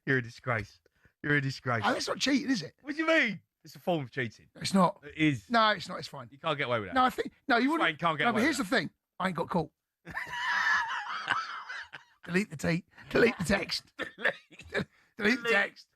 You're a disgrace. You're a disgrace. Oh, that's not cheating, is it? What do you mean? It's a form of cheating. It's not. It is. No, it's not. It's fine. You can't get away with that. No, I think you wouldn't. You can't get no, away but here's with the thing. I ain't got caught. Delete the text. Delete the text. Delete the text.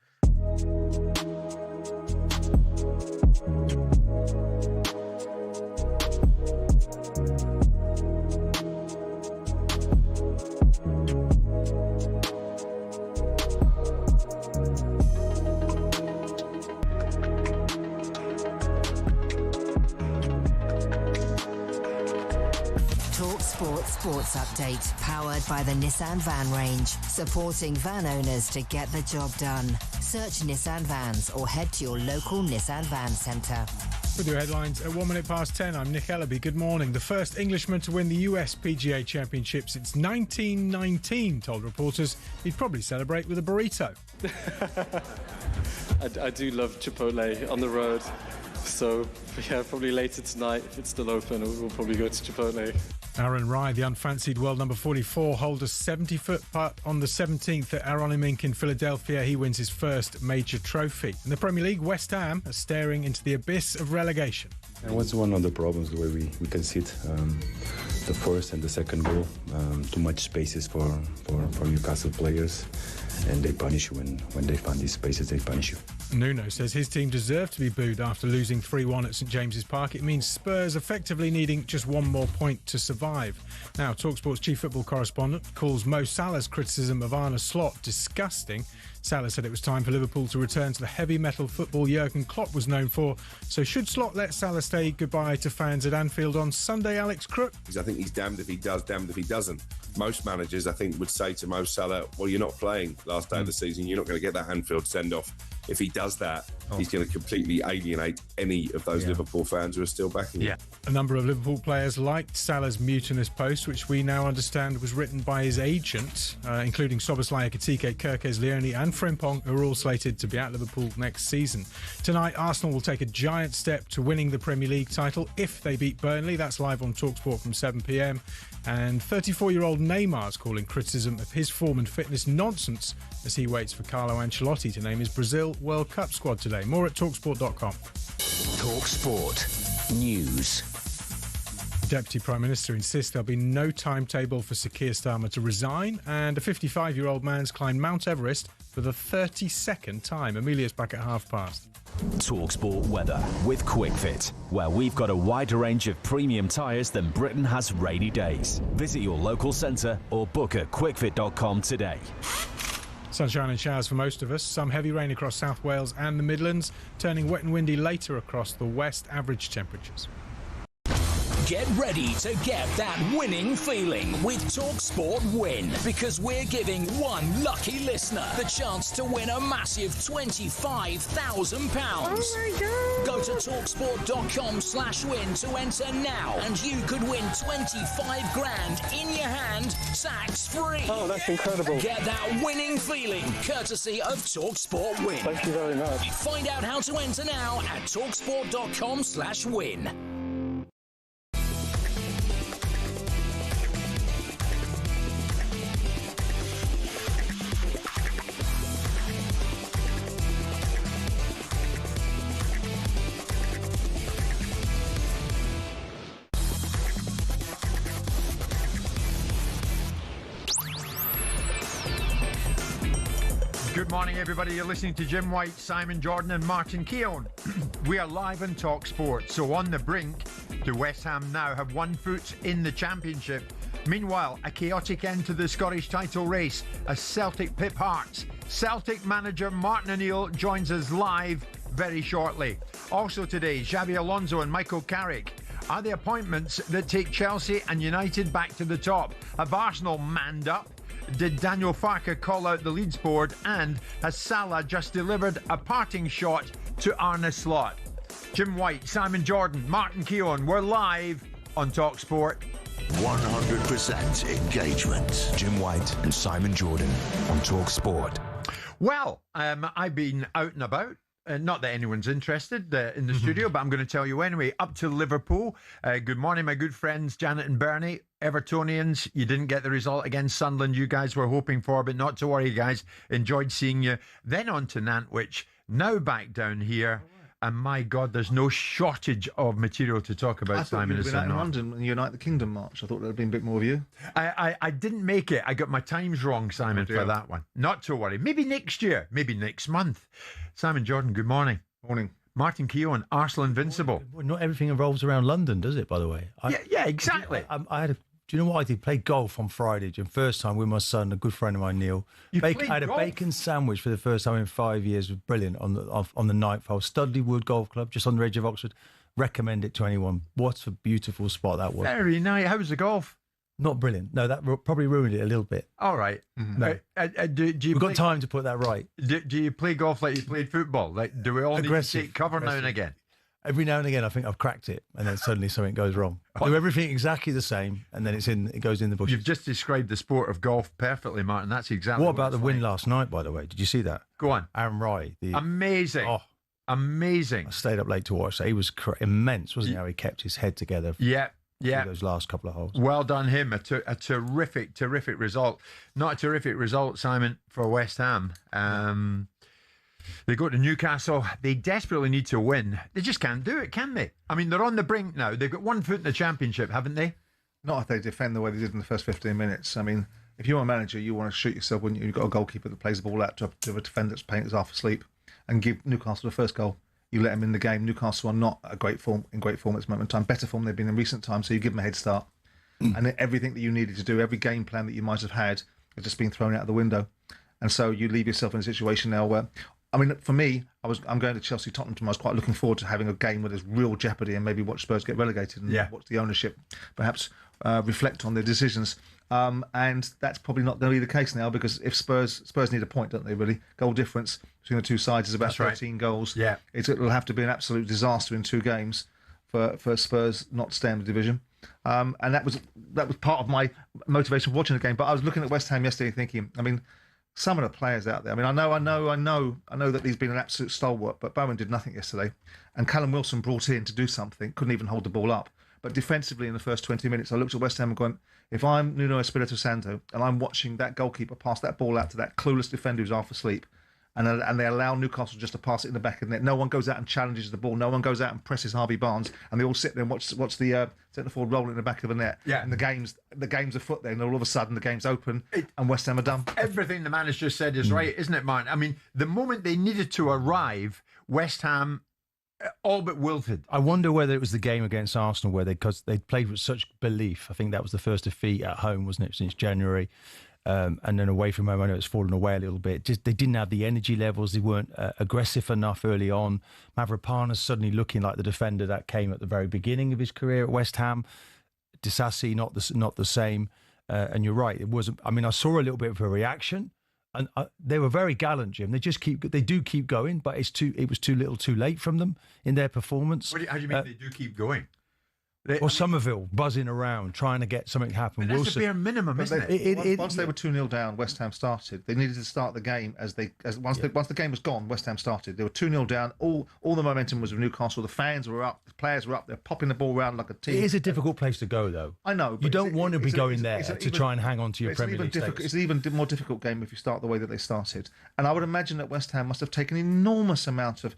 talkSPORT Sports Update, powered by the Nissan Van range, supporting van owners to get the job done. Search Nissan Vans or head to your local Nissan Van Centre. With your headlines at 10:01, I'm Nick Ellaby. Good morning. The first Englishman to win the US PGA Championship since 1919 told reporters he'd probably celebrate with a burrito. I do love Chipotle on the road. So, yeah, probably later tonight, if it's still open, we'll probably go to Chipotle. Aaron Rai, the unfancied world number 44, holds a 70-foot putt on the 17th at Aronimink in Philadelphia. He wins his first major trophy. In the Premier League, West Ham are staring into the abyss of relegation. And what's one of the problems, the way we concede the first and the second goal? Too much spaces for Newcastle players, and they punish you when they find these spaces, they punish you. Nuno says his team deserved to be booed after losing 3-1 at St James's Park. It means Spurs effectively needing just one more point to survive. Now, talkSPORT's chief football correspondent calls Mo Salah's criticism of Arne Slot disgusting. Salah said it was time for Liverpool to return to the heavy metal football Jurgen Klopp was known for. So should Slot let Salah say goodbye to fans at Anfield on Sunday, Alex Crook? I think he's damned if he does, damned if he doesn't. Most managers, I think, would say to Mo Salah, well, you're not playing last day of the season. You're not going to get that Anfield send-off. If he does that, he's going to completely alienate any of those Liverpool fans who are still backing him. A number of Liverpool players liked Salah's mutinous post, which we now understand was written by his agent, including Szoboszlai Ekitike, Kerkez Leone and Frimpong, who are all slated to be at Liverpool next season. Tonight, Arsenal will take a giant step to winning the Premier League title if they beat Burnley. That's live on talkSPORT from 7pm. And 34-year-old Neymar's calling criticism of his form and fitness nonsense as he waits for Carlo Ancelotti to name his Brazil World Cup squad today. More at talkSPORT.com. talkSPORT News. Deputy Prime Minister insists there'll be no timetable for Sir Keir Starmer to resign, and a 55-year-old man's climbed Mount Everest for the 32nd time. Amelia's back at past. talkSPORT weather with QuickFit, where we've got a wider range of premium tyres than Britain has rainy days. Visit your local centre or book at quickfit.com today. Sunshine and showers for most of us. Some heavy rain across South Wales and the Midlands, turning wet and windy later across the west. Average temperatures. Get ready to get that winning feeling with talkSPORT Win, because we're giving one lucky listener the chance to win a massive £25,000. Oh my God. Go to talksport.com/win to enter now, and you could win 25 grand in your hand, tax free. Oh, that's incredible. Get that winning feeling courtesy of talkSPORT Win. Thank you very much. Find out how to enter now at talksport.com/win. Good morning, everybody. You're listening to Jim White, Simon Jordan and Martin Keown. We are live on talkSPORT. So on the brink, do West Ham now have one foot in the Championship? Meanwhile, a chaotic end to the Scottish title race as Celtic pip Hearts. Celtic manager Martin O'Neill joins us live very shortly. Also today, Xabi Alonso and Michael Carrick. Are the appointments that take Chelsea and United back to the top? Have Arsenal manned up? Did Daniel Farke call out the Leeds board? And has Salah just delivered a parting shot to Arne Slot? Jim White, Simon Jordan, Martin Keown, we're live on talkSPORT. 100% engagement. Jim White and Simon Jordan on talkSPORT. Well, I've been out and about. Not that anyone's interested in the studio, but I'm going to tell you anyway. Up to Liverpool. Good morning, my good friends Janet and Bernie. Evertonians, you didn't get the result against Sunderland you guys were hoping for, but not to worry, guys. Enjoyed seeing you. Then on to Nantwich, now back down here. And my God, there's no shortage of material to talk about, Simon. I thought you'd been out in London and Unite the Kingdom march. I thought there'd been a bit more of you. I didn't make it. I got my times wrong, Simon, for that one. Not to worry. Maybe next year. Maybe next month. Simon Jordan, good morning. Morning. Martin Keown, Arsenal invincible. Well, not everything revolves around London, does it, by the way? Yeah, exactly. Do you know what I did? Played golf on Friday. First time with my son, a good friend of mine, Neil. I had a bacon sandwich for the first time in 5 years. It was brilliant on the ninth hole. Studley Wood Golf Club, just on the edge of Oxford. Recommend it to anyone. What a beautiful spot that was. Very nice. How was the golf? Not brilliant. No, that probably ruined it a little bit. All right. No. We've got time to put that right. Do you play golf like you played football? Like, do we all need to take cover now and again? Every now and again, I think I've cracked it, and then suddenly something goes wrong. I do everything exactly the same, and then it goes in the bushes. You've just described the sport of golf perfectly, Martin. That's exactly what about the win last night, by the way? Did you see that? Go on. Aaron Wright. Amazing. Oh, amazing. I stayed up late to watch that. He was immense, wasn't he? How he kept his head together. Yeah. Those last couple of holes. Well done him. A terrific result. Not a terrific result, Simon, for West Ham. They go to Newcastle. They desperately need to win. They just can't do it, can they? I mean, they're on the brink now. They've got 1 foot in the Championship, haven't they? Not if they defend the way they did in the first 15 minutes. I mean, if you're a manager, you want to shoot yourself when you've got a goalkeeper that plays the ball out to a defender that's playing his half asleep and give Newcastle the first goal. You let them in the game. Newcastle are not in great form at this moment in time. Better form they've been in recent times, so you give them a head start. And everything that you needed to do, every game plan that you might have had, has just been thrown out of the window. And so you leave yourself in a situation now where, I mean, for me, I'm going to Chelsea-Tottenham tomorrow. I was quite looking forward to having a game where there's real jeopardy and maybe watch Spurs get relegated and watch the ownership perhaps reflect on their decisions. And that's probably not going to be the case now, because if Spurs need a point, don't they, really? Goal difference between the two sides is about 13 goals. Yeah. It'll have to be an absolute disaster in 2 games for Spurs not to stay in the division. And that was part of my motivation for watching the game. But I was looking at West Ham yesterday thinking, I mean, some of the players out there. I mean, I know that he's been an absolute stalwart, but Bowen did nothing yesterday. And Callum Wilson brought in to do something, couldn't even hold the ball up. But defensively in the first 20 minutes, I looked at West Ham and going, if I'm Nuno Espirito Santo and I'm watching that goalkeeper pass that ball out to that clueless defender who's half asleep, and they allow Newcastle just to pass it in the back of the net, no one goes out and challenges the ball, no one goes out and presses Harvey Barnes, and they all sit there and watch the centre forward rolling in the back of the net. Yeah. And the game's afoot there, and all of a sudden the game's open and West Ham are done. Everything the manager just said is right, isn't it, Martin? I mean, the moment they needed to arrive, West Ham all but wilted. I wonder whether it was the game against Arsenal because they played with such belief. I think that was the first defeat at home, wasn't it, since January? And then away from home, I know it's fallen away a little bit. Just they didn't have the energy levels. They weren't aggressive enough early on. Mavropanos suddenly looking like the defender that came at the very beginning of his career at West Ham. Disassi not the same. And you're right, it wasn't. I mean, I saw a little bit of a reaction. And they were very gallant, Jim. They do keep going, but it was too little, too late from them in their performance. How do you mean they do keep going? Somerville buzzing around, trying to get something to happen. But that's the bare minimum, isn't it? Once they were 2-0 down, West Ham started. They needed to start the game once the game was gone, West Ham started. They were 2-0 down. All the momentum was with Newcastle. The fans were up. The players were up. They're popping the ball around like a team. It is a difficult place to go, though. I know. You don't want to be going there to try and hang on to your Premier League status. It's an even more difficult game if you start the way that they started. And I would imagine that West Ham must have taken an enormous amount of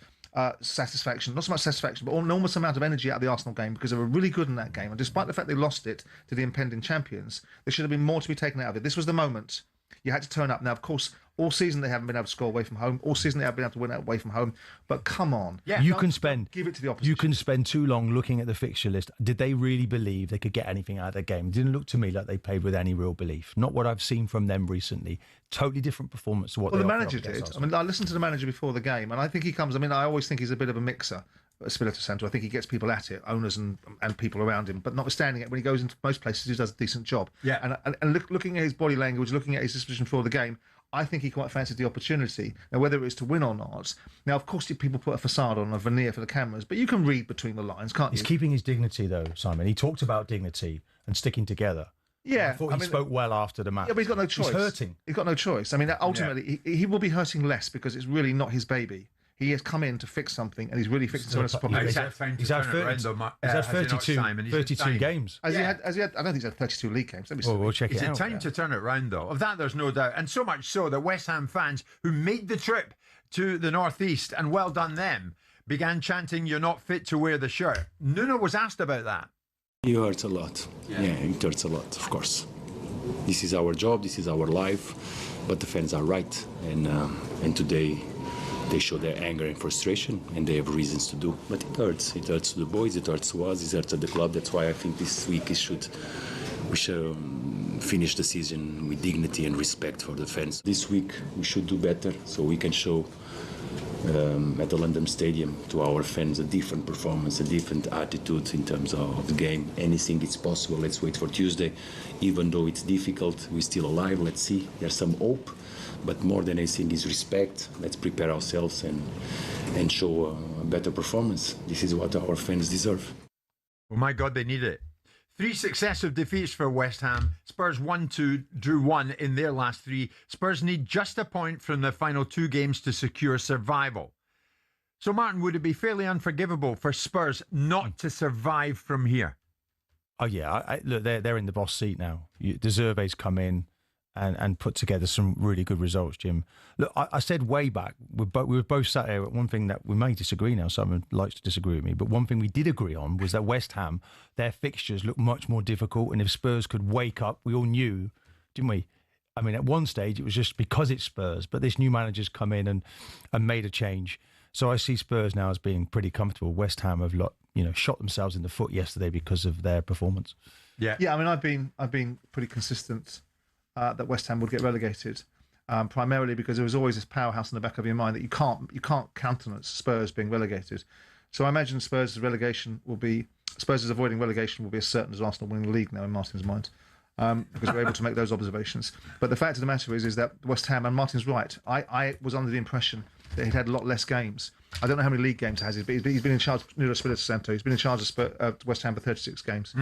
satisfaction, not so much satisfaction, but an enormous amount of energy out of the Arsenal game, because they were really good in that game. And despite the fact they lost it to the impending champions, there should have been more to be taken out of it. This was the moment. You had to turn up. Now, of course, all season they haven't been able to score away from home. All season they haven't been able to win away from home. But come on. Yeah, give it to the opposition. You can spend too long looking at the fixture list. Did they really believe they could get anything out of their game? It didn't look to me like they played with any real belief. Not what I've seen from them recently. Totally different performance to what the manager did. I mean, I listened to the manager before the game, and I think he comes. I mean, I always think he's a bit of a mixer. Espirito Santo. I think he gets people at it, owners and people around him. But notwithstanding it, when he goes into most places, he does a decent job. Yeah. And looking at his body language, looking at his disposition for the game, I think he quite fancied the opportunity. Now, whether it was to win or not. Now, of course, people put a facade on, a veneer for the cameras, but you can read between the lines, can't you? He's keeping his dignity, though, Simon. He talked about dignity and sticking together. Yeah. I thought he spoke well after the match. Yeah, but he's got no choice. He's hurting. He's got no choice. I mean, ultimately, he will be hurting less because it's really not his baby. He has come in to fix something, and he's really fixing some of the problems. He's had 32 games. Has he had? I don't think he's had 32 league games. We'll check it out. It's time to turn it around, though. Of that, there's no doubt. And so much so that West Ham fans who made the trip to the northeast, and well done them, began chanting, "You're not fit to wear the shirt." Nuno was asked about that. It hurts a lot. Yeah, it hurts a lot, of course. This is our job, this is our life, but the fans are right. And today they show their anger and frustration, and they have reasons to do. But it hurts. It hurts to the boys, it hurts to us, it hurts at the club. That's why I think this week we should finish the season with dignity and respect for the fans. This week we should do better so we can show at the London Stadium to our fans a different performance, a different attitude in terms of the game. Anything is possible. Let's wait for Tuesday. Even though it's difficult, we're still alive. Let's see. There's some hope, but more than anything is respect. Let's prepare ourselves and show a better performance. This is what our fans deserve. Oh my God, they need it. 3 successive defeats for West Ham. Spurs 1-2, drew 1 in their last 3. Spurs need just a point from the final 2 games to secure survival. So, Martin, would it be fairly unforgivable for Spurs not to survive from here? Oh, yeah. Look, they're in the boss seat now. Deserve's come in and put together some really good results, Jim. Look, I said way back, we were both sat here at one thing that we may disagree now, someone likes to disagree with me, but one thing we did agree on was that West Ham, their fixtures looked much more difficult, and if Spurs could wake up, we all knew, didn't we? I mean, at one stage, it was just because it's Spurs, but this new manager's come in and made a change. So I see Spurs now as being pretty comfortable. West Ham have shot themselves in the foot yesterday because of their performance. Yeah. I mean, I've been pretty consistent that West Ham would get relegated, primarily because there was always this powerhouse in the back of your mind that you can't countenance Spurs being relegated. So I imagine Spurs' avoiding relegation will be as certain as Arsenal winning the league now in Martin's mind, because we're able to make those observations. But the fact of the matter is that West Ham, and Martin's right, I was under the impression that he'd had a lot less games. I don't know how many league games he has, but he's been in charge of Nuno Espirito Santo. He's been in charge of West Ham for 36 games.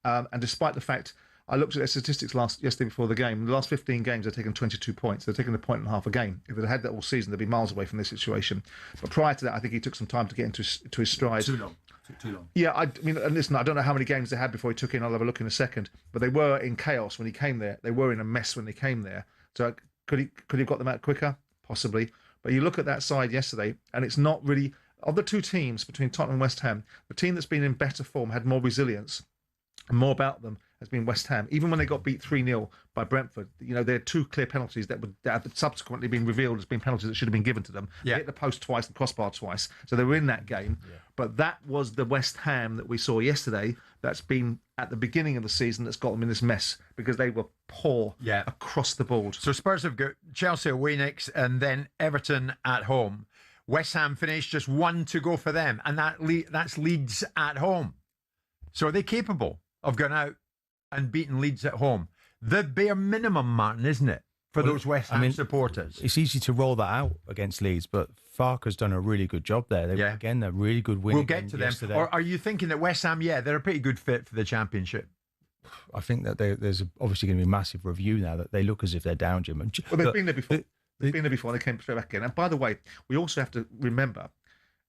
And despite the fact, I looked at their statistics yesterday before the game. In the last 15 games, they've taken 22 points. They're taking a point and a half a game. If they'd had that all season, they'd be miles away from this situation. But prior to that, I think he took some time to get into his stride. Too long. Too long. Yeah, I mean, and listen, I don't know how many games they had before he took in. I'll have a look in a second. But they were in chaos when he came there. They were in a mess when they came there. So could he have got them out quicker? Possibly. But you look at that side yesterday, and it's not really... Of the 2 teams between Tottenham and West Ham, the team that's been in better form, had more resilience and more about them, has been West Ham. Even when they got beat 3-0 by Brentford, there are 2 clear penalties that have subsequently been revealed as being penalties that should have been given to them. They hit the post twice and crossbar twice, so they were in that game. But that was the West Ham that we saw yesterday that's been at the beginning of the season that's got them in this mess, because they were poor across the board. So Spurs have got Chelsea away next and then Everton at home. West Ham finished just 1 to go for them, and that's Leeds at home. So are they capable of going out and beating Leeds at home? The bare minimum, Martin, isn't it, for those West Ham supporters? It's easy to roll that out against Leeds, but Farke's done a really good job there. Again, a really good win. We'll get to them. Yesterday. Or are you thinking that West Ham, they're a pretty good fit for the Championship? I think that there's obviously going to be a massive review now that they look as if they're down, Jim. Well, they've been there before. They've been there before and they came straight back in. And by the way, we also have to remember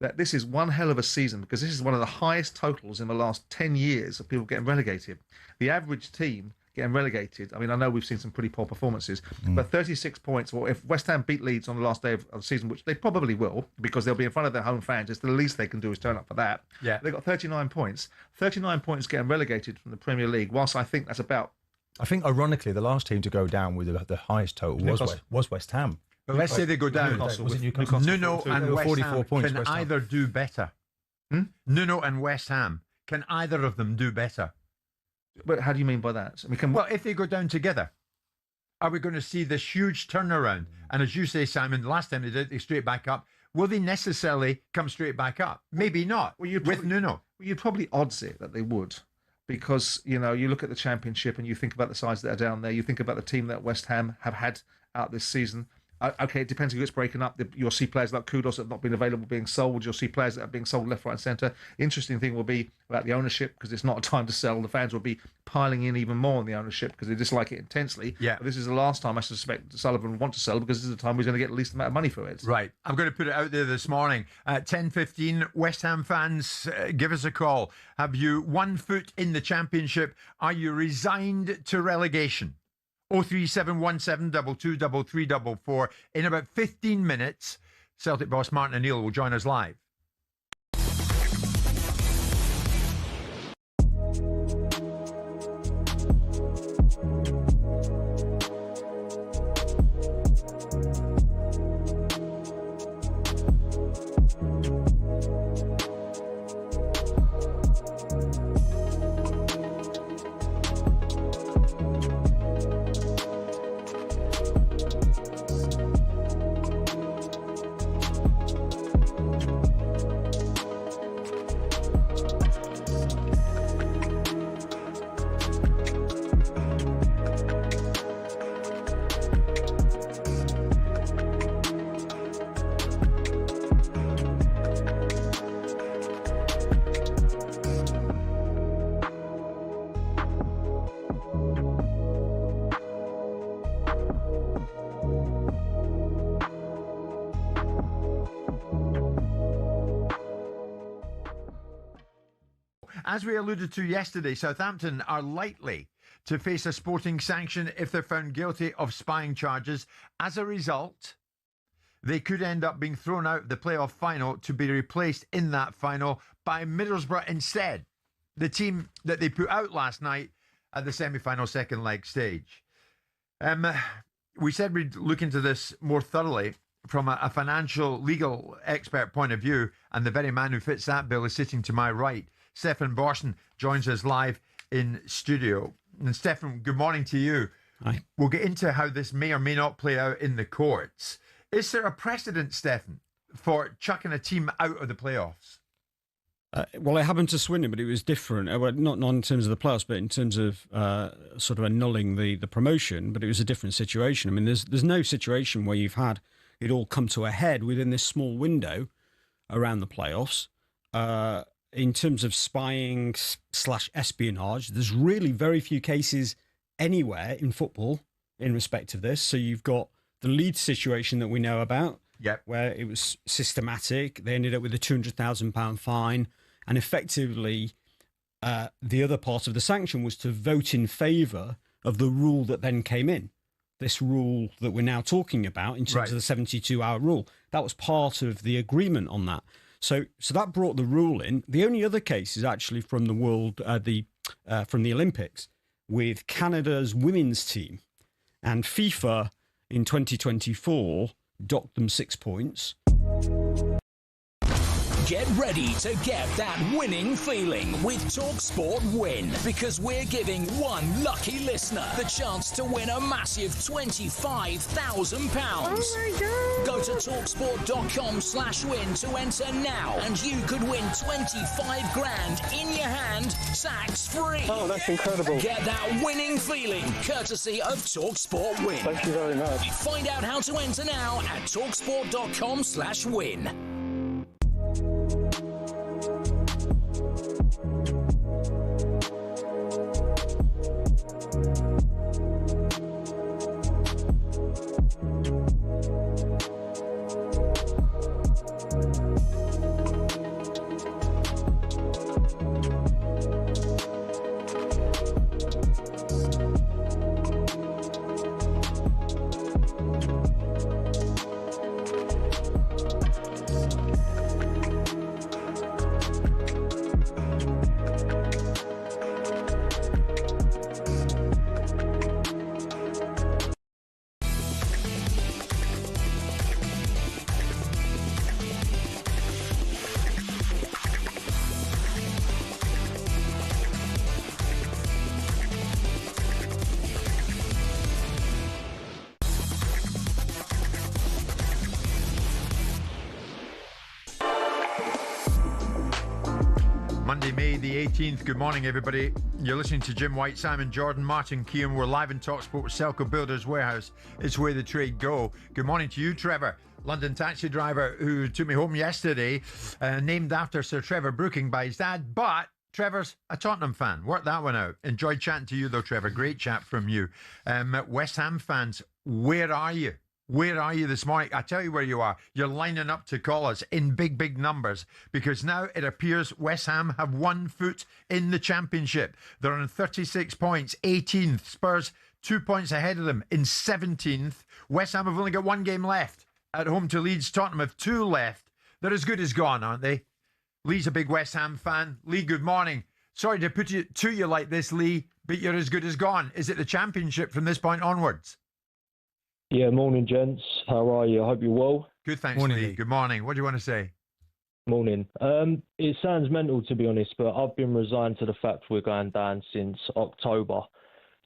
that this is one hell of a season, because this is one of the highest totals in the last 10 years of people getting relegated. The average team getting relegated, I mean, I know we've seen some pretty poor performances, but 36 points, or if West Ham beat Leeds on the last day of the season, which they probably will, because they'll be in front of their home fans, it's the least they can do is turn up for that. Yeah. They've got 39 points. 39 points getting relegated from the Premier League, whilst I think that's about... I think, ironically, the last team to go down with the highest total was West Ham. But let's say they go down. Nuno and West Ham can either do better. Nuno and West Ham, can either of them do better? But how do you mean by that? Well, if they go down together, are we going to see this huge turnaround? And as you say, Simon, the last time they did, they straight back up. Will they necessarily come straight back up? Maybe not. With Nuno. Well, you'd probably odds it that they would. Because, you look at the Championship and you think about the sides that are down there. You think about the team that West Ham have had out this season. Okay, it depends who it's breaking up. You'll see players like Kudos that have not been available being sold. You'll see players that are being sold left, right, and centre. Interesting thing will be about the ownership, because it's not a time to sell. The fans will be piling in even more on the ownership because they dislike it intensely. Yeah. But this is the last time I suspect Sullivan will want to sell, because this is the time he's going to get the least amount of money for it. Right. I'm going to put it out there this morning. 10:15, West Ham fans, give us a call. Have you one foot in the Championship? Are you resigned to relegation? 03717223344. In about 15 minutes, Celtic boss Martin O'Neill will join us live. As we alluded to yesterday, Southampton are likely to face a sporting sanction if they're found guilty of spying charges. As a result, they could end up being thrown out of the playoff final to be replaced in that final by Middlesbrough instead, the team that they put out last night at the semi-final second leg stage. We said we'd look into this more thoroughly from a financial, legal expert point of view, and the very man who fits that bill is sitting to my right. Stefan Borsten joins us live in studio. And Stefan, good morning to you. Hi. We'll get into how this may or may not play out in the courts. Is there a precedent, Stefan, for chucking a team out of the playoffs? Well, it happened to Swindon, but it was different. Well, not in terms of the playoffs, but in terms of sort of annulling the promotion. But it was a different situation. I mean, there's no situation where you've had it all come to a head within this small window around the playoffs. In terms of spying / espionage, there's really very few cases anywhere in football in respect of this. So you've got the Leeds situation that we know about, where it was systematic. They ended up with a £200,000 fine. And effectively, the other part of the sanction was to vote in favour of the rule that then came in. This rule that we're now talking about in terms of the 72-hour rule. That was part of the agreement on that. So that brought the rule in. The only other case is actually from the from the Olympics with Canada's women's team, and FIFA in 2024 docked them 6 points. Get ready to get that winning feeling with talkSPORT Win, because we're giving one lucky listener the chance to win a massive £25,000. Oh my God. Go to talksport.com/win to enter now, and you could win 25 grand in your hand, tax free. Oh, that's incredible. Get that winning feeling courtesy of talkSPORT Win. Thank you very much. Find out how to enter now at talksport.com/win. Monday, May the 18th. Good morning, everybody. You're listening to Jim White, Simon Jordan, Martin Keown. We're live in talkSPORT with Selco Builders Warehouse. It's where the trade go. Good morning to you, Trevor, London taxi driver who took me home yesterday, named after Sir Trevor Brooking by his dad. But Trevor's a Tottenham fan. Work that one out. Enjoyed chatting to you, though, Trevor. Great chat from you. West Ham fans, where are you? Where are you this morning? I tell you where you are. You're lining up to call us in big, big numbers, because now it appears West Ham have 1 foot in the Championship. They're on 36 points, 18th. Spurs 2 points ahead of them in 17th. West Ham have only got 1 game left at home to Leeds. Tottenham have 2 left. They're as good as gone, aren't they? Lee's a big West Ham fan. Lee, good morning. Sorry to put it to you like this, Lee, but you're as good as gone. Is it the Championship from this point onwards? Yeah, morning, gents. How are you? I hope you're well. Good, thanks, Morning, Lee. Lee. Good morning. What do you want to say? Morning. It sounds mental, to be honest, but I've been resigned to the fact we're going down since October.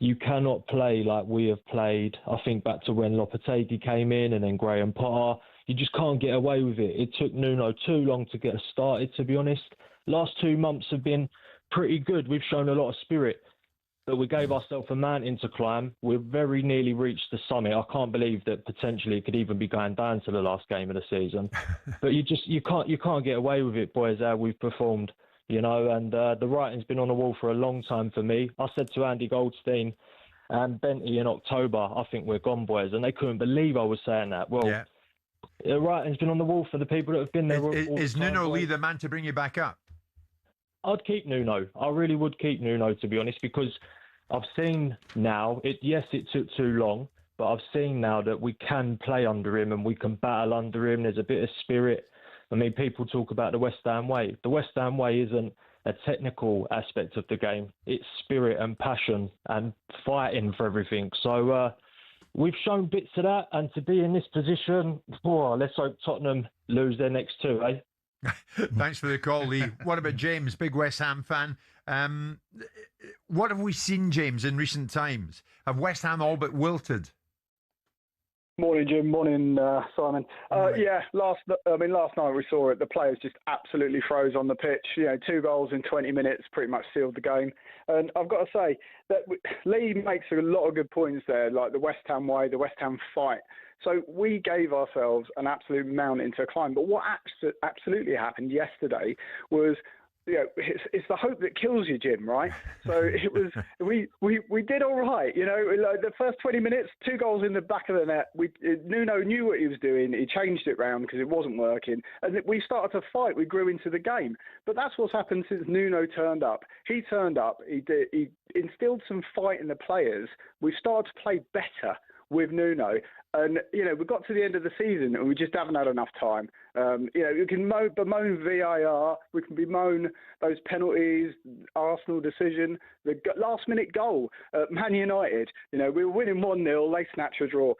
You cannot play like we have played. I think back to when Lopetegui came in and then Graham Potter. You just can't get away with it. It took Nuno too long to get us started, to be honest. Last 2 months have been pretty good. We've shown a lot of spirit. But we gave ourselves a mountain to climb. We've very nearly reached the summit. I can't believe that potentially it could even be going down to the last game of the season. But you can't get away with it, boys. How we've performed, you know. And the writing's been on the wall for a long time for me. I said to Andy Goldstein and Bentley in October, I think we're gone, boys, and they couldn't believe I was saying that. Well, yeah. The writing's been on the wall for the people that have been there. Is Nuno Lee the man to bring you back up? I'd keep Nuno. I really would keep Nuno, to be honest, because I've seen now, yes, it took too long, but I've seen now that we can play under him and we can battle under him. There's a bit of spirit. I mean, people talk about the West Ham way. The West Ham way isn't a technical aspect of the game. It's spirit and passion and fighting for everything. So we've shown bits of that, and to be in this position, let's hope Tottenham lose their next 2, eh? Thanks for the call, Lee. What about James, big West Ham fan? What have we seen, James, in recent times? Have West Ham all but wilted? Morning, Jim. Morning, Simon. Yeah, last night we saw it. The players just absolutely froze on the pitch. 2 goals in 20 minutes pretty much sealed the game. And I've got to say that Lee makes a lot of good points there, like the West Ham way, the West Ham fight. So we gave ourselves an absolute mountain to climb. But what absolutely happened yesterday was, it's the hope that kills you, Jim, right? So it was, we did all right, like the first 20 minutes, 2 goals in the back of the net. Nuno knew what he was doing. He changed it round because it wasn't working. And we started to fight. We grew into the game. But that's what's happened since Nuno turned up. He turned up. He instilled some fight in the players. We started to play better with Nuno. And, we got to the end of the season and we just haven't had enough time. We can bemoan VAR, we can bemoan those penalties, Arsenal decision, the last-minute goal at Man United. We were winning 1-0, they snatched a draw.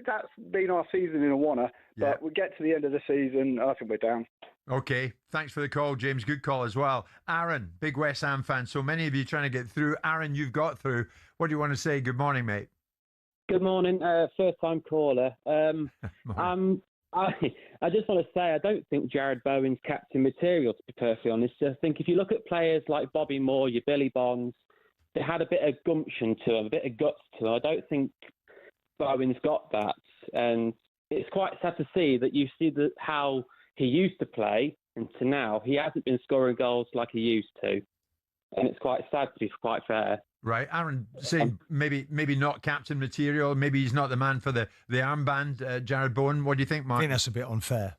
That's been our season in a wanna, but we get to the end of the season, I think we're down. Okay, thanks for the call, James. Good call as well. Aaron, big West Ham fan. So many of you trying to get through. Aaron, you've got through. What do you want to say? Good morning, mate. Good morning, first-time caller. I just want to say I don't think Jared Bowen's captain material, to be perfectly honest. I think if you look at players like Bobby Moore, your Billy Bonds, they had a bit of gumption to them, a bit of guts to them. I don't think Bowen's got that. And it's quite sad to see that you see how he used to play and to now he hasn't been scoring goals like he used to. And it's quite sad, to be quite fair. Right, Aaron saying maybe not captain material, maybe he's not the man for the armband. Jared Bowen, what do you think, Mark? I think that's a bit unfair.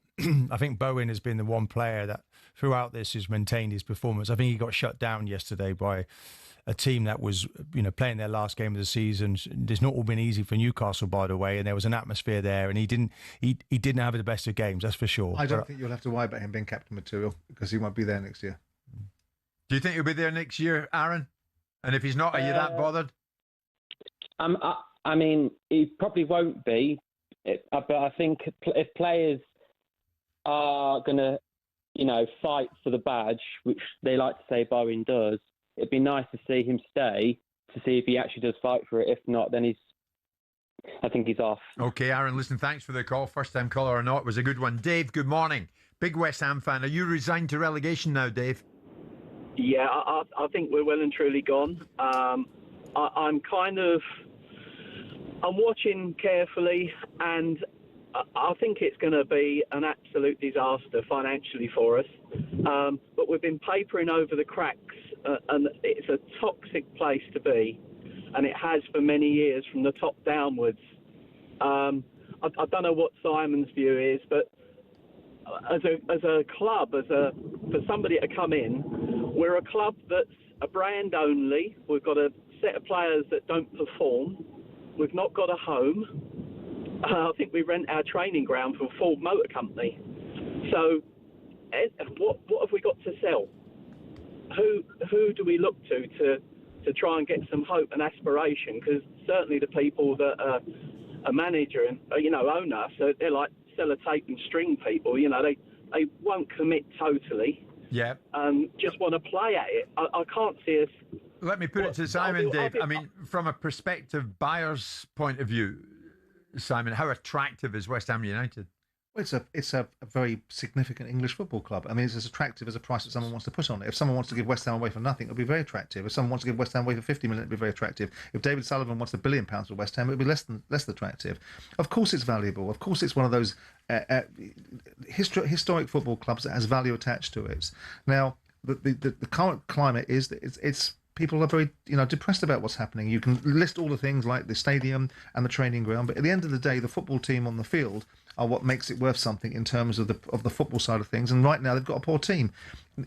I think Bowen has been the one player that throughout this has maintained his performance. I think he got shut down yesterday by a team that was playing their last game of the season. It's not all been easy for Newcastle, by the way, and there was an atmosphere there, and he didn't have the best of games, that's for sure. I don't think you'll have to worry about him being captain material because he won't be there next year. Do you think he'll be there next year, Aaron? And if he's not, are you that bothered? I mean, he probably won't be. But I think if players are going to, fight for the badge, which they like to say Bowen does, it'd be nice to see him stay to see if he actually does fight for it. If not, then I think he's off. Okay, Aaron, listen, thanks for the call. First time caller or not, it was a good one. Dave, good morning. Big West Ham fan. Are you resigned to relegation now, Dave? Yeah, I think we're well and truly gone. I'm watching carefully, and I think it's going to be an absolute disaster financially for us. But we've been papering over the cracks, and it's a toxic place to be, and it has for many years from the top downwards. I don't know what Simon's view is, but as a club, for somebody to come in, we're a club that's a brand only. We've got a set of players that don't perform. We've not got a home. I think we rent our training ground from Ford Motor Company. So, what have we got to sell? Who do we look to try and get some hope and aspiration? Because certainly the people that are a manager and own us, they're like sellotape and string people. They won't commit totally. Yeah. Just want to play at it. I can't see us. Let me put it to Simon, Dave. I mean, from a prospective buyer's point of view, Simon, how attractive is West Ham United? Well, it's a very significant English football club. I mean, it's as attractive as a price that someone wants to put on it. If someone wants to give West Ham away for nothing, it'll be very attractive. If someone wants to give West Ham away for 50 million, it'll be very attractive. If David Sullivan wants £1 billion for West Ham, it'll be less attractive. Of course, it's valuable. Of course, it's one of those historic football clubs that has value attached to it. Now, the current climate is that it's people are very depressed about what's happening. You can list all the things like the stadium and the training ground, but at the end of the day, the football team on the field are what makes it worth something in terms of the football side of things. And right now, they've got a poor team.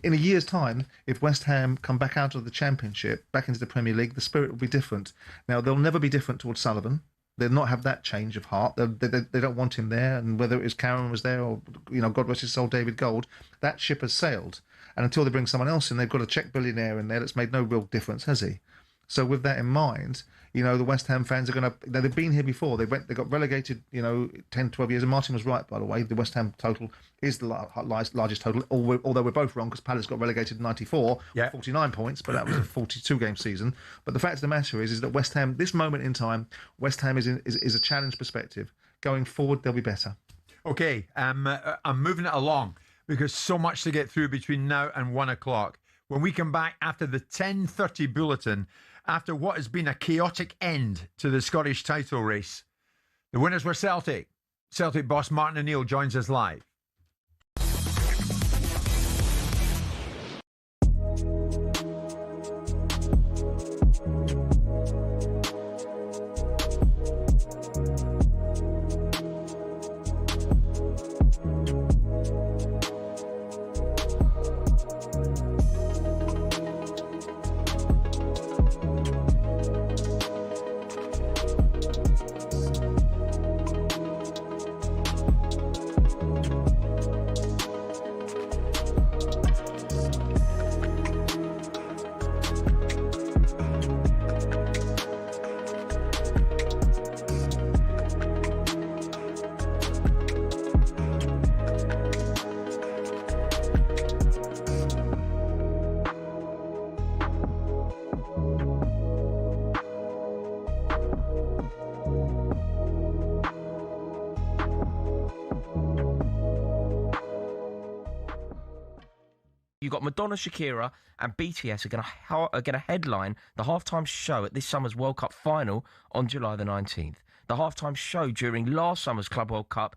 In a year's time, if West Ham come back out of the Championship, back into the Premier League, the spirit will be different. Now, they'll never be different towards Sullivan. They'll not have that change of heart. They don't want him there. And whether it was Karen was there or, God rest his soul, David Gold, that ship has sailed. And until they bring someone else in, they've got a Czech billionaire in there that's made no real difference, has he? So with that in mind, the West Ham fans are going to... They've been here before. They got relegated, 10, 12 years. And Martin was right, by the way. The West Ham total is the largest total, although we're both wrong because Palace got relegated in 94, 49 points, but that was a 42-game season. But the fact of the matter is that West Ham, this moment in time, West Ham is a challenge perspective. Going forward, they'll be better. Okay, I'm moving it along because so much to get through between now and 1 o'clock. When we come back after the 10:30 bulletin, after what has been a chaotic end to the Scottish title race, the winners were Celtic. Celtic boss Martin O'Neill joins us live. You've got Madonna, Shakira and BTS are going to headline the halftime show at this summer's World Cup final on July the 19th. The halftime show during last summer's Club World Cup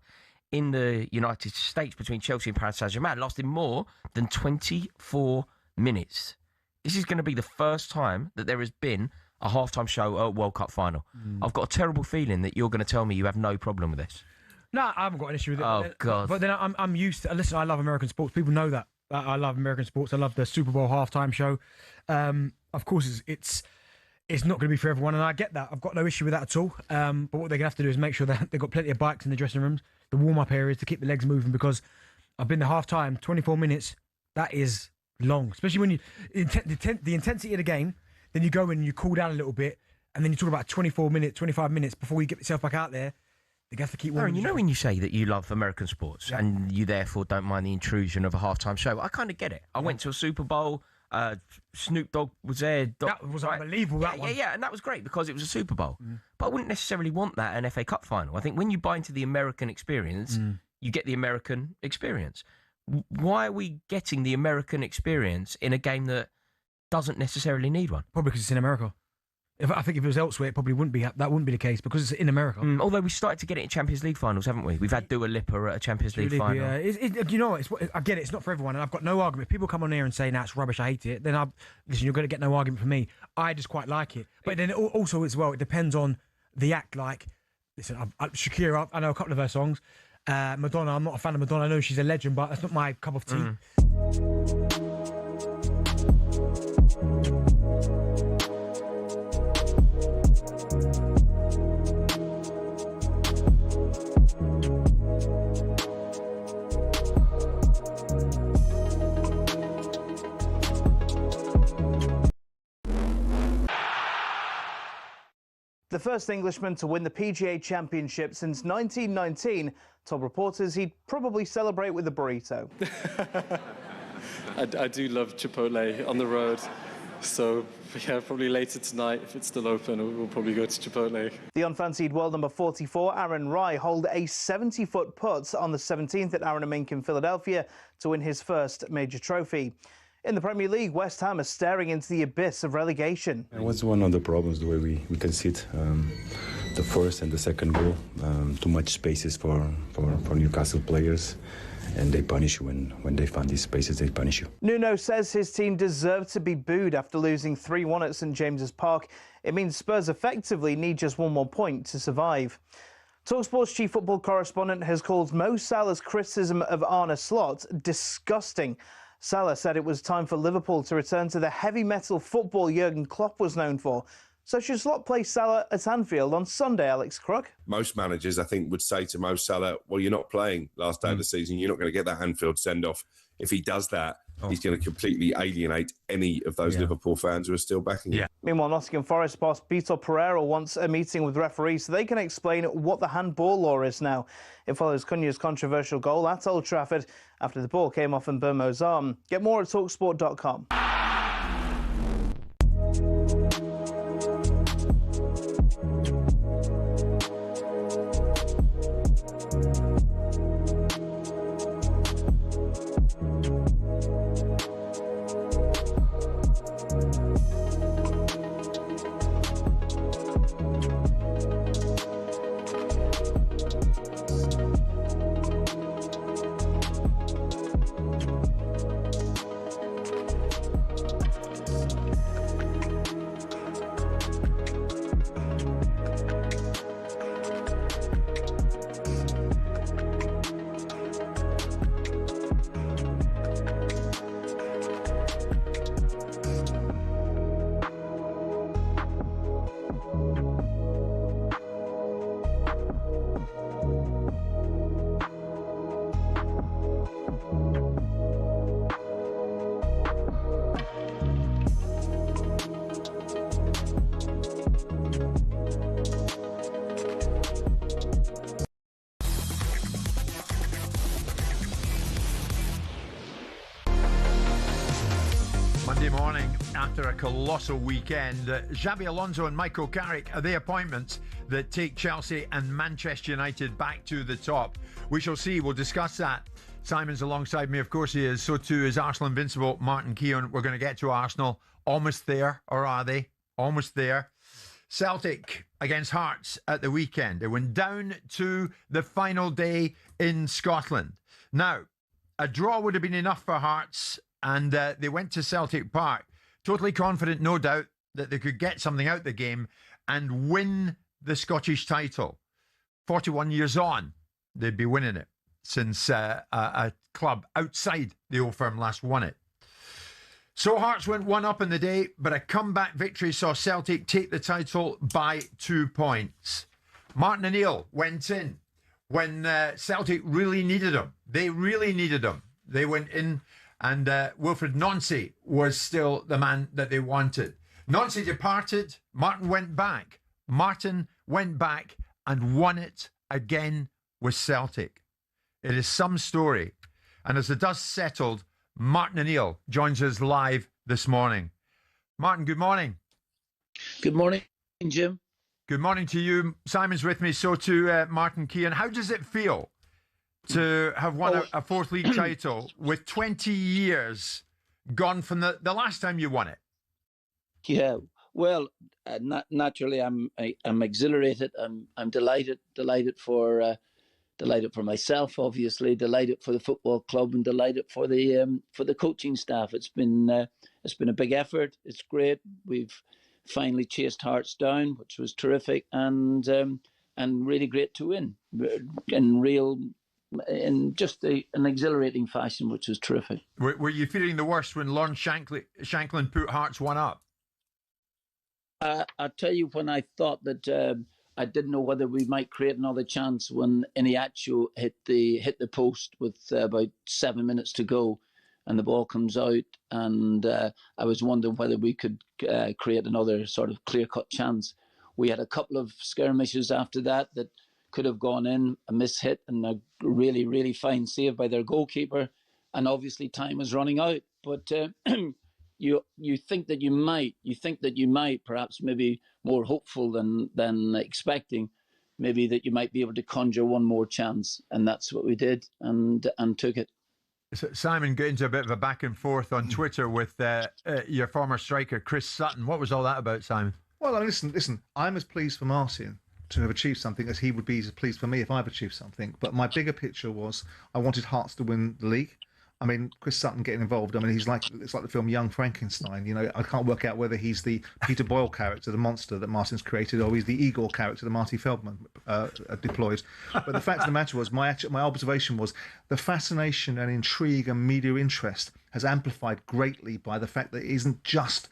in the United States between Chelsea and Paris Saint-Germain lasted more than 24 minutes. This is going to be the first time that there has been a halftime show at a World Cup final. I've got a terrible feeling that you're going to tell me you have no problem with this. No, I haven't got an issue with it. Oh, God. But then I'm used to... Listen, I love American sports. People know that. I love American sports. I love the Super Bowl halftime show. Of course, it's not going to be for everyone, and I get that. I've got no issue with that at all. But what they're going to have to do is make sure that they've got plenty of bikes in the dressing rooms, the warm-up areas to keep the legs moving, because I've been the halftime, 24 minutes, that is long. Especially when the intensity of the game, then you go in and you cool down a little bit, and then you talk about 24 minutes, 25 minutes before you get yourself back out there. They have to keep warming. Aaron, you know when you say that you love American sports and you therefore don't mind the intrusion of a halftime show, I kind of get it. I went to a Super Bowl. Snoop Dogg was there. That was unbelievable. That one. Yeah, and that was great because it was a Super Bowl. But I wouldn't necessarily want that at an FA Cup final. I think when you buy into the American experience, you get the American experience. Why are we getting the American experience in a game that doesn't necessarily need one? Probably because it's in America. I think if it was elsewhere, it probably wouldn't be. That wouldn't be the case because it's in America. Although we started to get it in Champions League finals, haven't we? We've had Dua Lipa at a Champions League final. Yeah, you know, I get it. It's not for everyone, and I've got no argument. If people come on here and say, "Nah, it's rubbish. I hate it." Then listen. You're going to get no argument from me. I just quite like it. But then also as well, it depends on the act. Like, listen, Shakira. I know a couple of her songs. Madonna. I'm not a fan of Madonna. I know she's a legend, but that's not my cup of tea. The first Englishman to win the PGA Championship since 1919 told reporters he'd probably celebrate with a burrito. I do love Chipotle on the road, so yeah, probably later tonight, if it's still open, we'll probably go to Chipotle. The unfancied world number 44, Aaron Rai, holed a 70-foot putt on the 17th at Aaron Mink in Philadelphia to win his first major trophy. In the Premier League, West Ham are staring into the abyss of relegation. It was one of the problems, the way we concede the first and the second goal. Too much spaces for Newcastle players, and they punish you when they find these spaces, they punish you. Nuno says his team deserved to be booed after losing 3-1 at St James's Park. It means Spurs effectively need just one more point to survive. talkSPORT's chief football correspondent has called Mo Salah's criticism of Arne Slot disgusting. Salah said it was time for Liverpool to return to the heavy metal football Jurgen Klopp was known for. So should Slot play Salah at Anfield on Sunday, Alex Crook? Most managers, I think, would say to Mo Salah, well, you're not playing last day of the season. You're not going to get that Anfield send-off. If he does that, he's going to completely alienate any of those Liverpool fans who are still backing him. Meanwhile, Nottingham Forest boss Vitor Pereira wants a meeting with referees so they can explain what the handball law is now. It follows Cunha's controversial goal at Old Trafford after the ball came off Mbeumo's arm. Get more at talksport.com. Monday morning, after a colossal weekend, Xabi Alonso and Michael Carrick are the appointments that take Chelsea and Manchester United back to the top. We shall see. We'll discuss that. Simon's alongside me, of course he is. So too is Arsenal invincible Martin Keown. We're going to get to Arsenal. Almost there, or are they? Almost there. Celtic against Hearts at the weekend. They went down to the final day in Scotland. Now, a draw would have been enough for Hearts, and they went to Celtic Park, totally confident, no doubt, that they could get something out the game and win the Scottish title. 41 years on, they'd be winning it since a club outside the Old Firm last won it. So Hearts went one up in the day, but a comeback victory saw Celtic take the title by 2 points. Martin O'Neill went in when Celtic really needed him. They really needed him. They went in, and Wilfred Nancy was still the man that they wanted. Nancy departed. Martin went back. Martin went back and won it again with Celtic. It is some story. And as the dust settled, Martin O'Neill joins us live this morning. Martin, good morning. Good morning, Jim. Good morning to you. Simon's with me, so too Martin Keown. How does it feel to have won a fourth league title with 20 years gone from the last time you won it? Yeah, well, naturally, I'm exhilarated. I'm delighted delighted for myself, obviously, delighted for the football club, and delighted for the coaching staff. It's been a big effort. It's great. We've finally chased Hearts down, which was terrific, and really great to win in just an exhilarating fashion, which was terrific. Were you feeling the worst when Lawrence Shanklin put Hearts 1 up? I'll tell you, when I thought that I didn't know whether we might create another chance, when Iniacho hit the post with about 7 minutes to go, and the ball comes out, and I was wondering whether we could create another sort of clear-cut chance. We had a couple of skirmishes after that could have gone in, a mishit and a really, really fine save by their goalkeeper, and obviously time was running out. But you think that you might, perhaps maybe more hopeful than expecting, maybe that you might be able to conjure one more chance, and that's what we did, and took it. Simon got into a bit of a back and forth on Twitter with your former striker Chris Sutton. What was all that about, Simon? Well, listen. I'm as pleased for Martin to have achieved something as he would be as pleased for me if I've achieved something. But my bigger picture was I wanted Hearts to win the league. I mean, Chris Sutton getting involved. I mean, it's like the film Young Frankenstein. You know, I can't work out whether he's the Peter Boyle character, the monster that Martin's created, or he's the Igor character that Marty Feldman deployed. But the fact of the matter was, my observation was the fascination and intrigue and media interest has amplified greatly by the fact that it isn't just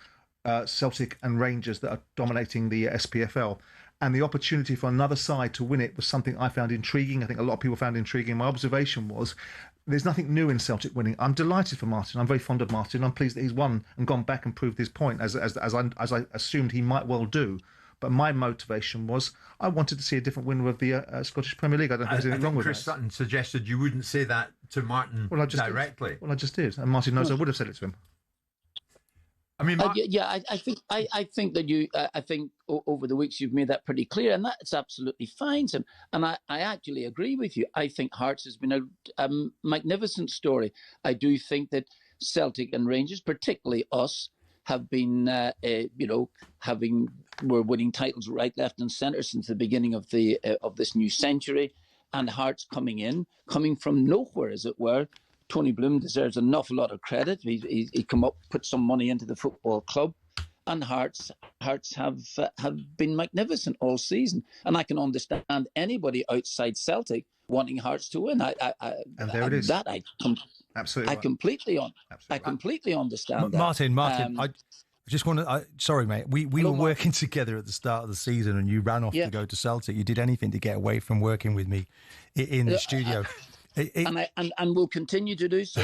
Celtic and Rangers that are dominating the SPFL. And the opportunity for another side to win it was something I found intriguing. I think a lot of people found intriguing. My observation was there's nothing new in Celtic winning. I'm delighted for Martin. I'm very fond of Martin. I'm pleased that he's won and gone back and proved his point, as I assumed he might well do. But my motivation was I wanted to see a different winner of the Scottish Premier League. I don't think there's anything wrong with that. Chris Sutton suggested you wouldn't say that to Martin directly. I just did. And Martin knows I would have said it to him. I mean, I think that you. I think over the weeks you've made that pretty clear, and that's absolutely fine, Tim. And I actually agree with you. I think Hearts has been a magnificent story. I do think that Celtic and Rangers, particularly us, have been, we're winning titles right, left, and centre since the beginning of this new century, and Hearts coming from nowhere, as it were. Tony Bloom deserves an awful lot of credit. He come up, put some money into the football club, and Hearts have been magnificent all season. And I can understand anybody outside Celtic wanting Hearts to win. And there it is. Absolutely. I completely understand that. Martin, I just want to. Sorry, mate. We were working together at the start of the season, and you ran off to go to Celtic. You did anything to get away from working with me in the studio. And we'll continue to do so.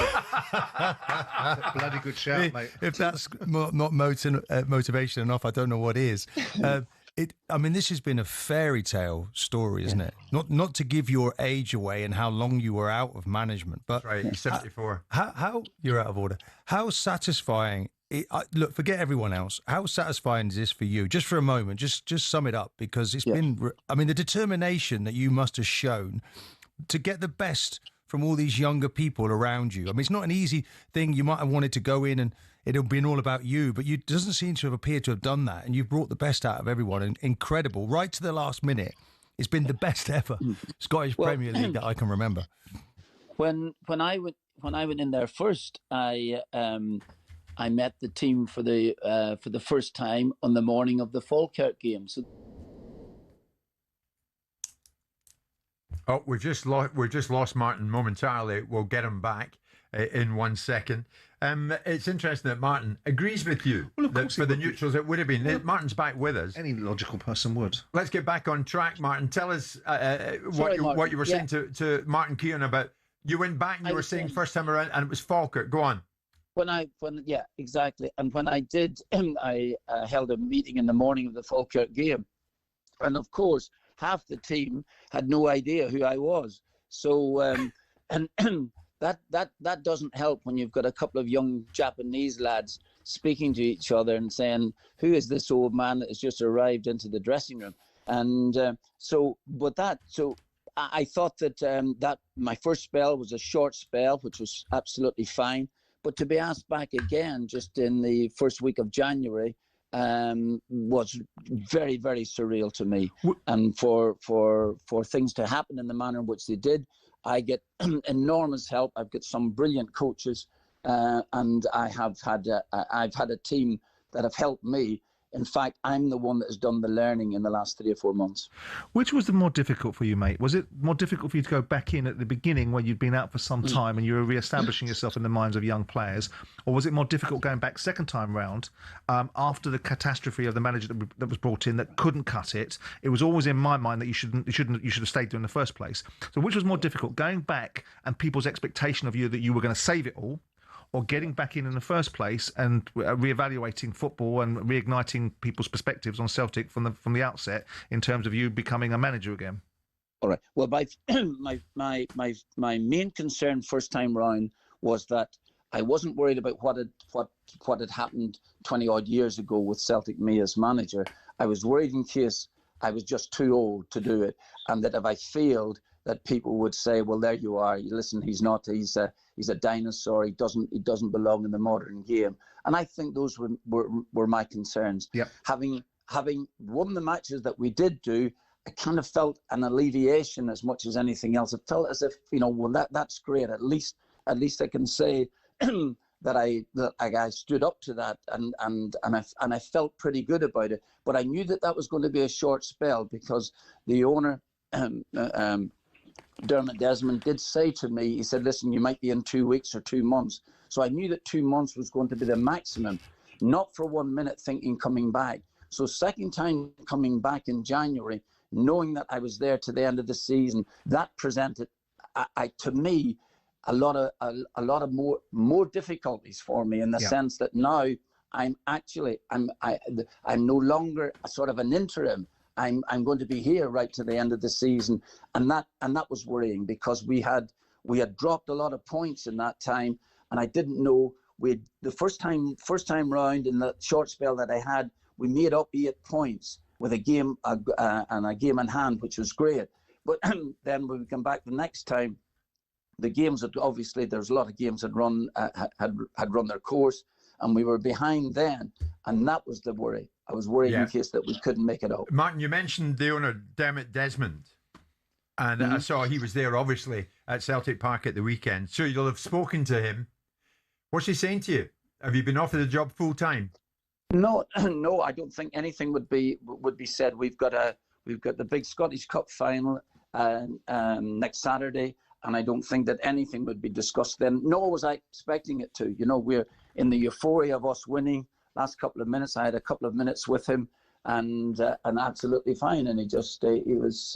Bloody good shout, mate. If that's not motivation enough, I don't know what is. This has been a fairy tale story, isn't it? Not to give your age away and how long you were out of management, but right, you're 74. How you're out of order? How satisfying? Look, forget everyone else. How satisfying is this for you? Just for a moment, just sum it up, because it's been. I mean, the determination that you must have shown to get the best from all these younger people around you. I mean, it's not an easy thing. You might have wanted to go in and it'll been all about you, but you doesn't seem to have appeared to have done that. And you've brought the best out of everyone. And incredible, right to the last minute. It's been the best ever Scottish Premier League that I can remember. When I went in there first, I met the team for the first time on the morning of the Falkirk game. So. Oh, we've just lost Martin momentarily. We'll get him back in 1 second. It's interesting that Martin agrees with you that for the neutrals it would have been. Martin's back with us. Any logical person would. Let's get back on track, Martin. Tell us what you were saying to Martin Keown about. You went back and you were saying first time around, and it was Falkirk. Go on. Yeah, exactly. And when I did, I held a meeting in the morning of the Falkirk game, and of course, half the team had no idea who I was. So, and that doesn't help when you've got a couple of young Japanese lads speaking to each other and saying, "Who is this old man that has just arrived into the dressing room?" And so I thought that that my first spell was a short spell, which was absolutely fine. But to be asked back again just in the first week of January was very, very surreal to me. And for things to happen in the manner in which they did, I get enormous help. I've got some brilliant coaches, and I've had a team that have helped me. In fact, I'm the one that has done the learning in the last 3 or 4 months. Which was the more difficult for you, mate? Was it more difficult for you to go back in at the beginning when you'd been out for some time and you were re-establishing yourself in the minds of young players? Or was it more difficult going back second time round after the catastrophe of the manager that was brought in that couldn't cut it? It was always in my mind that you should have stayed there in the first place. So which was more difficult, going back and people's expectation of you that you were going to save it all, or getting back in the first place and re-evaluating football and reigniting people's perspectives on Celtic from the outset in terms of you becoming a manager again? All right. Well, my main concern first time round was that I wasn't worried about what had happened 20 odd years ago with Celtic, me as manager. I was worried in case I was just too old to do it, and that if I failed, that people would say, well, there you are. Listen, he's a dinosaur. He doesn't belong in the modern game. And I think those were my concerns. Yep. Having won the matches that we did do, I kind of felt an alleviation as much as anything else. It felt as if, well, that's great. At least I can say that I stood up to that, and I felt pretty good about it. But I knew that was going to be a short spell, because the owner, Dermot Desmond, did say to me, he said, listen, you might be in 2 weeks or 2 months. So I knew that 2 months was going to be the maximum, not for 1 minute thinking coming back. So second time coming back in January, knowing that I was there to the end of the season, that presented, to me, a lot of more difficulties for me, in the sense that now I'm no longer a sort of an interim. I'm going to be here right to the end of the season, and that was worrying, because we had dropped a lot of points in that time, and I didn't know the first time round in the short spell that I had, we made up 8 points with a game and a game in hand, which was great. But then when we come back the next time, the games had obviously, there's a lot of games had run their course, and we were behind then, and that was the worry. I was worried in case that we couldn't make it out. Martin, you mentioned the owner, Dermot Desmond, and I saw he was there, obviously, at Celtic Park at the weekend. So you'll have spoken to him. What's he saying to you? Have you been offered the job full time? No, I don't think anything would be said. We've got the big Scottish Cup final next Saturday, and I don't think that anything would be discussed then. Nor was I expecting it to. We're in the euphoria of us winning. Last couple of minutes, I had a couple of minutes with him, and absolutely fine. And he was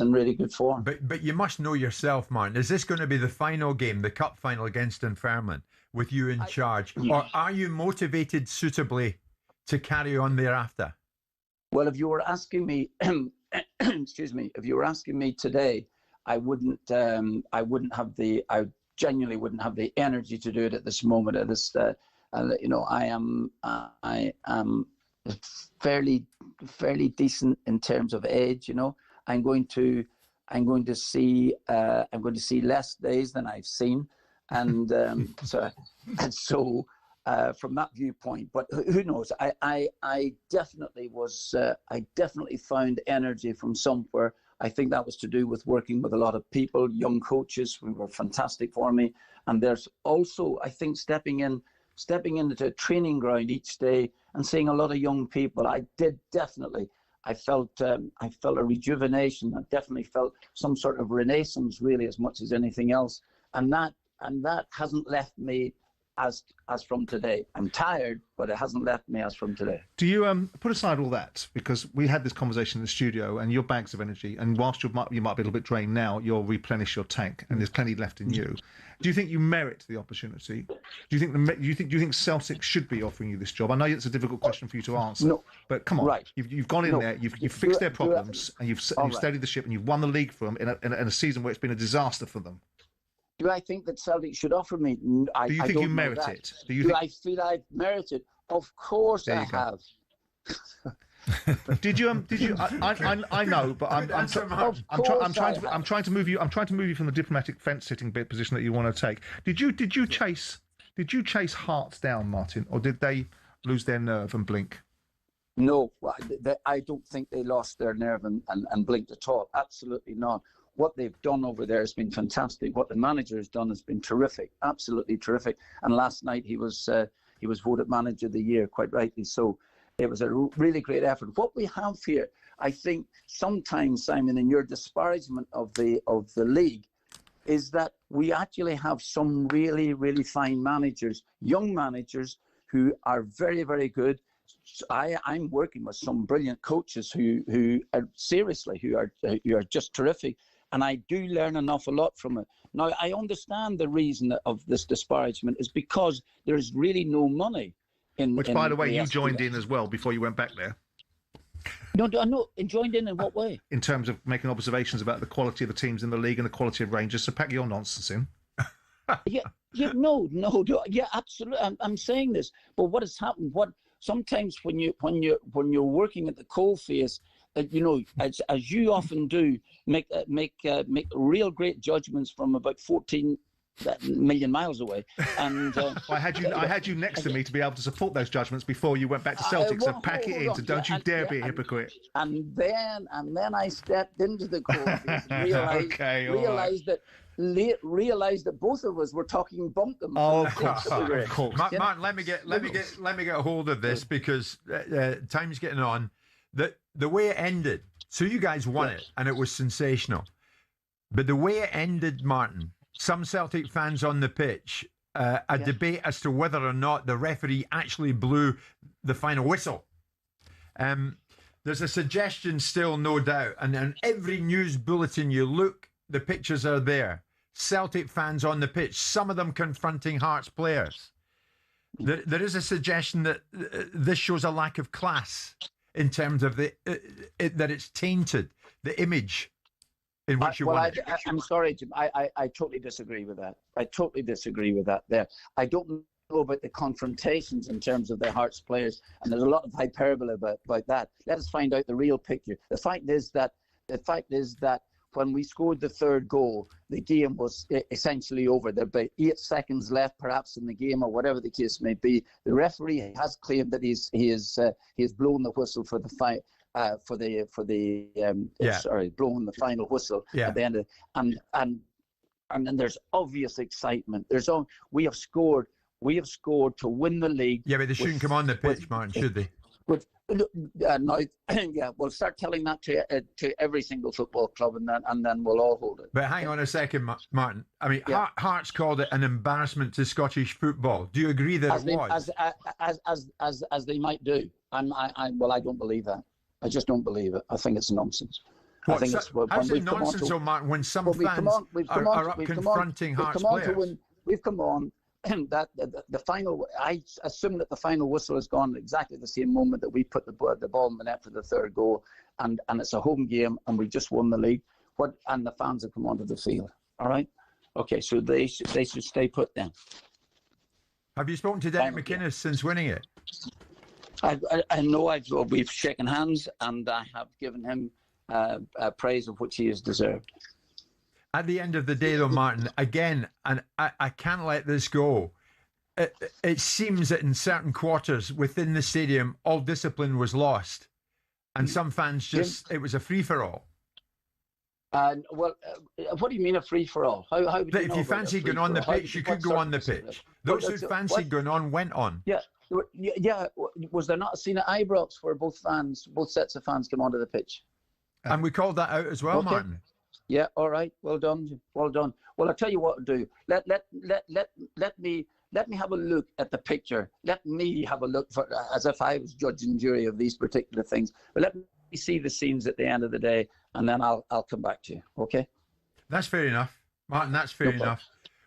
in really good form. But you must know yourself, Martin. Is this going to be the final game, the cup final against Dunfermline, with you in charge, or are you motivated suitably to carry on thereafter? Well, if you were asking me, excuse me, if you were asking me today, I genuinely wouldn't have the energy to do it at this moment. At this. I am fairly decent in terms of age. I'm going to see less days than I've seen, and so from that viewpoint. But who knows? I definitely found energy from somewhere. I think that was to do with working with a lot of people, young coaches who were fantastic for me, and there's also, I think, stepping into a training ground each day and seeing a lot of young people. I felt a rejuvenation. I definitely felt some sort of renaissance, really, as much as anything else. And that hasn't left me as from today. I'm tired, but it hasn't left me as from today. Do you put aside all that, because we had this conversation in the studio, and your bags of energy, and whilst you might be a little bit drained now, you'll replenish your tank, and there's plenty left in you. Do you think you merit the opportunity? Do you think Celtic should be offering you this job? I know it's a difficult question for you to answer. No, but come on, right. You've gone in there, you've fixed their problems, and you've steadied the ship, and you've won the league for them in a season where it's been a disaster for them. Do I think that Celtic should offer me? Do you think you merit it? Do I feel I've merited? Of course I have. Did you? I know, but I'm trying to move you. I'm trying to move you from the diplomatic fence-sitting position that you want to take. Did you chase Hearts down, Martin, or did they lose their nerve and blink? No, I don't think they lost their nerve and blinked at all. Absolutely not. What they've done over there has been fantastic. What the manager has done has been terrific, absolutely terrific. And last night he was voted Manager of the Year, quite rightly so. It was a really great effort. What we have here, I think, sometimes, Simon, in your disparagement of the league, is that we actually have some really, really fine managers, young managers who are very, very good. I'm working with some brilliant coaches who are seriously who are just terrific, and I do learn an awful lot from it. Now I understand the reason of this disparagement is because there is really no money in. Which, by the way, you SPL. joined in as well before you went back there. No, joined in what way? In terms of making observations about the quality of the teams in the league and the quality of Rangers. So pack your nonsense in. No, absolutely. I'm saying this, but what has happened? Sometimes when you're working at the coalface, as you often do, make real great judgments from about 14 million miles away. And I had you next to me to be able to support those judgments before you went back to Celtic. So pack it in. So don't you dare be a hypocrite. And then I stepped into the coalface and realized that both of us were talking bunkum. Oh, of course. Martin, let me get a hold of this because time's getting on. The way it ended, so you guys won it and it was sensational. But the way it ended, Martin, some Celtic fans on the pitch, a debate as to whether or not the referee actually blew the final whistle. There's a suggestion still, no doubt, and in every news bulletin you look, the pictures are there. Celtic fans on the pitch, some of them confronting Hearts players. There is a suggestion that this shows a lack of class in terms of that it's tainted the image in which you won. I'm sorry, Jim. I totally disagree with that. I totally disagree with that. There, I don't know about the confrontations in terms of the Hearts players, and there's a lot of hyperbole about that. Let us find out the real picture. The fact is that when we scored the third goal, the game was essentially over. There were about 8 seconds left, perhaps, in the game, or whatever the case may be. The referee has claimed that he has blown the whistle for the blowing the final whistle at the end of it. And then there's obvious excitement. We have scored to win the league. Yeah, but they shouldn't come on the pitch, Martin, should they? We'll start telling that to every single football club, and then we'll all hold it. But hang on a second, Martin. I mean, Hearts called it an embarrassment to Scottish football. Do you agree that it was? As they might do. I don't believe that. I just don't believe it. I think it's nonsense. How's it nonsense, Martin, when some fans are up confronting Hearts players? We've come on. That the final, I assume that the final whistle has gone exactly the same moment that we put the ball in the net for the third goal, and it's a home game, and we just won the league. And the fans have come onto the field. All right, okay, so they should stay put then. Have you spoken to Derek McInnes since winning it? I know we've shaken hands, and I have given him praise of which he has deserved. At the end of the day, though, Martin, again, and I can't let this go, it seems that in certain quarters within the stadium, all discipline was lost. And some fans it was a free-for-all. What do you mean a free-for-all? How would if you fancied going on the pitch, you could go on the pitch. Those who fancied going on went on. Yeah. Was there not a scene at Ibrox where both sets of fans came onto the pitch? And we called that out as well, Martin. Yeah, all right. Well done. Well, I'll tell you what to do. Let me have a look at the picture. Let me have a look as if I was judge and jury of these particular things. But let me see the scenes at the end of the day, and then I'll come back to you. Okay? That's fair enough, Martin. That's fair enough.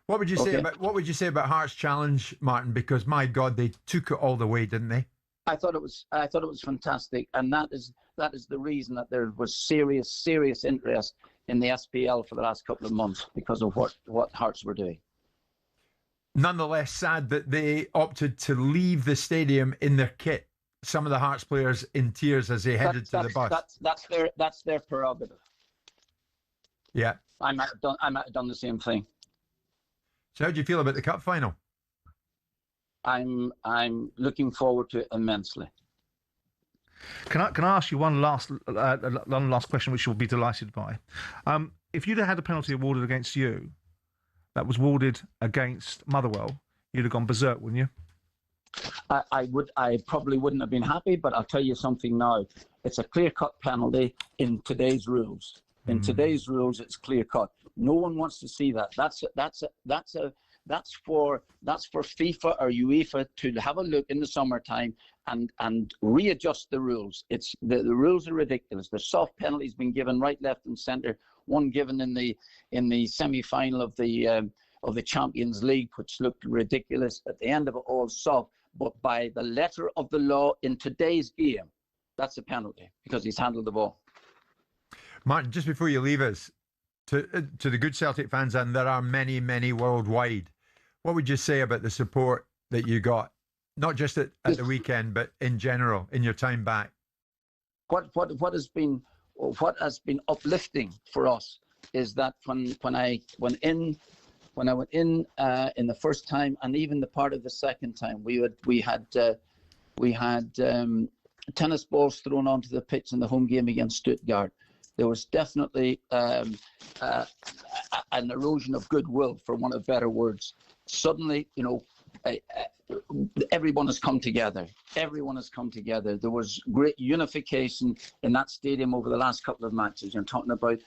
What would you say about Hearts' challenge, Martin? Because my God, they took it all the way, didn't they? I thought it was fantastic, and that is the reason that there was serious interest in the SPL for the last couple of months because of what Hearts were doing. Nonetheless, sad that they opted to leave the stadium in their kit. Some of the Hearts players in tears as they headed to the bus. That's their prerogative. Yeah, I might have done the same thing. So how do you feel about the cup final? I'm looking forward to it immensely. Can I ask you one last question, which you'll be delighted by? If you'd have had a penalty awarded against you that was awarded against Motherwell, you'd have gone berserk, wouldn't you? I probably wouldn't have been happy, but I'll tell you something now. It's a clear-cut penalty in today's rules. In today's rules, it's clear-cut. No one wants to see that. That's for FIFA or UEFA to have a look in the summertime and readjust the rules. The rules are ridiculous. The soft penalties been given right, left, and centre. One given in the semi-final of the Champions League, which looked ridiculous. At the end of it all, soft. But by the letter of the law in today's game, that's a penalty because he's handled the ball. Martin, just before you leave us, to the good Celtic fans, and there are many, many worldwide, what would you say about the support that you got, not just at the weekend, but in general, in your time back? What has been uplifting for us is that when I went in the first time, and even the part of the second time, we had tennis balls thrown onto the pitch in the home game against Stuttgart. There was definitely an erosion of goodwill, for want of better words. Suddenly, everyone has come together. Everyone has come together. There was great unification in that stadium over the last couple of matches. I'm talking about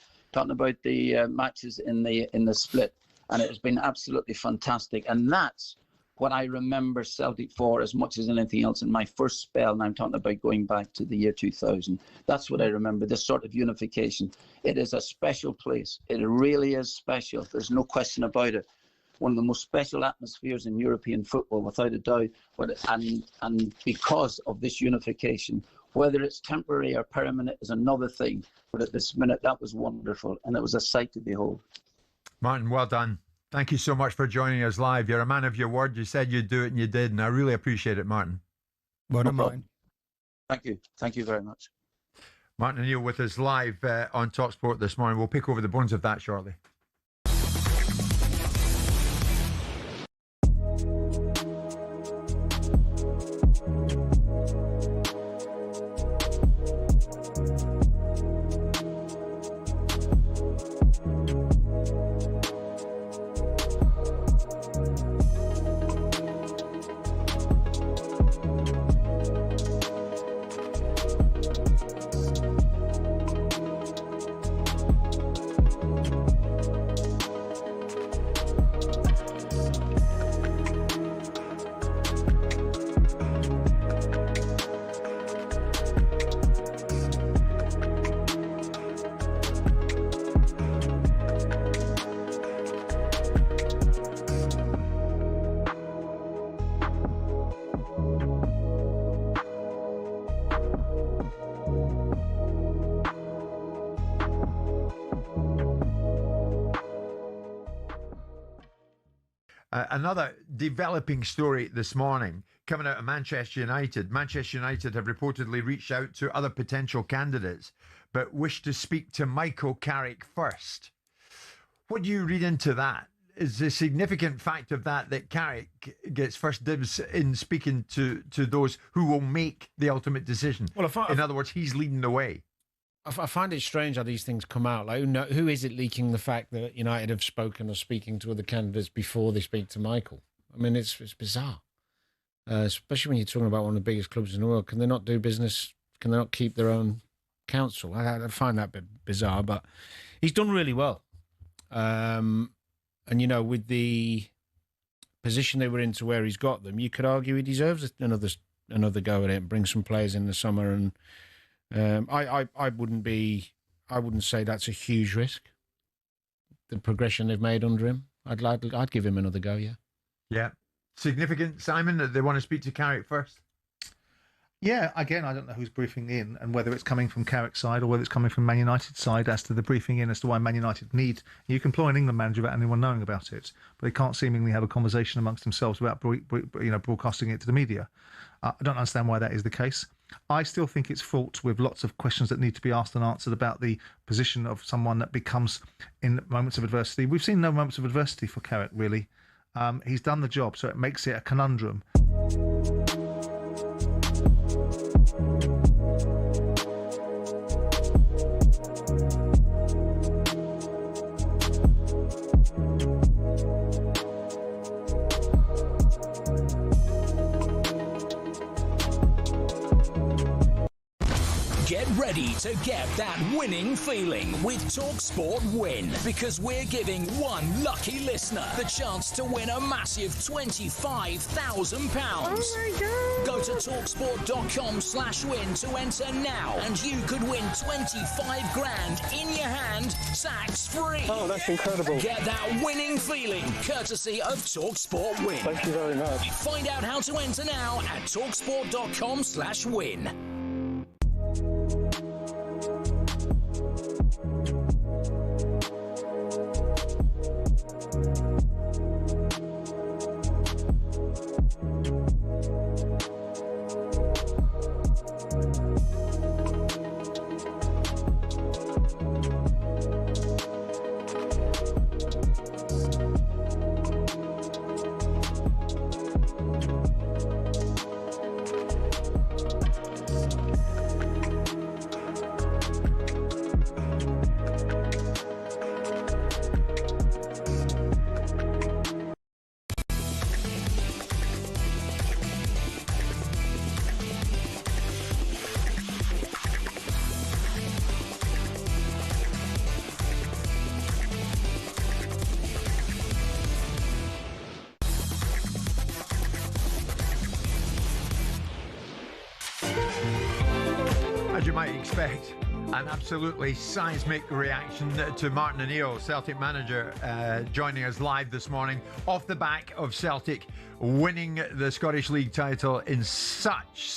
the matches in the split, and it has been absolutely fantastic. And that's what I remember Celtic for as much as anything else in my first spell, and I'm talking about going back to the year 2000. That's what I remember, this sort of unification. It is a special place. It really is special. There's no question about it. One of the most special atmospheres in European football, without a doubt. And because of this unification, whether it's temporary or permanent is another thing. But at this minute, that was wonderful, and it was a sight to behold. Martin, well done. Thank you so much for joining us live. You're a man of your word. You said you'd do it, and you did, and I really appreciate it, Martin. Well done, Martin. Thank you. Thank you very much. Martin O'Neill with us live on talkSPORT this morning. We'll pick over the bones of that shortly. Another developing story this morning coming out of Manchester United. Manchester United have reportedly reached out to other potential candidates, but wish to speak to Michael Carrick first. What do you read into that? Is the significant fact of that Carrick gets first dibs in speaking to those who will make the ultimate decision? Well, in other words, he's leading the way. I find it strange how these things come out. Like, who is it leaking the fact that United have spoken or speaking to other candidates before they speak to Michael? I mean, it's bizarre, especially when you're talking about one of the biggest clubs in the world. Can they not do business? Can they not keep their own counsel? I find that a bit bizarre, but he's done really well. And, with the position they were in to where he's got them, you could argue he deserves another go at it and bring some players in the summer. And I wouldn't say that's a huge risk. The progression they've made under him, I'd give him another go. Yeah. Yeah. Significant, Simon, that they want to speak to Carrick first. Yeah, again, I don't know who's briefing in and whether it's coming from Carrick's side or whether it's coming from Man United's side as to the briefing in as to why Man United need. You can employ an England manager without anyone knowing about it, but they can't seemingly have a conversation amongst themselves without broadcasting it to the media. I don't understand why that is the case. I still think it's fraught with lots of questions that need to be asked and answered about the position of someone that becomes in moments of adversity. We've seen no moments of adversity for Carrick, really. He's done the job, so it makes it a conundrum. Get ready to get that winning feeling with talkSPORT Win, because we're giving one lucky listener the chance to win a massive £25,000. Oh my God. Go to talksport.com/win to enter now, and you could win 25 grand in your hand, tax free. Oh, that's incredible. Get that winning feeling courtesy of talkSPORT Win. Thank you very much. Find out how to enter now at talksport.com/win. As you might expect, an absolutely seismic reaction to Martin Keown, Celtic manager, joining us live this morning off the back of Celtic winning the Scottish League title in such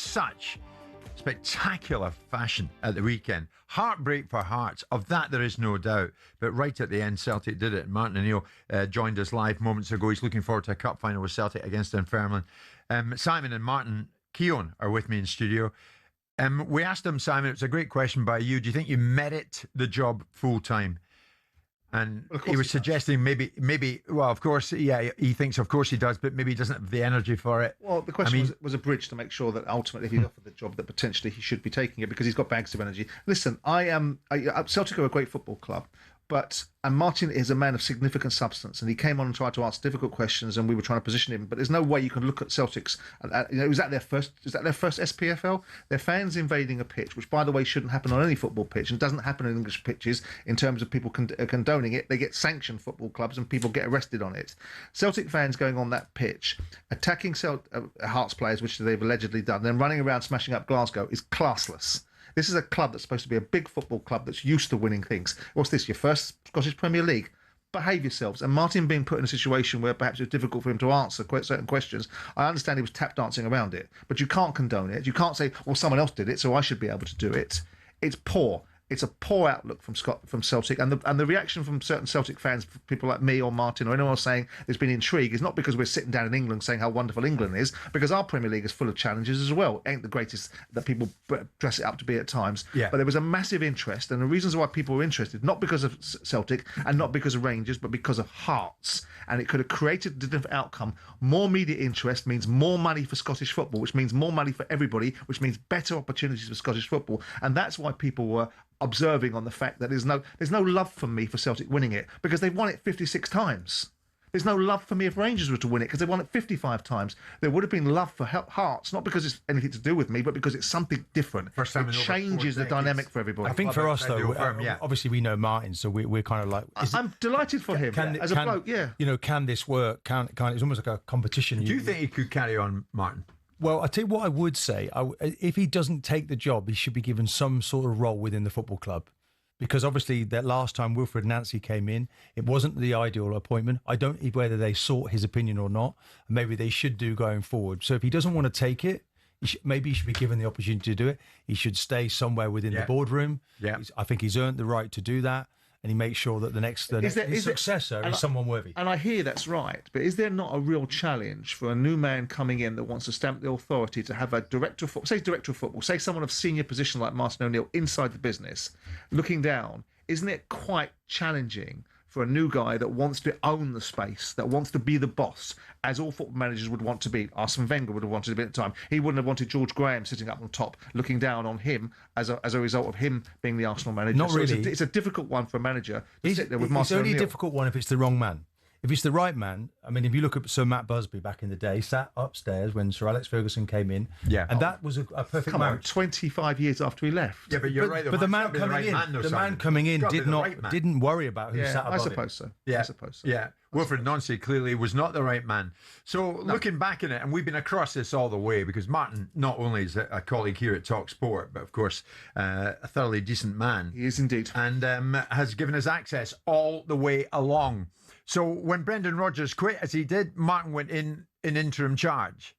spectacular fashion at the weekend. Heartbreak for Hearts, of that there is no doubt. But right at the end, Celtic did it. Martin Keown joined us live moments ago. He's looking forward to a cup final with Celtic against Dunfermline. Simon and Martin Keown are with me in studio. We asked him, Simon, it's a great question by you. Do you think you merit the job full time? And he was suggesting maybe, well, of course, yeah, he thinks, of course he does, but maybe he doesn't have the energy for it. Well, the question was a bridge to make sure that ultimately, if he's offered the job, that potentially he should be taking it because he's got bags of energy. Listen, Celtic are a great football club, and Martin is a man of significant substance, and he came on and tried to answer difficult questions, and we were trying to position him. But there's no way you can look at Celtics. Is that their first SPFL? Their fans invading a pitch, which, by the way, shouldn't happen on any football pitch, and doesn't happen in English pitches in terms of people condoning it. They get sanctioned football clubs, and people get arrested on it. Celtic fans going on that pitch, attacking Hearts players, which they've allegedly done, then running around smashing up Glasgow, is classless. This is a club that's supposed to be a big football club that's used to winning things. What's this, your first Scottish Premier League? Behave yourselves. And Martin being put in a situation where perhaps it's difficult for him to answer certain questions, I understand he was tap dancing around it, but you can't condone it. You can't say, well, someone else did it, so I should be able to do it. It's poor. It's a poor outlook from Celtic, and the reaction from certain Celtic fans, people like me or Martin or anyone else saying there's been intrigue, is not because we're sitting down in England saying how wonderful England is, because our Premier League is full of challenges as well. It ain't the greatest that people dress it up to be at times. Yeah. But there was a massive interest, and the reasons why people were interested, not because of Celtic and not because of Rangers, but because of Hearts. And it could have created a different outcome. More media interest means more money for Scottish football, which means more money for everybody, which means better opportunities for Scottish football. And that's why people were observing on the fact that there's no love from me for Celtic winning it, because they've won it 56 times. There's no love for me if Rangers were to win it, because they won it 55 times. There would have been love for Hearts, not because it's anything to do with me, but because it's something different. It changes the dynamic for everybody. I think for us, though, obviously we know Martin, so we're kind of like... I'm delighted for him as a bloke, yeah. You know, can this work? It's almost like a competition. Do you think he could carry on, Martin? Well, I'll tell you what I would say. If he doesn't take the job, he should be given some sort of role within the football club. Because obviously that last time Wilfred Nancy came in, it wasn't the ideal appointment. I don't know whether they sought his opinion or not. Maybe they should do going forward. So if he doesn't want to take it, maybe he should be given the opportunity to do it. He should stay somewhere within the boardroom. Yeah. I think he's earned the right to do that. And he makes sure that his successor is someone worthy. And I hear that's right, but is there not a real challenge for a new man coming in that wants to stamp the authority to have a director of football, say someone of senior position like Martin O'Neill inside the business, looking down? Isn't it quite challenging for a new guy that wants to own the space, that wants to be the boss, as all football managers would want to be. Arsene Wenger would have wanted to be at the time. He wouldn't have wanted George Graham sitting up on top, looking down on him as a result of him being the Arsenal manager. Not really. It's a difficult one for a manager to sit there with Martin It's only O'Neill. a difficult one if it's the wrong man. If it's the right man, I mean, if you look at Sir Matt Busby back in the day, sat upstairs when Sir Alex Ferguson came in, and that was a perfect marriage. 25 years after he left. Yeah, but you're right. But the man coming in didn't worry about who sat above I suppose him. so. Yeah, I suppose so. Yeah, Wilfred Nancy clearly was not the right man. So looking back in it, and we've been across this all the way, because Martin not only is a colleague here at talkSPORT, but of course a thoroughly decent man. He is indeed. And has given us access all the way along. So when Brendan Rodgers quit, as he did, Martin went in interim charge.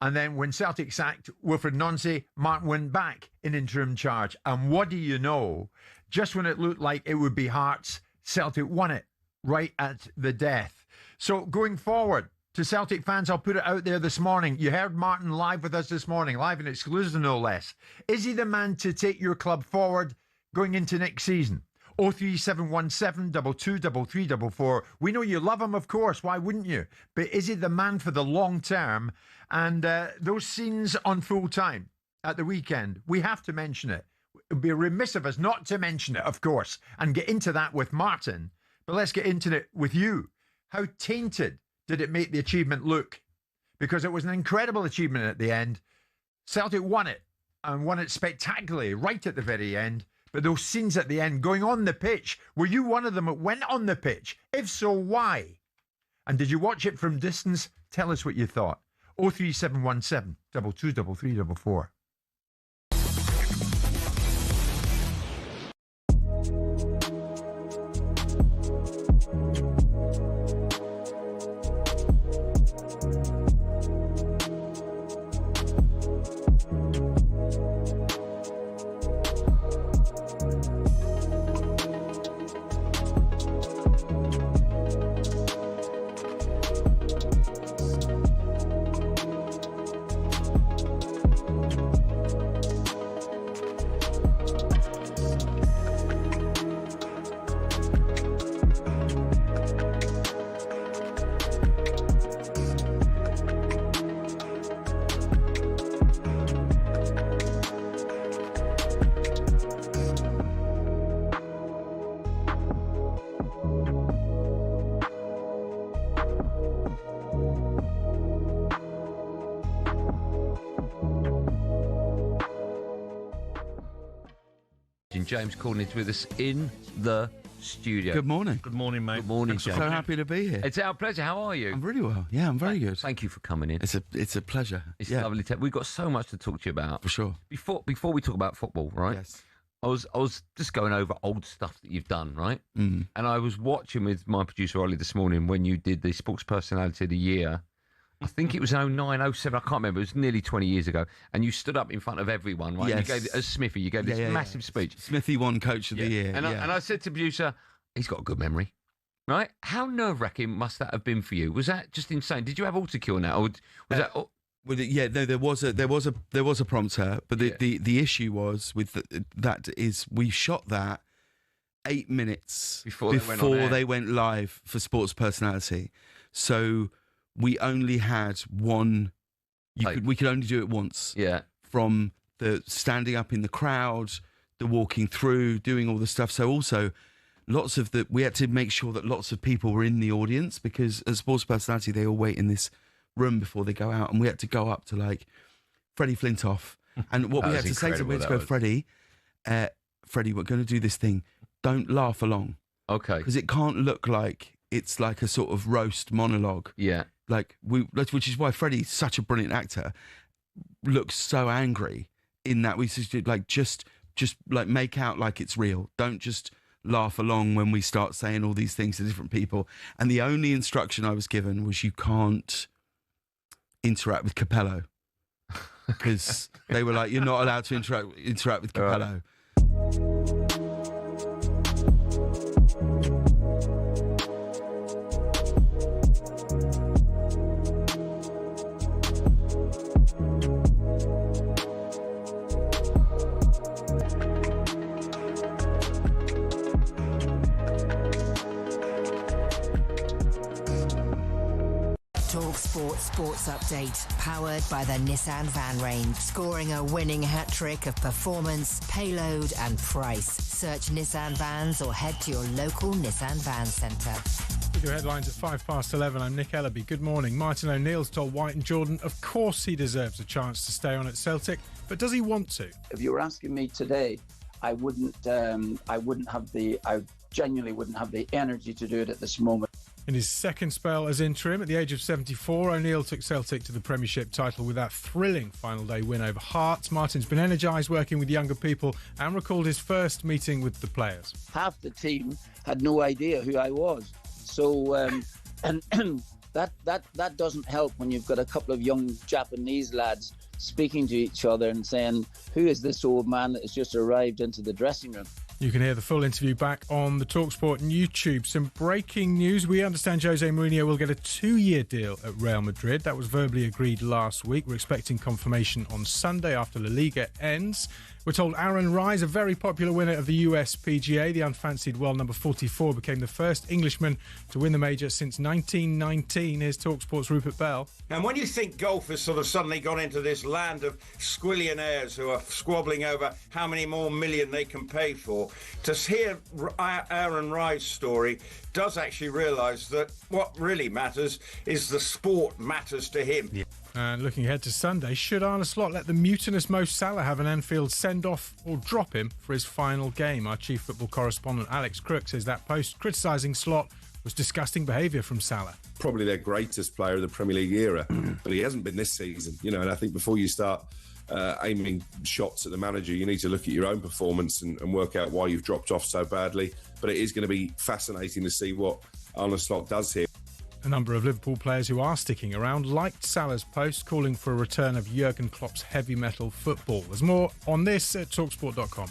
And then when Celtic sacked Wilfred Nancy, Martin went back in interim charge. And what do you know? Just when it looked like it would be Hearts, Celtic won it right at the death. So going forward, to Celtic fans, I'll put it out there this morning. You heard Martin live with us this morning, live and exclusive no less. Is he the man to take your club forward going into next season? 03717 223344. We know you love him, of course. Why wouldn't you? But is he the man for the long term? And those scenes on full time at the weekend, we have to mention it. It would be remiss of us not to mention it, of course, and get into that with Martin. But let's get into it with you. How tainted did it make the achievement look? Because it was an incredible achievement at the end. Celtic won it, and won it spectacularly right at the very end. But those scenes at the end going on the pitch, were you one of them that went on the pitch? If so, why? And did you watch it from distance? Tell us what you thought. 03717 223344. James Corden is with us in the studio. Good morning. Good morning, mate. Good morning, James. So happy to be here. It's our pleasure. How are you? I'm really well. Yeah, I'm very good. Thank you for coming in. It's a pleasure. It's lovely. We've got so much to talk to you about. For sure. Before we talk about football, right? Yes. I was just going over old stuff that you've done, right? Mm. And I was watching with my producer Ollie this morning when you did the Sports Personality of the Year. I think it was 09, 07, I can't remember. It was nearly 20 years ago. And you stood up in front of everyone, right? Yes. And you gave, as Smithy, you gave this massive speech. Smithy won Coach of the Year. And I said to the producer, he's got a good memory, right? How nerve-wracking must that have been for you? Was that just insane? Did you have autocue on that? Or was that... Well, yeah, no, there was a prompter, but the issue was with that is we shot that 8 minutes before they went live for Sports Personality, so we only had one. We could only do it once. Yeah. From the standing up in the crowd, the walking through, doing all the stuff. So also, we had to make sure that lots of people were in the audience because as Sports Personality, they all wait in this room before they go out, and we had to go up to like Freddie Flintoff, and what we had to say to him, we had to go, Freddie, we're going to do this thing. Don't laugh along, okay? Because it can't look like it's like a sort of roast monologue. Yeah, which is why Freddie's such a brilliant actor. Looks so angry in that we just like make out like it's real. Don't just laugh along when we start saying all these things to different people. And the only instruction I was given was you can't interact with Capello because they were like, you're not allowed to interact with Capello. talkSPORT Sports Update, powered by the Nissan van range. Scoring a winning hat-trick of performance, payload and price. Search Nissan Vans or head to your local Nissan Van Centre. With your headlines at 11:05, I'm Nick Ellaby. Good morning. Martin O'Neill's told White and Jordan, of course he deserves a chance to stay on at Celtic, but does he want to? If you were asking me today, I genuinely wouldn't have the energy to do it at this moment. In his second spell as interim, at the age of 74, O'Neill took Celtic to the Premiership title with that thrilling final day win over Hearts. Martin's been energised working with younger people and recalled his first meeting with the players. Half the team had no idea who I was. So, and that doesn't help when you've got a couple of young Japanese lads speaking to each other and saying, who is this old man that has just arrived into the dressing room? You can hear the full interview back on the talkSPORT YouTube. Some breaking news. We understand Jose Mourinho will get a 2-year deal at Real Madrid. That was verbally agreed last week. We're expecting confirmation on Sunday after La Liga ends. We're told Aaron Rise, a very popular winner of the US PGA, the unfancied world number 44, became the first Englishman to win the major since 1919. Here's talkSPORT's Rupert Bell. And when you think golf has sort of suddenly got into this land of squillionaires who are squabbling over how many more million they can pay for, to hear Aaron Rice's story does actually realise that what really matters is the sport matters to him. Yeah. And looking ahead to Sunday, should Arne Slot let the mutinous Mo Salah have an Anfield send-off or drop him for his final game? Our chief football correspondent Alex Crook says that post criticising Slot was disgusting behaviour from Salah. Probably their greatest player of the Premier League era, but he hasn't been this season. And I think before you start aiming shots at the manager, you need to look at your own performance and work out why you've dropped off so badly. But it is going to be fascinating to see what Arne Slot does here. A number of Liverpool players who are sticking around liked Salah's post calling for a return of Jurgen Klopp's heavy metal football. There's more on this at talksport.com.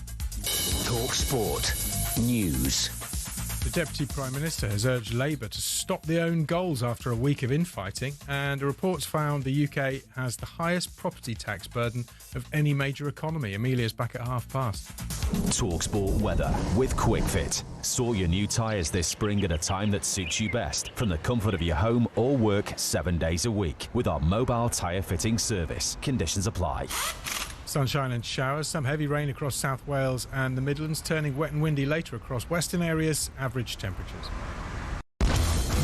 talkSPORT News. The Deputy Prime Minister has urged Labour to stop the own goals after a week of infighting, and reports found the UK has the highest property tax burden of any major economy. Amelia's back at past. talkSPORT weather with QuickFit. Store your new tyres this spring at a time that suits you best, from the comfort of your home or work 7 days a week, with our mobile tyre fitting service. Conditions apply. Sunshine and showers, some heavy rain across South Wales and the Midlands, turning wet and windy later across western areas. Average temperatures.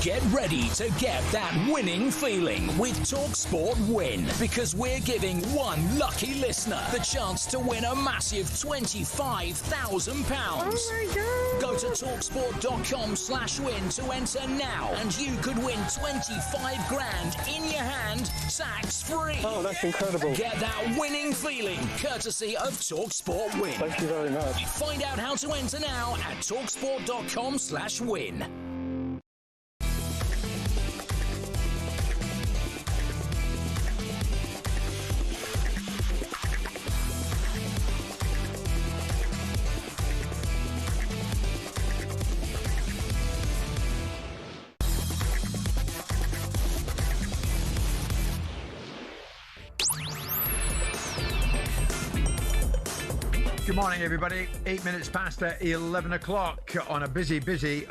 Get ready to get that winning feeling with talkSPORT Win, because we're giving one lucky listener the chance to win a massive £25,000. Oh my God. Go to talksport.com/win to enter now, and you could win 25 grand in your hand, tax free. Oh, that's incredible. Get that winning feeling courtesy of talkSPORT Win. Thank you very much. Find out how to enter now at talksport.com/win. Good morning, everybody. 8 minutes past 11 o'clock on a busy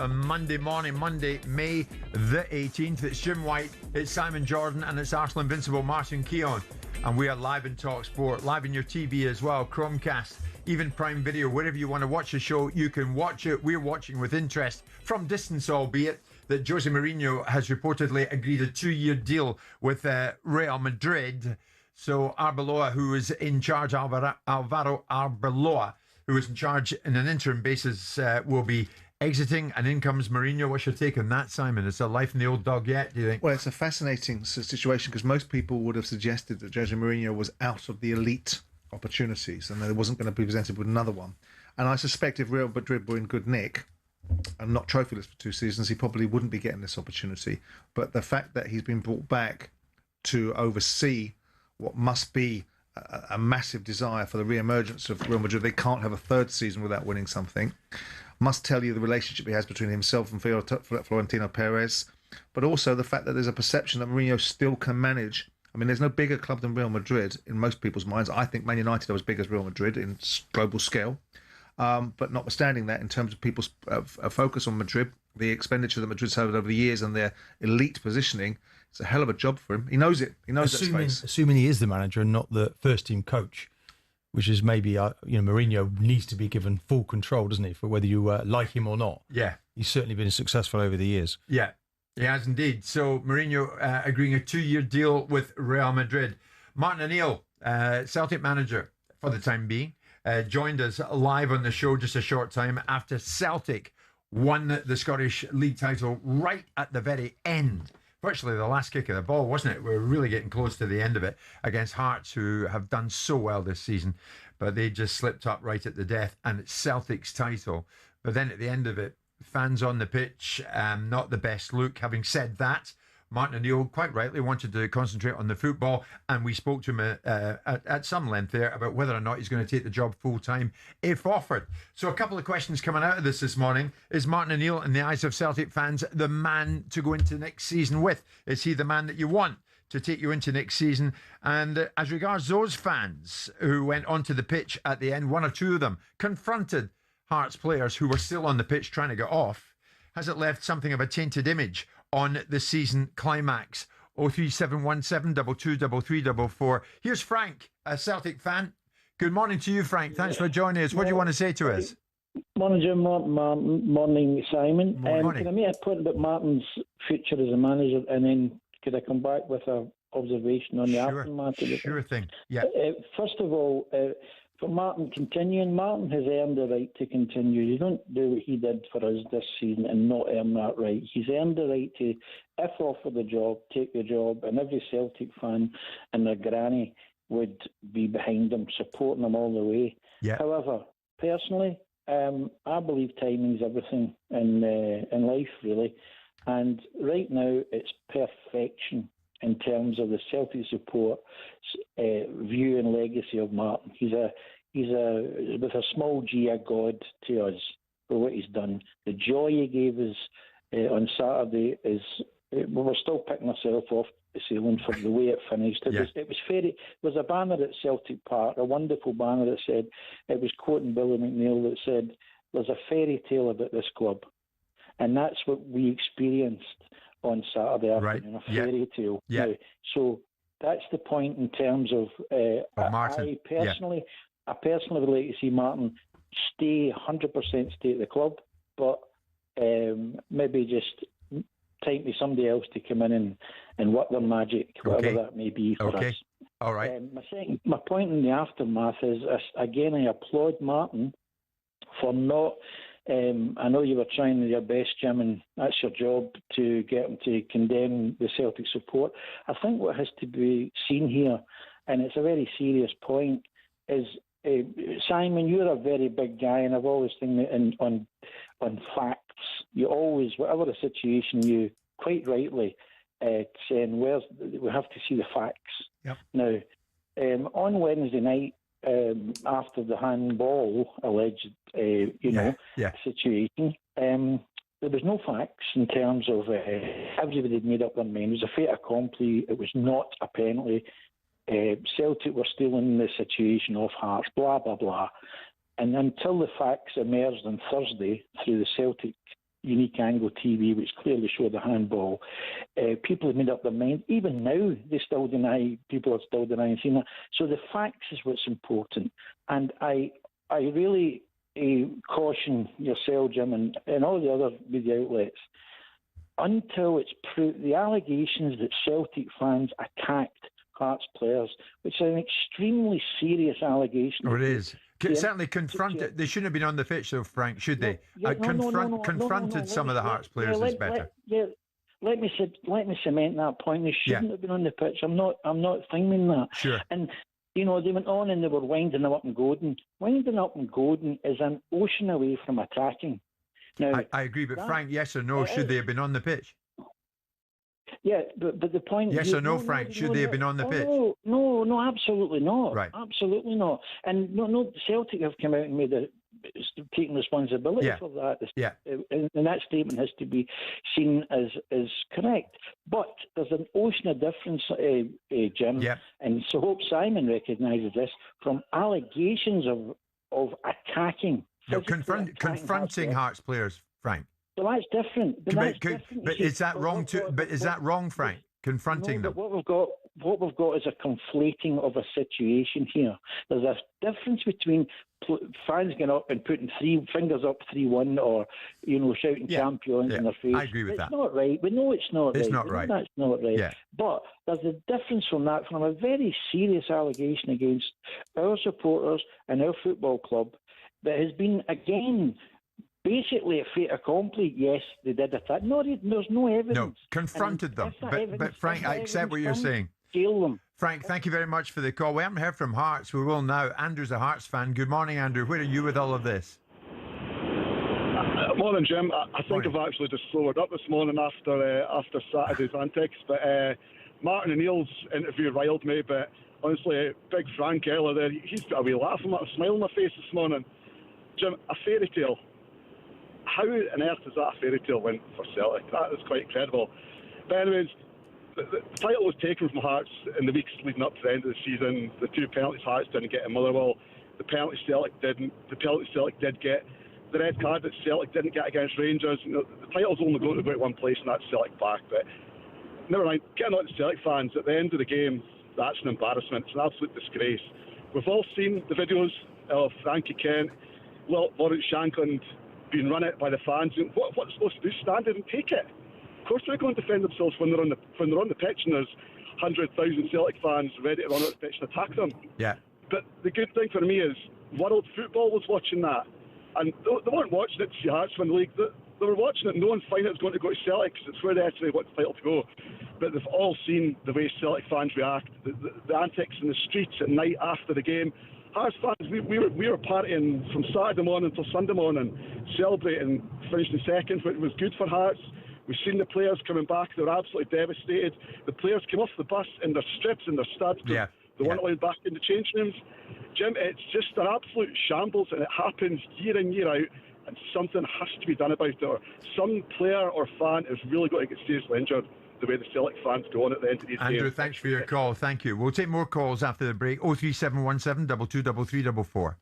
Monday morning, Monday, May the 18th. It's Jim White, it's Simon Jordan, and it's Arsenal Invincible Martin Keown. And we are live in talkSPORT, live in your TV as well, Chromecast, even Prime Video. Wherever you want to watch the show, you can watch it. We're watching with interest, from distance albeit, that Jose Mourinho has reportedly agreed a 2-year deal with Real Madrid. So Arbeloa, who is in charge, Alvaro Arbeloa, who is in charge in an interim basis, will be exiting, and in comes Mourinho. What's your take on that, Simon? Is there life in the old dog yet, do you think? Well, it's a fascinating situation, because most people would have suggested that Jose Mourinho was out of the elite opportunities and that it wasn't going to be presented with another one. And I suspect if Real Madrid were in good nick and not trophyless for 2 seasons, he probably wouldn't be getting this opportunity. But the fact that he's been brought back to oversee what must be a massive desire for the re-emergence of Real Madrid, they can't have a third season without winning something, must tell you the relationship he has between himself and Florentino Perez, but also the fact that there's a perception that Mourinho still can manage. I mean, there's no bigger club than Real Madrid in most people's minds. I think Man United are as big as Real Madrid in global scale. But notwithstanding that, in terms of people's focus on Madrid, the expenditure that Madrid's had over the years and their elite positioning, it's a hell of a job for him. He knows it. He knows that space. Assuming he is the manager and not the first team coach, which is maybe, Mourinho needs to be given full control, doesn't he, for whether you like him or not. Yeah. He's certainly been successful over the years. Yeah, he has indeed. So Mourinho agreeing a 2-year deal with Real Madrid. Martin O'Neill, Celtic manager for the time being, joined us live on the show just a short time after Celtic won the Scottish League title right at the very end. Virtually the last kick of the ball, wasn't it? We're really getting close to the end of it against Hearts, who have done so well this season, but they just slipped up right at the death, and it's Celtic's title. But then at the end of it, fans on the pitch, not the best look. Having said that, Martin O'Neill quite rightly wanted to concentrate on the football, and we spoke to him at some length there about whether or not he's going to take the job full-time if offered. So a couple of questions coming out of this morning. Is Martin O'Neill, in the eyes of Celtic fans, the man to go into next season with? Is he the man that you want to take you into next season? And as regards those fans who went onto the pitch at the end, one or two of them confronted Hearts players who were still on the pitch trying to get off, has it left something of a tainted image on the season climax? 03717 223344. Here's Frank, a Celtic fan. Good morning to you, Frank. Thanks for joining us. What do you want to say to us? Morning, Jim. Morning, Simon. Morning. Can I make a point about Martin's future as a manager, and then could I come back with an observation on the aftermath of it? Sure thing. Yeah. First of all, for Martin continuing, Martin has earned the right to continue. You don't do what he did for us this season and not earn that right. He's earned the right to, if offered the job, take the job, and every Celtic fan and their granny would be behind him, supporting him all the way. Yeah. However, personally, I believe timing's everything in life, really. And right now, it's perfection in terms of the Celtic support view and legacy of Martin. He's with a small g, a god to us for what he's done. The joy he gave us on Saturday is we were still picking ourselves off the ceiling for the way it finished. It was fair. There was a banner at Celtic Park, a wonderful banner that said, it was quoting Billy McNeil, that said, "There's a fairy tale about this club," and that's what we experienced on Saturday afternoon, a fairy tale. Yeah. Now, so that's the point in terms of Martin. I personally would like to see Martin stay 100% stay at the club, but maybe just time to somebody else to come in and work their magic, whatever that may be for us. All right. My point in the aftermath is, again, I applaud Martin for not. I know you were trying your best, Jim, and that's your job to get him to condemn the Celtic support. I think what has to be seen here, and it's a very serious point, is Simon, you're a very big guy, and I've always think that on facts, you always, whatever the situation, you quite rightly saying we have to see the facts. Yep. Now, on Wednesday night, after the handball alleged, situation, there was no facts in terms of everybody had made up their mind. It was a fait accompli. It was not a penalty. Celtic were still in the situation of Hearts, blah, blah, blah. And until the facts emerged on Thursday through the Celtic unique angle TV, which clearly showed the handball, people have made up their mind. Even now, people are still denying seeing that. So the facts is what's important. And I really caution yourself, Jim, and all the other media outlets, until it's proved, the allegations that Celtic fans attacked Hearts players, which is an extremely serious allegation. Oh, it is. Certainly confronted. They shouldn't have been on the pitch, though, Frank, should they? Confronted some of the Hearts players is better. Let me cement that point. They shouldn't have been on the pitch. I'm not thinking that. Sure. And they went on and they were winding up and Godin. Winding up and Godin is an ocean away from attacking. Now, I agree, but Frank, yes or no, should they have been on the pitch? Yeah, but the point... Yes or no, Frank, should they have been on the pitch? No, absolutely not. Right. Absolutely not. And no, Celtic have come out and taken responsibility for that. Yeah. And that statement has to be seen as correct. But there's an ocean of difference, Jim, and so hope Simon recognises this, from allegations of attacking No, confronting Hearts players, Frank. Well, that's different. But is that wrong too? But is that wrong, Frank? Confronting them. What we've got is a conflating of a situation here. There's a difference between fans getting up and putting three fingers up 3-1 or shouting champions in their face. I agree with that. It's not right. We know it's not right. It's not right. That's not right. Yeah. But there's a difference from a very serious allegation against our supporters and our football club that has been again. Basically, a fait accompli. Yes, they did attack. No, there's no evidence. No, confronted them. But Frank, I accept what you're saying. Jail them. Frank, thank you very much for the call. We haven't heard from Hearts. We will now. Andrew's a Hearts fan. Good morning, Andrew. Where are you with all of this? Morning, Jim. I think I've actually just sobered up this morning after Saturday's antics. But Martin O'Neill's interview riled me. But honestly, big Frank Ella there, he's got a wee laugh and a smile on my face this morning. Jim, a fairy tale. How on earth is that a fairy tale win for Celtic? That is quite incredible. But anyways, the title was taken from Hearts in the weeks leading up to the end of the season. The 2 penalties Hearts didn't get in Motherwell. The penalty Celtic didn't. The penalty Celtic did get. The red card that Celtic didn't get against Rangers. The title's only going to go to one place, and that's Celtic back. But never mind. Getting on to Celtic fans, at the end of the game, that's an embarrassment. It's an absolute disgrace. We've all seen the videos of Frankie Kent, Lawrence Shankland being run at by the fans. What's supposed to do? Stand there and take it. Of course they're going to defend themselves when they're on the pitch and there's 100,000 Celtic fans ready to run out the pitch and attack them. Yeah. But the good thing for me is world football was watching that, and they weren't watching it to see Hearts win the league. They were watching it knowing fine it was going to go to Celtic because it's where they actually want the title to go. But they've all seen the way Celtic fans react, the antics in the streets at night after the game. Hearts fans, we were partying from Saturday morning until Sunday morning, celebrating, finishing second, which was good for Hearts. We've seen the players coming back; they were absolutely devastated. The players came off the bus in their strips and their studs. They weren't allowed back in the change rooms. Jim, it's just an absolute shambles, and it happens year in, year out. And something has to be done about it. Or some player or fan is really going to get seriously injured. The way the Celtic fans go on at the end of these games. Andrew, thanks for your call. Thank you. We'll take more calls after the break. 03717 223344.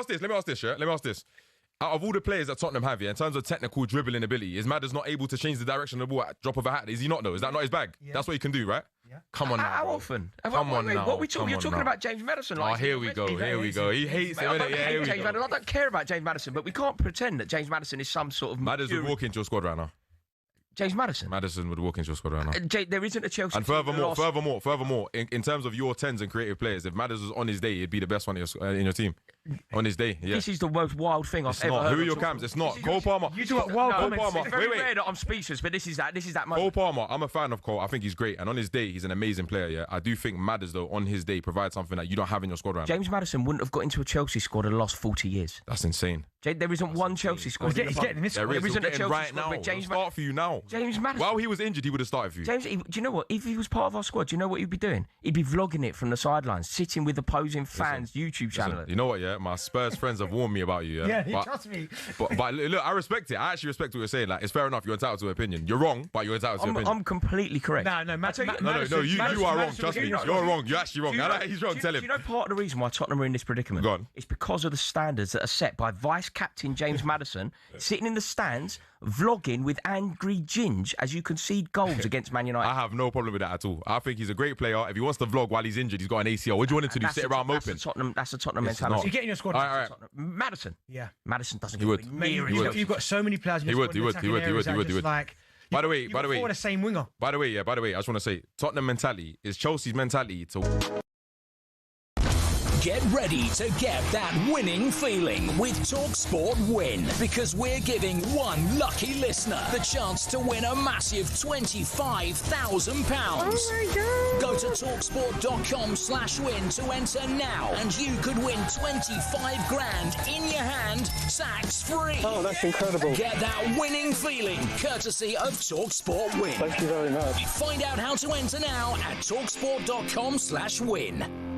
Let me ask this. Out of all the players that Tottenham have, in terms of technical dribbling ability, is Maddison not able to change the direction of the ball at drop of a hat? Is he not, though? Is that not his bag? Yeah. That's what he can do, right? Yeah. Come on now. How often? Come on now. What are we talking? You're talking about James Maddison. Oh, here we go. He hates him, innit? Yeah, here we go. I don't care about James Maddison, but we can't pretend that James Maddison is some sort of... Maddison would walk into your squad right now. James Maddison? Maddison would walk into your squad right now. There isn't a Chelsea... And furthermore, in terms of your 10s and creative players, if Maddison was on his day, he'd be the best one in your team. On his day, yeah. This is the most wild thing I've ever heard. Who are your cams? It's not. Cole Palmer. You do wild comments. It's very rare that I'm speechless, but this is that moment. Cole Palmer, I'm a fan of Cole. I think he's great. And on his day, he's an amazing player, yeah. I do think Madders, though, on his day, provides something that you don't have in your squad right now. James Maddison wouldn't have got into a Chelsea squad in the last 40 years. That's insane. There isn't one Chelsea squad. He's getting in this squad. There isn't a Chelsea squad with James Maddison. Start for you now. James Maddison. While he was injured, he would have started for you. James, do you know what? If he was part of our squad, do you know what he'd be doing? He'd be vlogging it from the sidelines, sitting with opposing fans' YouTube channel. You know what, yeah? My Spurs friends have warned me about you, yeah? Yeah, trust me. But look, I respect it. I actually respect what you're saying. Like, it's fair enough. You're entitled to an opinion. You're wrong, but you're entitled to an opinion. I'm completely correct. No, you are wrong. Trust me. You're wrong. You're actually wrong. He's wrong. Tell him. Do you know part of the reason why Tottenham are in this predicament? Go on. It's because of the standards that are set by vice captain James Maddison sitting in the stands vlogging with angry Ginge as you concede goals against Man United? I have no problem with that at all. I think he's a great player. If he wants to vlog while he's injured, he's got an ACL. What do you want him to do? Sit around moping? That's a Tottenham It's mentality. not. You get in your squad. All right. Maddison. Yeah. Maddison doesn't He get would. near He would. You've got so many players in your squad. He would. Like, By the way, you've got four of the same winger. By the way, I just want to say, Tottenham mentality is Chelsea's mentality to... Get ready to get that winning feeling with talkSPORT Win, because we're giving one lucky listener the chance to win a massive £25,000. Oh my God. Go to talksport.com/win to enter now, and you could win 25 grand in your hand, tax free. Oh, that's incredible. Get that winning feeling courtesy of talkSPORT Win. Thank you very much. Find out how to enter now at talksport.com/win.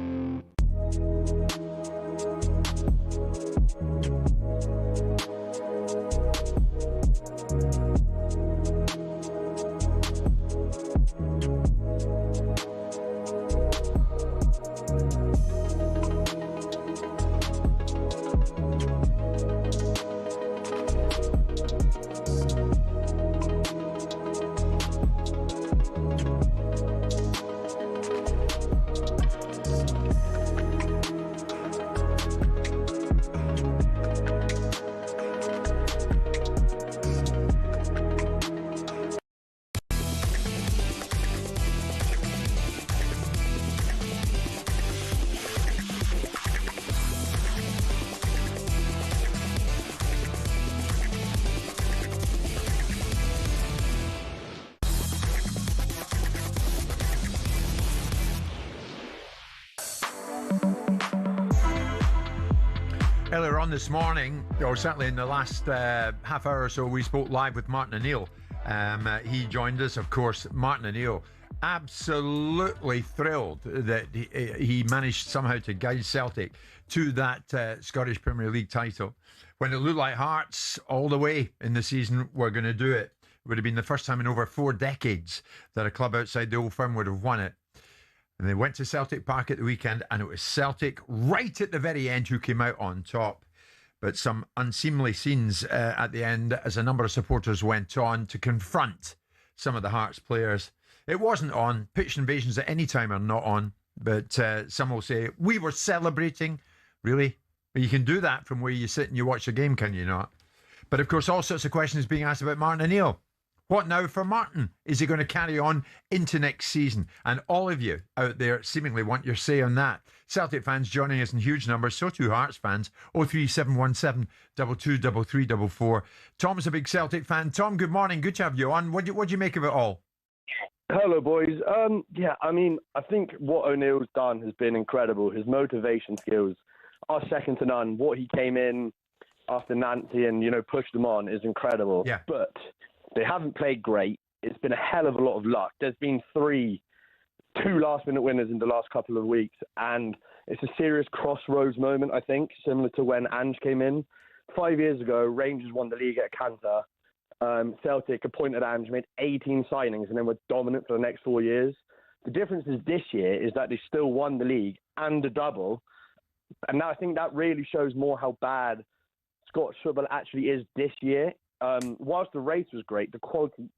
Earlier on this morning, or certainly in the last half hour or so, we spoke live with Martin O'Neill. He joined us, of course. Martin O'Neill, absolutely thrilled that he managed somehow to guide Celtic to that Scottish Premier League title. When it looked like Hearts all the way in the season were going to do it. It would have been the first time in over 4 decades that a club outside the Old Firm would have won it. And they went to Celtic Park at the weekend, and it was Celtic right at the very end who came out on top. But some unseemly scenes at the end as a number of supporters went on to confront some of the Hearts players. It wasn't on. Pitch invasions at any time are not on. But some will say, we were celebrating. Really? But you can do that from where you sit and you watch the game, can you not? But of course, all sorts of questions being asked about Martin O'Neill. What now for Martin? Is he going to carry on into next season? And all of you out there seemingly want your say on that. Celtic fans joining us in huge numbers, so too Hearts fans. 03717 223344. Tom's a big Celtic fan. Tom, good morning. Good to have you on. What do you make of it all? Hello, boys. Yeah, I mean, I think what O'Neill's done has been incredible. His motivation skills are second to none. What he came in after Nancy and, pushed them on is incredible. Yeah. But they haven't played great. It's been a hell of a lot of luck. There's been 2 last-minute winners in the last couple of weeks, and it's a serious crossroads moment, I think, similar to when Ange came in. 5 years ago, Rangers won the league at Cantor. Celtic appointed Ange, made 18 signings, and then were dominant for the next 4 years. The difference is this year is that they still won the league and a double, and now I think that really shows more how bad Scottish football actually is this year. Whilst the race was great, the quality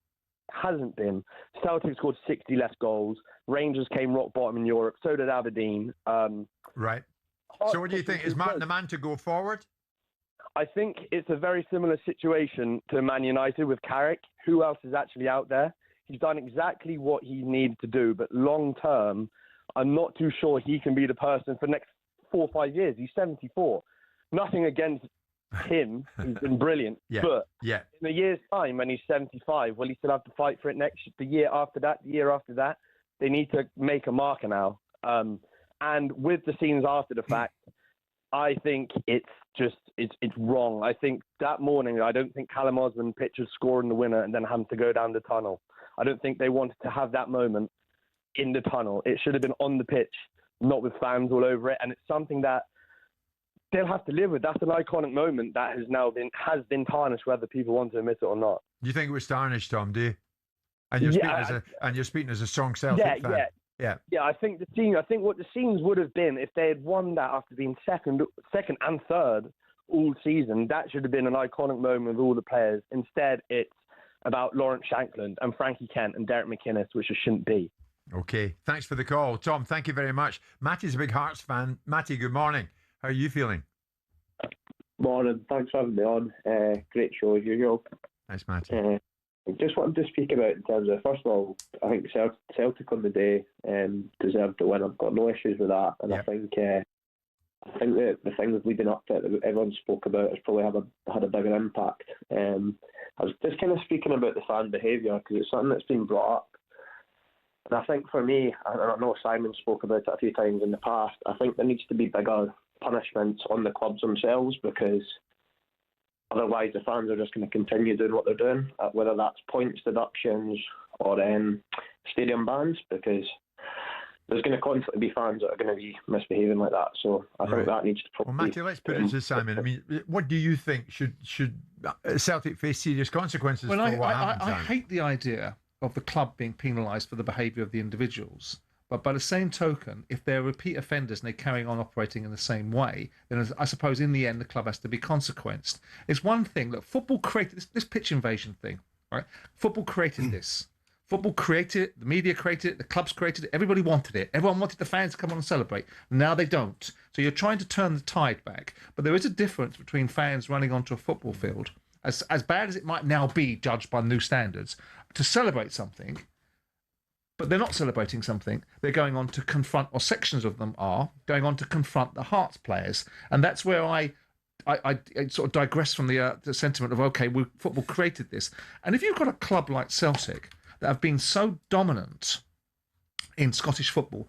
hasn't been. Celtic scored 60 less goals. Rangers came rock bottom in Europe. So did Aberdeen. Right. So what do you think? Is Martin the man to go forward? I think it's a very similar situation to Man United with Carrick. Who else is actually out there? He's done exactly what he needed to do, but long term, I'm not too sure he can be the person for the next 4 or 5 years. He's 74. Nothing against him. He's been brilliant. But in a year's time, when he's 75, will he still have to fight for it the year after that, the year after that? They need to make a marker now. And with the scenes after the fact, I think it's wrong. I think that morning, I don't think Callum Osman pictured scoring the winner and then having to go down the tunnel. I don't think they wanted to have that moment in the tunnel. It should have been on the pitch, not with fans all over it. And it's something that they'll have to live with. That's an iconic moment that has been tarnished, whether people want to admit it or not. Do you think it was tarnished, Tom? Do you? And you're speaking as a strong Celtic fan. Yeah. I think what the scenes would have been if they had won that after being second and third all season. That should have been an iconic moment with all the players. Instead, it's about Lawrence Shankland and Frankie Kent and Derek McInnes, which it shouldn't be. Okay, thanks for the call. Tom, thank you very much. Matty's a big Hearts fan. Matty, good morning. How are you feeling? Morning. Thanks for having me on. Great show as usual. Thanks, Matty. Just wanted to speak about in terms of, first of all, I think Celtic on the day deserved to win. I've got no issues with that, and I think that the things leading up to it that everyone spoke about has probably had a bigger impact. I was just kind of speaking about the fan behaviour because it's something that's been brought up, and I think for me, and I know Simon spoke about it a few times in the past, I think there needs to be bigger punishments on the clubs themselves, because otherwise the fans are just going to continue doing what they're doing, whether that's points deductions or stadium bans, because there's going to constantly be fans that are going to be misbehaving like that. So I think that needs to probably... Well, Matthew, let's put it to Simon. I mean, what do you think? Should Celtic face serious consequences for what happens? I hate the idea of the club being penalised for the behaviour of the individuals. But by the same token, if they're repeat offenders and they're carrying on operating in the same way, then I suppose in the end the club has to be consequenced. It's one thing that football created this pitch invasion thing, right? Football created this. Football created it, the media created it, the clubs created it, everybody wanted it. Everyone wanted the fans to come on and celebrate. Now they don't. So you're trying to turn the tide back. But there is a difference between fans running onto a football field, as bad as it might now be judged by new standards, to celebrate something. But they're not celebrating something. They're going on to confront, or sections of them are, going on to confront the Hearts players. And that's where I sort of digress from the sentiment of, OK, football created this. And if you've got a club like Celtic that have been so dominant in Scottish football,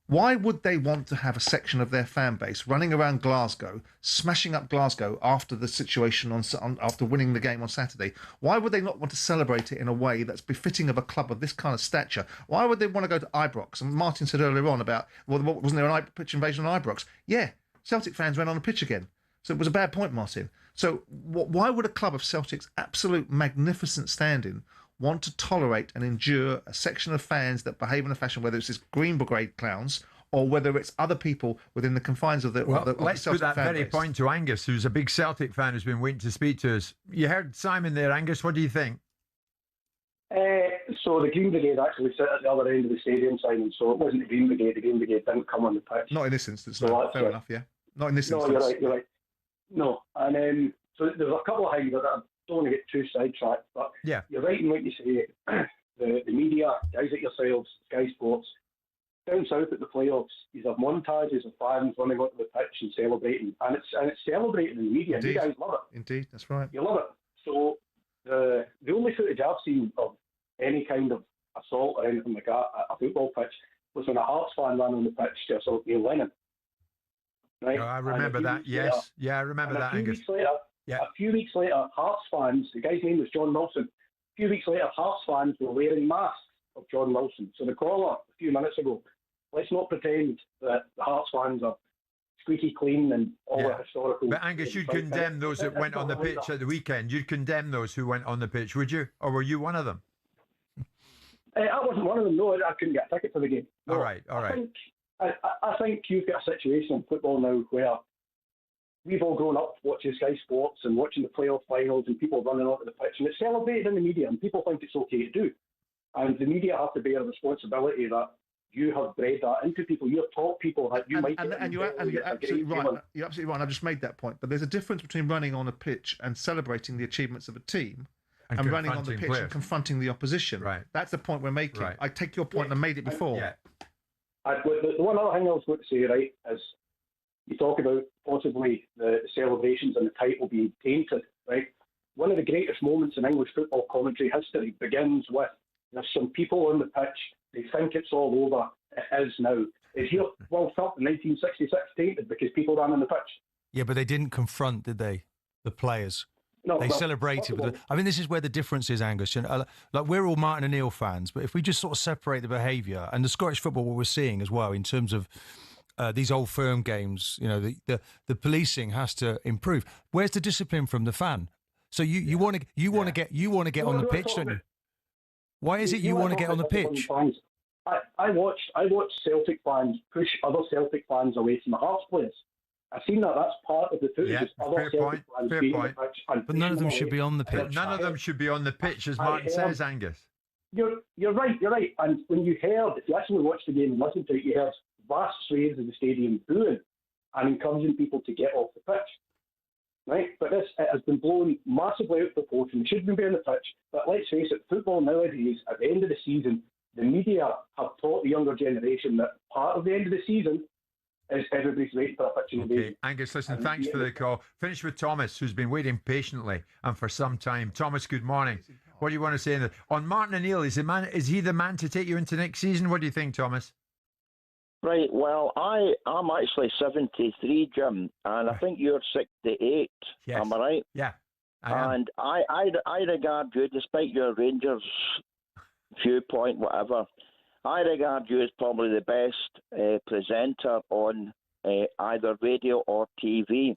why would they want to have a section of their fan base running around Glasgow, smashing up Glasgow after the situation after winning the game on Saturday? Why would they not want to celebrate it in a way that's befitting of a club of this kind of stature? Why would they want to go to Ibrox? And Martin said earlier on about, well, wasn't there an pitch invasion on Ibrox? Yeah, Celtic fans went on the pitch again. So it was a bad point, Martin. So why would a club of Celtic's absolute magnificent standing want to tolerate and endure a section of fans that behave in a fashion, whether it's this Green Brigade clowns or whether it's other people within the confines of the let's Celtic put that fan very base. point to Angus, who's a big Celtic fan who's been waiting to speak to us. You heard Simon there, Angus. What do you think? So the Green Brigade actually sit at the other end of the stadium, Simon. So it wasn't the Green Brigade. The Green Brigade didn't come on the pitch. Not in this instance. So No, fair enough. Yeah, not in this instance. No, you're right. No, and so there's a couple of things that I don't want to get too sidetracked, but yeah, you're right in what you say. The media, guys like yourselves, Sky Sports, down south at the playoffs, you have montages of fans running onto the pitch and celebrating, and it's celebrating in the media. Indeed. You guys love it. Indeed, that's right. You love it. So the only footage I've seen of any kind of assault or anything like that at a football pitch was when a Hearts fan ran on the pitch to assault Neil Lennon. Right? I remember that. Yes, I remember that, Angus. A few weeks later, Hearts fans, the guy's name was John Wilson. A few weeks later, Hearts fans were wearing masks of John Wilson. So the caller a few minutes ago, let's not pretend that the Hearts fans are squeaky clean and all the historical... But Angus, you'd condemn those that went on the pitch at the weekend. You'd condemn those who went on the pitch, would you? Or were you one of them? I wasn't one of them, no. I couldn't get a ticket for the game. No. All right. I think you've got a situation in football now where we've all grown up watching Sky Sports and watching the playoff finals and people running onto the pitch, and it's celebrated in the media, and people think it's okay to do. And the media have to bear the responsibility that you have bred that into people. You have taught people that you might... And you're absolutely right. You're absolutely right. I've just made that point. But there's a difference between running on a pitch and celebrating the achievements of a team and running on the pitch and confronting the opposition. Right. That's the point we're making. Right. I take your point and I made it before. The one other thing I was going to say, right, is you talk about possibly the celebrations and the title being tainted, right? One of the greatest moments in English football commentary history begins with there's some people on the pitch, they think it's all over. It is now. Is your World Cup in 1966 tainted because people ran on the pitch? Yeah, but they didn't confront, did they? The players. No, they celebrated. I mean, this is where the difference is, Angus. And, like, we're all Martin O'Neill fans, but if we just sort of separate the behaviour and the Scottish football, what we're seeing as well in terms of these old firm games, you know, the policing has to improve. Where's the discipline from the fan? So you want to get on the pitch, don't you? Why is it you want to get on the pitch? I watched Celtic fans push other Celtic fans away from the Hearts players. I've seen that. That's part of the footage. Yeah, fair point. Fair point. But none of them should be on the pitch. But none of them should be on the pitch, as Martin says, Angus. You're right. And when you heard, if you actually watched the game and listened to it, you heard vast swathes of the stadium booing and encouraging people to get off the pitch. Right? But it has been blown massively out of proportion. It shouldn't be on the pitch. But let's face it, football nowadays, at the end of the season, the media have taught the younger generation that part of the end of the season is everybody's waiting for a pitch in the Okay, Angus, listen, thanks for the call. Finish with Thomas, who's been waiting patiently and for some time. Thomas, good morning. What do you want to say on Martin O'Neill? Is he the man to take you into next season? What do you think, Thomas? Right, well, I'm actually 73, Jim, and I think you're 68. Yes. Am I right? Yeah. And I regard you, despite your Rangers viewpoint, whatever, I regard you as probably the best presenter on either radio or TV.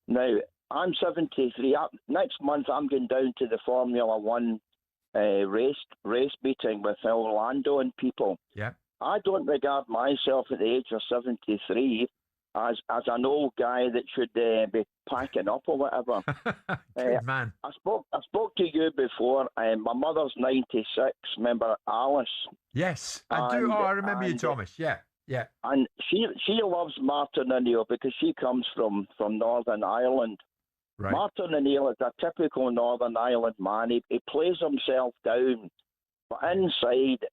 Now, I'm 73. Next month, I'm going down to the Formula One race meeting with Orlando and people. Yeah. I don't regard myself at the age of 73 as an old guy that should be packing up or whatever. Good man. I spoke to you before. My mother's 96. Remember Alice? Yes, I do. I remember you, Thomas. Yeah. And she loves Martin O'Neill because she comes from Northern Ireland. Right. Martin O'Neill is a typical Northern Ireland man. He plays himself down, but inside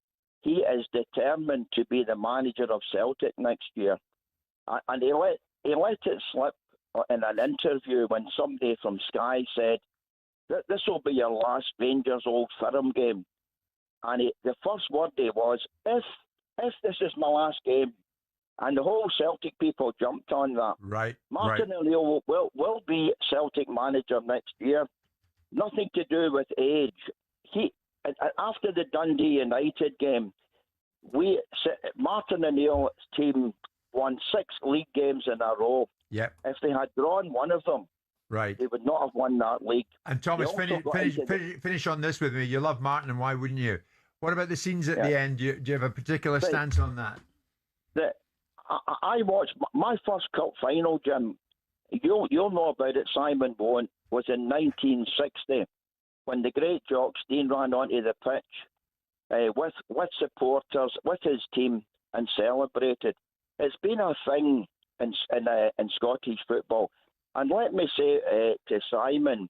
he is determined to be the manager of Celtic next year. And he let it slip in an interview when somebody from Sky said, this will be your last Rangers Old Firm game. And the first word was, if this is my last game, and the whole Celtic people jumped on that. Right. Martin O'Neill will be Celtic manager next year. Nothing to do with age. After the Dundee United game, Martin O'Neill's team won 6 league games in a row. Yep. If they had drawn one of them, right, they would not have won that league. And Thomas, finish on this with me. You love Martin, and why wouldn't you? What about the scenes at the end? Do you have a particular stance on that? I watched my first cup final, Jim. You'll know about it, Simon won't, was in 1960 when the great Jock Stein ran onto the pitch with supporters, with his team, and celebrated. It's been a thing in Scottish football. And let me say to Simon,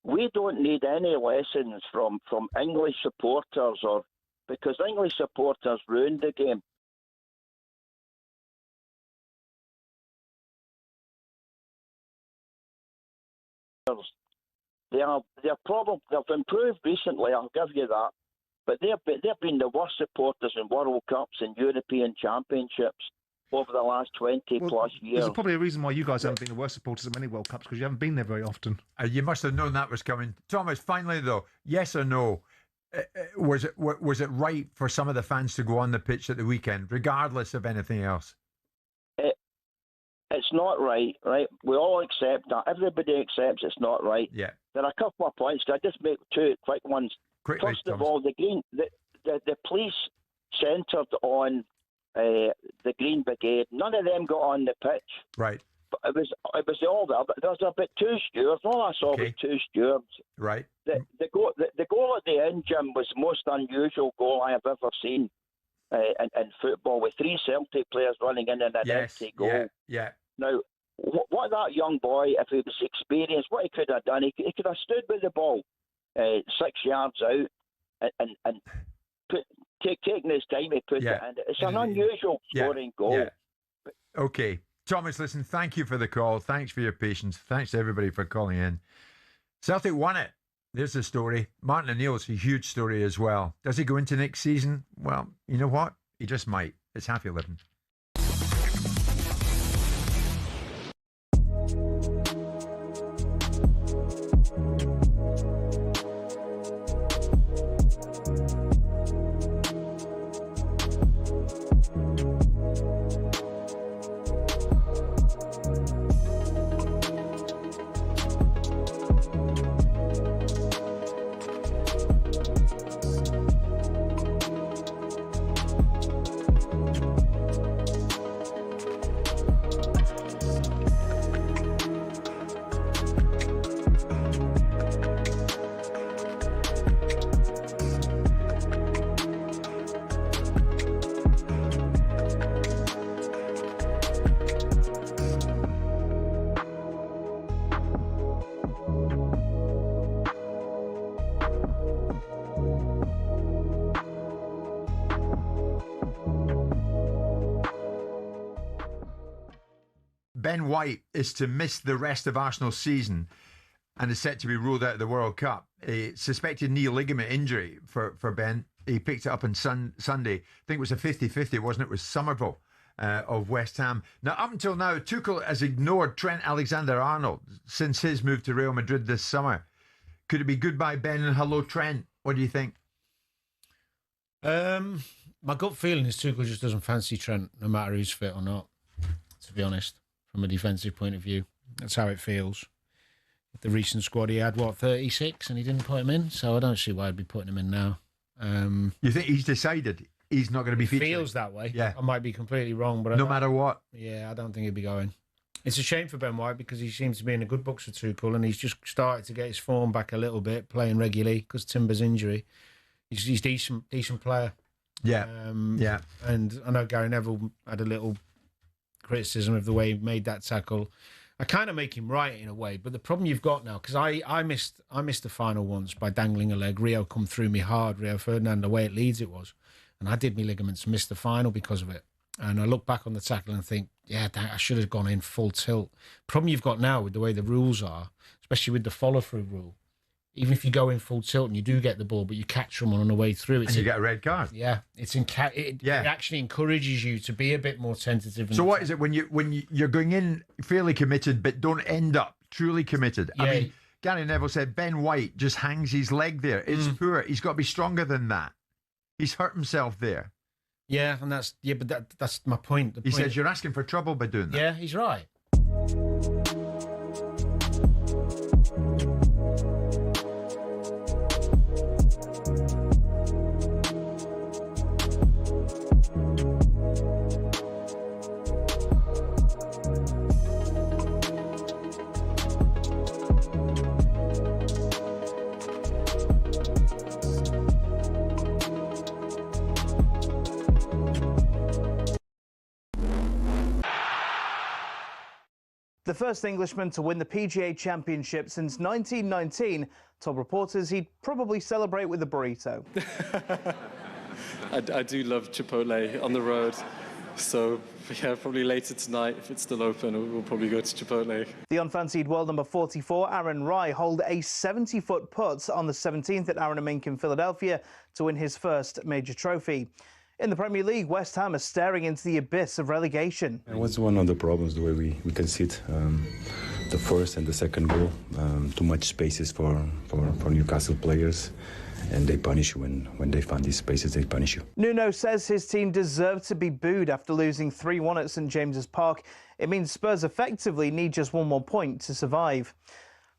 we don't need any lessons from English supporters, because English supporters ruined the game. They've improved recently, I'll give you that, but they've been the worst supporters in World Cups and European Championships over the last 20 plus years. There's probably a reason why you guys haven't been the worst supporters of many World Cups, because you haven't been there very often. You must have known that was coming. Thomas, finally though, yes or no, was it right for some of the fans to go on the pitch at the weekend, regardless of anything else? It's not right? We all accept that. Everybody accepts it's not right. Yeah. There are a couple of points. Can I just make 2 quick ones? Quickly, First of all, the police centred on the Green Brigade. None of them got on the pitch. Right. But it was all there. But there was about 2 stewards. All I saw was 2 stewards. Right. The goal at the end, Jim, was the most unusual goal I have ever seen in football, with 3 Celtic players running in an empty goal. Yeah. Now, what that young boy, if he was experienced, what he could have done, he could have stood with the ball 6 yards out and taking his time to put it in. It's an unusual scoring goal. Yeah. Okay. Thomas, listen, thank you for the call. Thanks for your patience. Thanks to everybody for calling in. Celtic won it. There's the story. Martin O'Neill's a huge story as well. Does he go into next season? Well, you know what? He just might. It's happy living. Ben White is to miss the rest of Arsenal's season and is set to be ruled out of the World Cup. A suspected knee ligament injury for Ben. He picked it up on Sunday. I think it was a 50-50, wasn't it, with Somerville of West Ham. Now, up until now, Tuchel has ignored Trent Alexander-Arnold since his move to Real Madrid this summer. Could it be goodbye Ben and hello Trent? What do you think? My gut feeling is Tuchel just doesn't fancy Trent, no matter who's fit or not, to be honest, from a defensive point of view. That's how it feels. The recent squad, he had, 36, and he didn't put him in, so I don't see why I'd be putting him in now. You think he's decided he's not going to be featured? Feels that way. Yeah. I might be completely wrong, but no matter what. Yeah, I don't think he'd be going. It's a shame for Ben White because he seems to be in a good books for Tuchel, and he's just started to get his form back a little bit, playing regularly because Timber's injury. He's decent player. Yeah, yeah. And I know Gary Neville had a little criticism of the way he made that tackle. I kind of make him right in a way, but the problem you've got now, because I missed the final once by dangling a leg. Rio come through me hard, Rio Ferdinand, the way it leads it was. And I did my ligaments, missed the final because of it. And I look back on the tackle and think, yeah, I should have gone in full tilt. Problem you've got now with the way the rules are, especially with the follow-through rule, even if you go in full tilt and you do get the ball, but you catch someone on the way through, and you get a red card. Yeah, it actually encourages you to be a bit more tentative. So what is it when you're going in fairly committed, but don't end up truly committed? Yeah. I mean, Gary Neville said Ben White just hangs his leg there. It's poor. He's got to be stronger than that. He's hurt himself there. Yeah, and that's my point. He says you're asking for trouble by doing that. Yeah, he's right. The first Englishman to win the PGA Championship since 1919 told reporters he'd probably celebrate with a burrito. I do love Chipotle on the road, so yeah, probably later tonight, if it's still open, we'll probably go to Chipotle. The unfancied world number 44, Aaron Rai, holed a 70-foot putt on the 17th at Aaron and Mink in Philadelphia to win his first major trophy. In the Premier League, West Ham are staring into the abyss of relegation. It was one of the problems, the way we concede the first and the second goal. Too much spaces for Newcastle players, and they punish you when they find these spaces, they punish you. Nuno says his team deserved to be booed after losing 3-1 at St James's Park. It means Spurs effectively need just one more point to survive.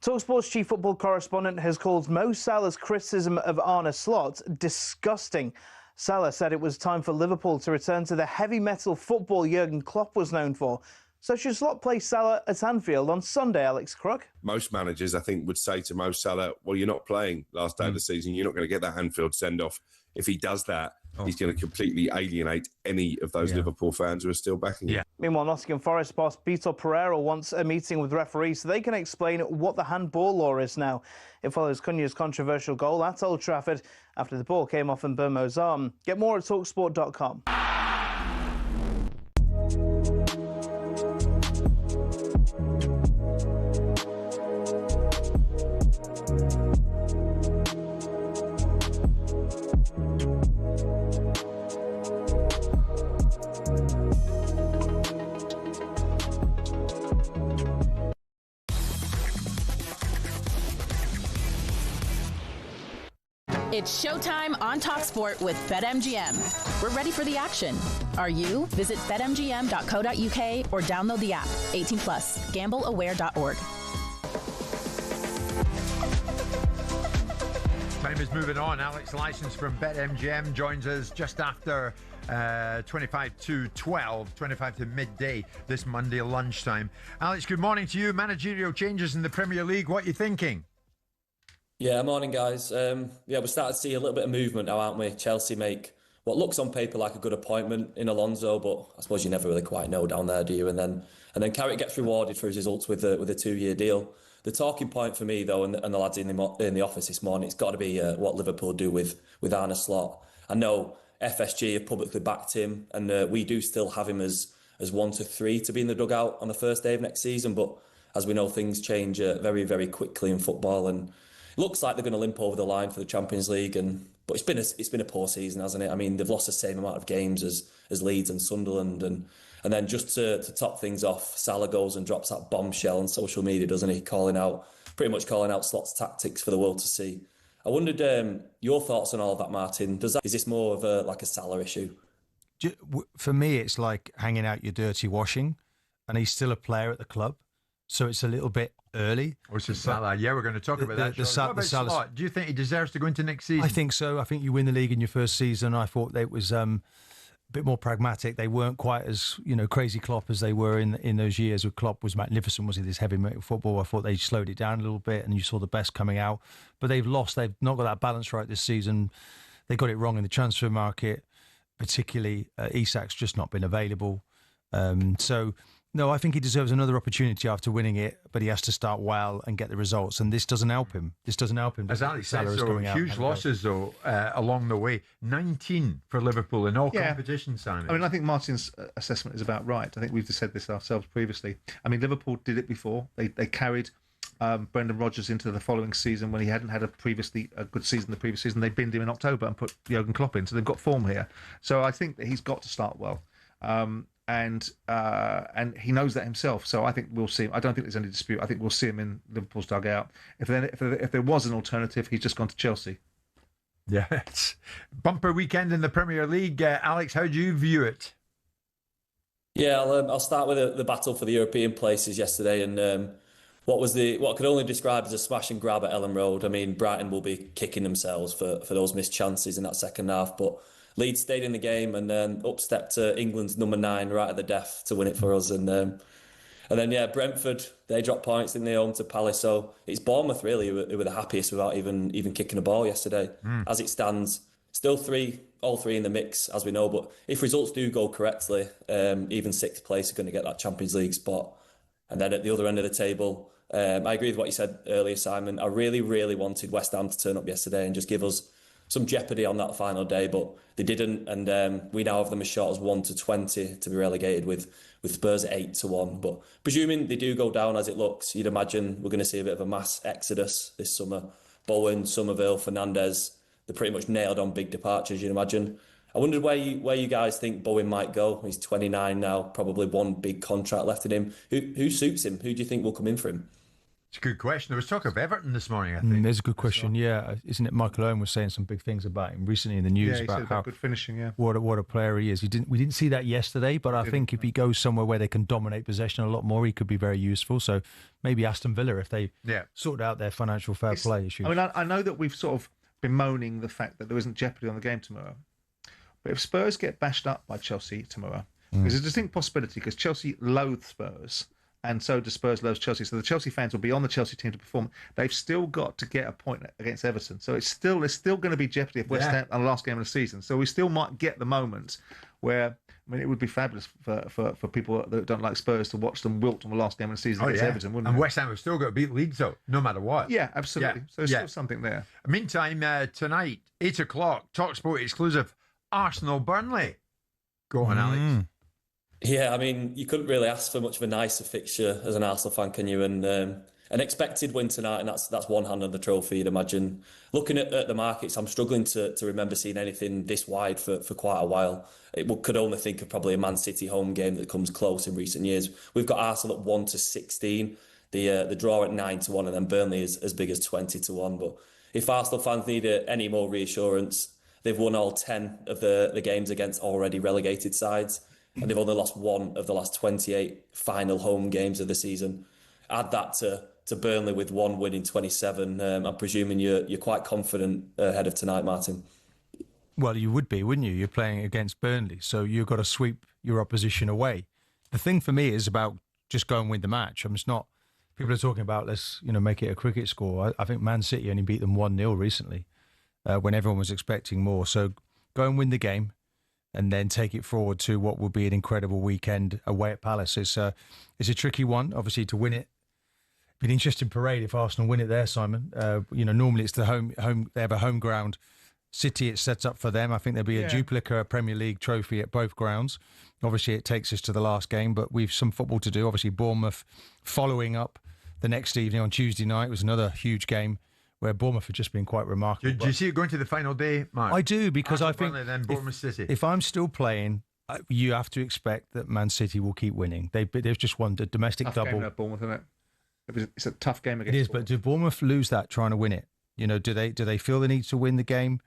talkSPORT's chief football correspondent has called Mo Salah's criticism of Arne Slot disgusting. Salah said it was time for Liverpool to return to the heavy metal football Jurgen Klopp was known for. So should Slot play Salah at Anfield on Sunday, Alex Crook? Most managers, I think, would say to Mo Salah, well, you're not playing last day of the season. You're not going to get that Anfield send-off. If he does that, he's going to completely alienate any of those Liverpool fans who are still backing him. Meanwhile, Nottingham Forest boss Vitor Pereira wants a meeting with referees so they can explain what the handball law is now. It follows Cunha's controversial goal at Old Trafford after the ball came off in Burmo's arm. Get more at talksport.com. It's showtime on talkSPORT with BetMGM. We're ready for the action. Are you? Visit betmgm.co.uk or download the app. 18 plus. Gambleaware.org. Time is moving on. Alex Licence from BetMGM joins us just after 25 to 12, 25 to midday this Monday lunchtime. Alex, good morning to you. Managerial changes in the Premier League. What are you thinking? Yeah, morning, guys. We're starting to see a little bit of movement now, aren't we? Chelsea make what looks on paper like a good appointment in Alonso, but I suppose you never really quite know down there, do you? And then Carrick gets rewarded for his results with a 2-year deal. The talking point for me, though, and the lads in the office this morning, it's got to be what Liverpool do with Arne Slot. I know FSG have publicly backed him, and we do still have him as as 1 to 3 to be in the dugout on the first day of next season. But as we know, things change very, very quickly in football, and it looks like they're going to limp over the line for the Champions League. But it's been a poor season, hasn't it? I mean, they've lost the same amount of games as Leeds and Sunderland, and then just to top things off, Salah goes and drops that bombshell on social media, doesn't he? Pretty much calling out Slot's tactics for the world to see. I wondered your thoughts on all of that, Martin. Is this more of a Salah issue? For me, it's like hanging out your dirty washing, and he's still a player at the club, so it's a little bit early. Or it's Salah. Yeah, we're going to talk about that. What about Salah? Do you think he deserves to go into next season? I think so. I think you win the league in your first season. I thought it was a bit more pragmatic. They weren't quite as crazy Klopp as they were in those years. With Klopp was magnificent, was he? This heavy metal football. I thought they slowed it down a little bit, and you saw the best coming out. But they've lost. They've not got that balance right this season. They got it wrong in the transfer market, particularly Isak's just not been available. So no, I think he deserves another opportunity after winning it, but he has to start well and get the results, and this doesn't help him. As Alex said, so huge losses, though, along the way. 19 for Liverpool in all competitions, Simon. I mean, I think Martin's assessment is about right. I think we've just said this ourselves previously. I mean, Liverpool did it before. They carried Brendan Rodgers into the following season when he hadn't had a good season the previous season. They binned him in October and put Jurgen Klopp in, so they've got form here. So I think that he's got to start well. And he knows that himself. So I think we'll see him. I don't think there's any dispute. I think we'll see him in Liverpool's dugout. If there was an alternative, he's just gone to Chelsea. Yeah, it's bumper weekend in the Premier League. Alex, how do you view it? Yeah, I'll start with the battle for the European places yesterday, and what I could only describe as a smash and grab at Ellen Road. I mean, Brighton will be kicking themselves for those missed chances in that second half, but Leeds stayed in the game and then upstepped to England's number 9 right at the death to win it for us. And then Brentford, they dropped points in their home to Palace. So it's Bournemouth really who were the happiest without even kicking a ball yesterday. As it stands, still all three in the mix, as we know. But if results do go correctly, even 6th place are going to get that Champions League spot. And then at the other end of the table, I agree with what you said earlier, Simon. I really, really wanted West Ham to turn up yesterday and just give us some jeopardy on that final day, but they didn't, and we now have them as short as 1 to 20 to be relegated with Spurs at 8 to 1. But presuming they do go down as it looks, you'd imagine we're going to see a bit of a mass exodus this summer. Bowen, Somerville, Fernandes, they're pretty much nailed on big departures, you'd imagine. I wondered where you guys think Bowen might go. He's 29 now, probably one big contract left in him. Who suits him? Who do you think will come in for him? It's a good question. There was talk of Everton this morning, I think. It's a good question, yeah. Isn't it Michael Owen was saying some big things about him recently in the news about how good finishing, what a player he is. We didn't see that yesterday, but I think if he goes somewhere where they can dominate possession a lot more, he could be very useful. So maybe Aston Villa, if they sort out their financial fair play issues. I mean, I know that we've sort of bemoaning the fact that there isn't jeopardy on the game tomorrow. But if Spurs get bashed up by Chelsea tomorrow, there's a distinct possibility because Chelsea loathe Spurs. And so does Spurs loves Chelsea. So the Chelsea fans will be on the Chelsea team to perform. They've still got to get a point against Everton. So there's still going to be jeopardy if West Ham on the last game of the season. So we still might get the moment where, I mean, it would be fabulous for people that don't like Spurs to watch them wilt on the last game of the season against Everton, wouldn't it? And West Ham have still got to beat Leeds, though, no matter what. Yeah, absolutely. So there's still something there. Meantime, tonight, 8 o'clock, talkSPORT exclusive, Arsenal Burnley. Go on, Alex. Yeah, I mean, you couldn't really ask for much of a nicer fixture as an Arsenal fan, can you? And an expected win tonight, and that's one hand on the trophy, you'd imagine. Looking at the markets, I'm struggling to remember seeing anything this wide for quite a while. Could only think of probably a Man City home game that comes close in recent years. We've got Arsenal at 1 to 16, the draw at 9 to 1, and then Burnley is as big as 20 to 1. But if Arsenal fans need any more reassurance, they've won all 10 of the games against already relegated sides. And they've only lost 1 of the last 28 final home games of the season. Add that to Burnley with 1 win in 27. I'm presuming you're quite confident ahead of tonight, Martin. Well, you would be, wouldn't you? You're playing against Burnley, so you've got to sweep your opposition away. The thing for me is about just go and win the match. I'm just not. People are talking about let's make it a cricket score. I think Man City only beat them 1-0 recently, when everyone was expecting more. So go and win the game, and then take it forward to what will be an incredible weekend away at Palace. It's a tricky one, obviously, to win it. Be an interesting parade if Arsenal win it there, Simon. Normally it's the home. They have a home ground City, it's set up for them. I think there'll be a duplicate Premier League trophy at both grounds. Obviously, it takes us to the last game, but we've some football to do. Obviously, Bournemouth following up the next evening on Tuesday night was another huge game where Bournemouth have just been quite remarkable. Do you see it going to the final day, Mark? I do, because I think then Bournemouth City. If I'm still playing, you have to expect that Man City will keep winning. They've just won the domestic Tough double. game at Bournemouth, isn't it? It's a tough game against It is, but do Bournemouth lose that trying to win it? You know, do they feel the need to win the game?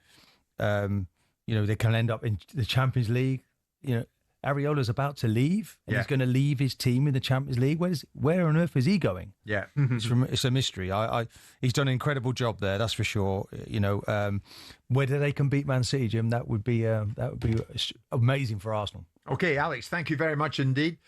You know, they can end up in the Champions League. You know, Areola's about to leave, and he's going to leave his team in the Champions League. Where on earth is he going? Yeah, it's a mystery. He's done an incredible job there, that's for sure. You know, whether they can beat Man City, Jim, that would be amazing for Arsenal. Okay, Alex, thank you very much indeed.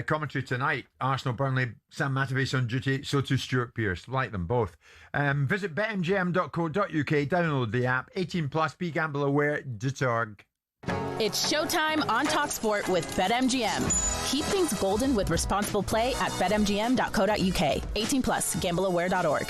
Commentary tonight, Arsenal, Burnley, Sam Matavese on duty, so too Stuart Pearce. Like them both. Visit betmgm.co.uk, download the app, 18 plus, begambleaware.org. It's showtime on talkSPORT with BetMGM. Keep things golden with responsible play at betmgm.co.uk. 18 plus, gambleaware.org.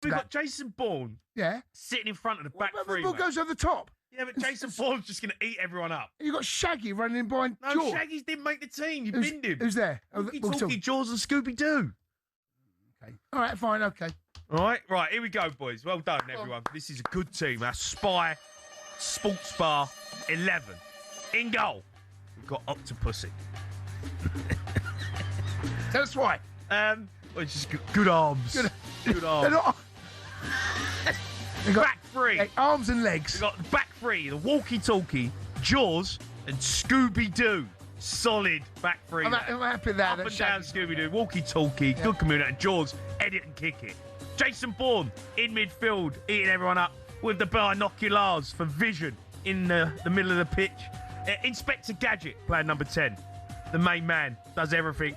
We've got Jason Bourne sitting in front of the back three. The ball goes over the top. Yeah, but Jason Bourne's just going to eat everyone up. You got Shaggy running in behind No, George. Shaggy's didn't make the team. You binned him. Who's there? Talkie, Jaws and Scooby-Doo. Okay. All right, fine, okay. All right, here we go, boys. Well done, everyone. This is a good team. Our Spy Sports Bar 11. In goal, we've got Octopussy. Tell us why. Well, it's just good arms. Good arms. They're not... Back three. Arms and legs. We've got the back three, the walkie-talkie, Jaws, and Scooby-Doo. Solid back three. I'm happy with that. Up and down Scooby-Doo, walkie-talkie, good community, and Jaws, edit and kick it. Jason Bourne in midfield, eating everyone up with the binoculars for vision in the middle of the pitch. Inspector Gadget, playing number 10. The main man, does everything.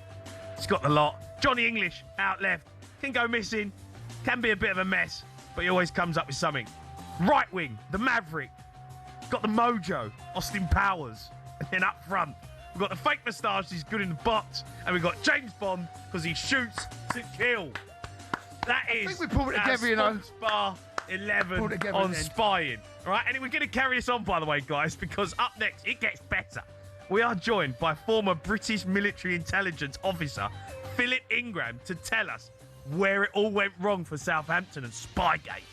He's got the lot. Johnny English, out left. Can go missing. Can be a bit of a mess, but he always comes up with something. Right wing, the Maverick. Got the mojo, Austin Powers. And then up front, we've got the fake moustache, he's good in the box. And we've got James Bond, because he shoots to kill. That is I think we pulled it together, you know. Bar 11 on spying. All right, and we're going to carry this on, by the way, guys, because up next, it gets better. We are joined by former British military intelligence officer Philip Ingram to tell us where it all went wrong for Southampton and Spygate.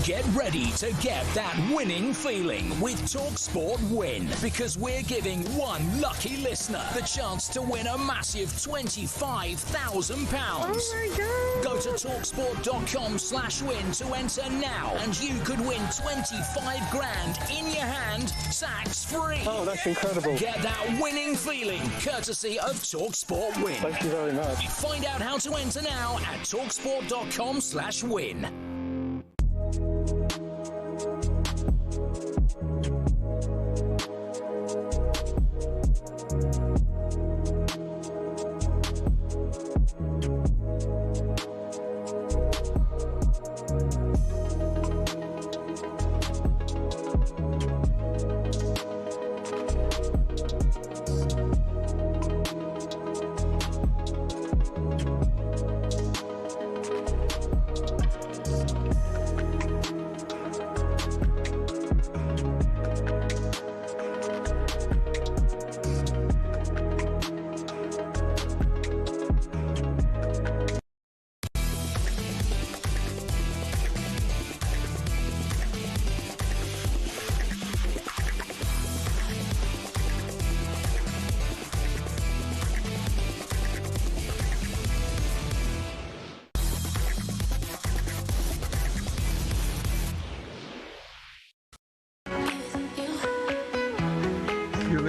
Get ready to get that winning feeling with talkSPORT Win, because we're giving one lucky listener the chance to win a massive £25,000. Oh my God. Go to talksport.com/win to enter now, and you could win 25 grand in your hand, tax free. Oh, that's incredible. Get that winning feeling courtesy of talkSPORT Win. Thank you very much. Find out how to enter now at talksport.com/win.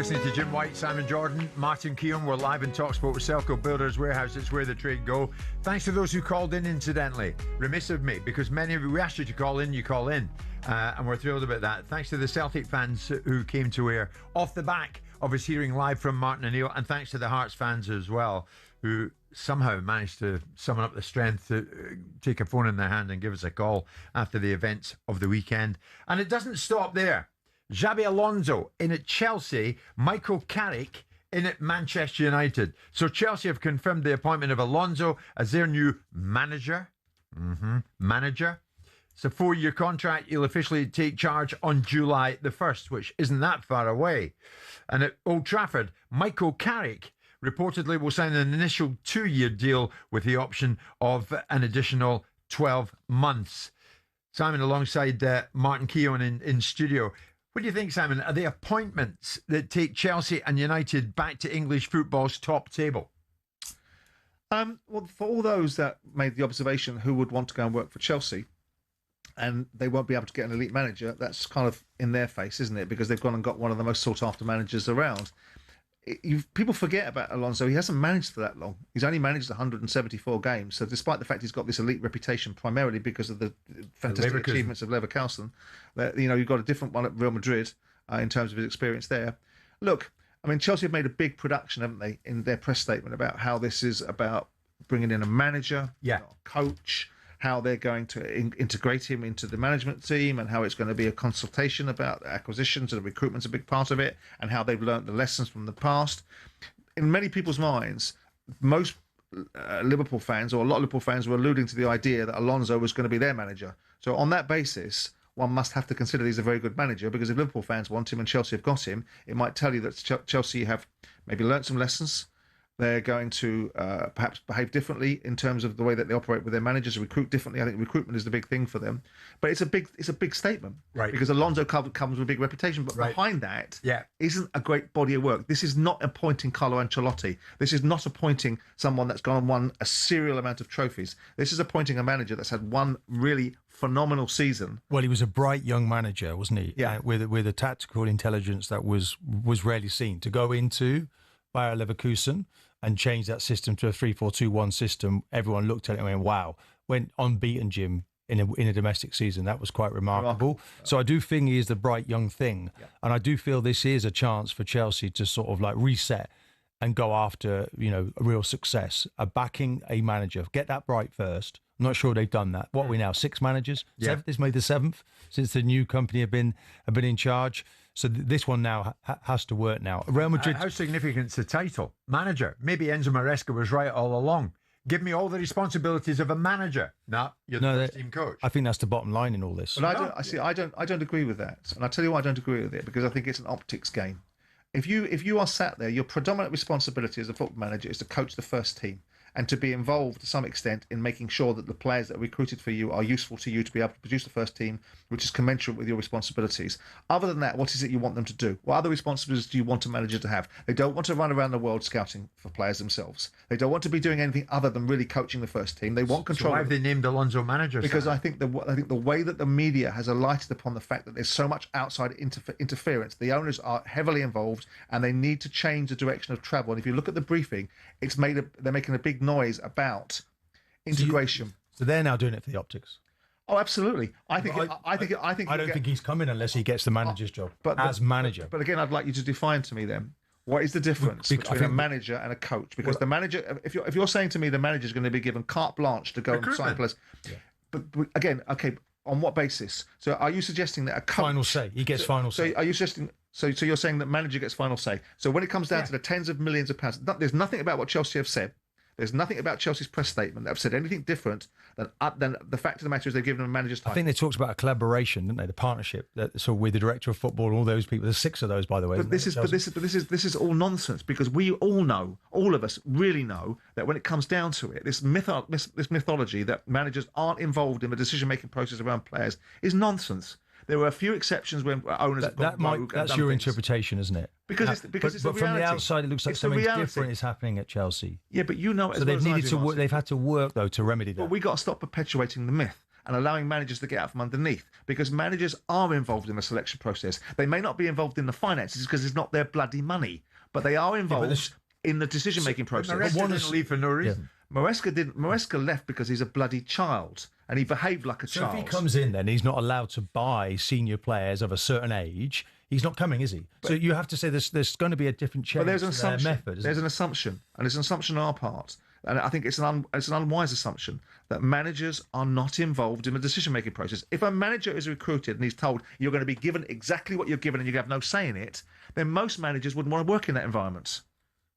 listening to Jim White, Simon Jordan, Martin Keown. We're live in talkSPORT with Selco Builders Warehouse. It's where the trade go. Thanks to those who called in, incidentally. Remiss of me, because many of you, we asked you to call in, you call in. And we're thrilled about that. Thanks to the Celtic fans who came to air off the back of us hearing live from Martin O'Neill. And thanks to the Hearts fans as well, who somehow managed to summon up the strength to take a phone in their hand and give us a call after the events of the weekend. And it doesn't stop there. Xabi Alonso in at Chelsea, Michael Carrick in at Manchester United. So Chelsea have confirmed the appointment of Alonso as their new manager. It's a 4-year contract. He'll officially take charge on July the 1st, which isn't that far away. And at Old Trafford, Michael Carrick reportedly will sign an initial 2-year deal with the option of an additional 12 months. Simon, alongside Martin Keown in studio. What do you think, Simon? Are they appointments that take Chelsea and United back to English football's top table? Well, for all those that made the observation who would want to go and work for Chelsea and they won't be able to get an elite manager, that's kind of in their face, isn't it? Because they've gone and got one of the most sought-after managers around. People forget about Alonso. He hasn't managed for that long. He's only managed 174 games. So despite the fact he's got this elite reputation, primarily because of the fantastic achievements of Leverkusen, you've got a different one at Real Madrid in terms of his experience there. Look, I mean, Chelsea have made a big production, haven't they, in their press statement about how this is about bringing in a manager, a coach, how they're going to integrate him into the management team, and how it's going to be a consultation about acquisitions and recruitment's a big part of it, and how they've learnt the lessons from the past. In many people's minds, most Liverpool fans, or a lot of Liverpool fans, were alluding to the idea that Alonso was going to be their manager. So on that basis, one must have to consider he's a very good manager, because if Liverpool fans want him and Chelsea have got him, it might tell you that Chelsea have maybe learnt some lessons. They're going to perhaps behave differently in terms of the way that they operate with their managers, recruit differently. I think recruitment is the big thing for them. But it's a big statement, right? Because Alonso comes with a big reputation, but behind that isn't a great body of work. This is not appointing Carlo Ancelotti. This is not appointing someone that's gone and won a serial amount of trophies. This is appointing a manager that's had one really phenomenal season. Well, he was a bright young manager, wasn't he? Yeah, with a tactical intelligence that was rarely seen. To go into Bayer Leverkusen and change that system to a 3-4-2-1 system, everyone looked at it and went, wow. Went unbeaten, Jim, in a domestic season. That was quite remarkable. So I do think he is the bright young thing. Yeah. And I do feel this is a chance for Chelsea to sort of like reset and go after, a real success, backing a manager. Get that right first. I'm not sure they've done that. What are we now, 6 managers? Yeah. This made the 7th since the new company have been in charge. So this one now has to work now. Real Madrid. How significant is the title? Manager. Maybe Enzo Maresca was right all along. Give me all the responsibilities of a manager. No, you're the first team coach. I think that's the bottom line in all this. But I don't agree with that. And I'll tell you why I don't agree with it, because I think it's an optics game. If you are sat there, your predominant responsibility as a football manager is to coach the first team and to be involved to some extent in making sure that the players that are recruited for you are useful to you to be able to produce the first team, which is commensurate with your responsibilities. Other than that, what is it you want them to do? What other responsibilities do you want a manager to have? They don't want to run around the world scouting for players themselves. They don't want to be doing anything other than really coaching the first team. They want control. So why have they named Alonso manager? Because I think the way that the media has alighted upon the fact that there's so much outside interference, the owners are heavily involved and they need to change the direction of travel. And if you look at the briefing, they're making a big noise about integration. So they're now doing it for the optics. Oh, absolutely. I don't think he's coming unless he gets the manager's job as manager. But again, I'd like you to define to me then, what is the difference between a manager and a coach? Because the manager, if you're saying to me the manager is going to be given carte blanche to go and sign players, but again, okay, on what basis? So are you suggesting that a coach... Final say. He gets final say. So are you suggesting... So you're saying that manager gets final say. So when it comes down to the tens of millions of pounds, there's nothing about what Chelsea have said. There's nothing about Chelsea's press statement that have said anything different than the fact of the matter is they've given them a manager's title. I think they talked about a collaboration, didn't they? The partnership. So with the director of football and all those people. There's 6 of those, by the way. But this is all nonsense, because we all know, all of us really know, that when it comes down to it, this mythology that managers aren't involved in the decision-making process around players is nonsense. There were a few exceptions when owners have gone rogue. That's your interpretation, isn't it? Because it's but from the outside, it looks like something different is happening at Chelsea. Yeah, but you know, so they've had to work though to remedy that. But we got to stop perpetuating the myth. and allowing managers to get out from underneath, because managers are involved in the selection process. They may not be involved in the finances because it's not their bloody money, but they are involved in the decision-making process. Maresca didn't leave for no reason. Maresca left because he's a bloody child, and he behaved like a child. So if he comes in, then he's not allowed to buy senior players of a certain age. He's not coming, is he? So you have to say there's going to be a different change. But there's an assumption. Method. There's an assumption, and it's an assumption on our part, and I think it's an unwise assumption that managers are not involved in the decision-making process. If a manager is recruited and he's told you're going to be given exactly what you're given and you have no say in it, then most managers wouldn't want to work in that environment.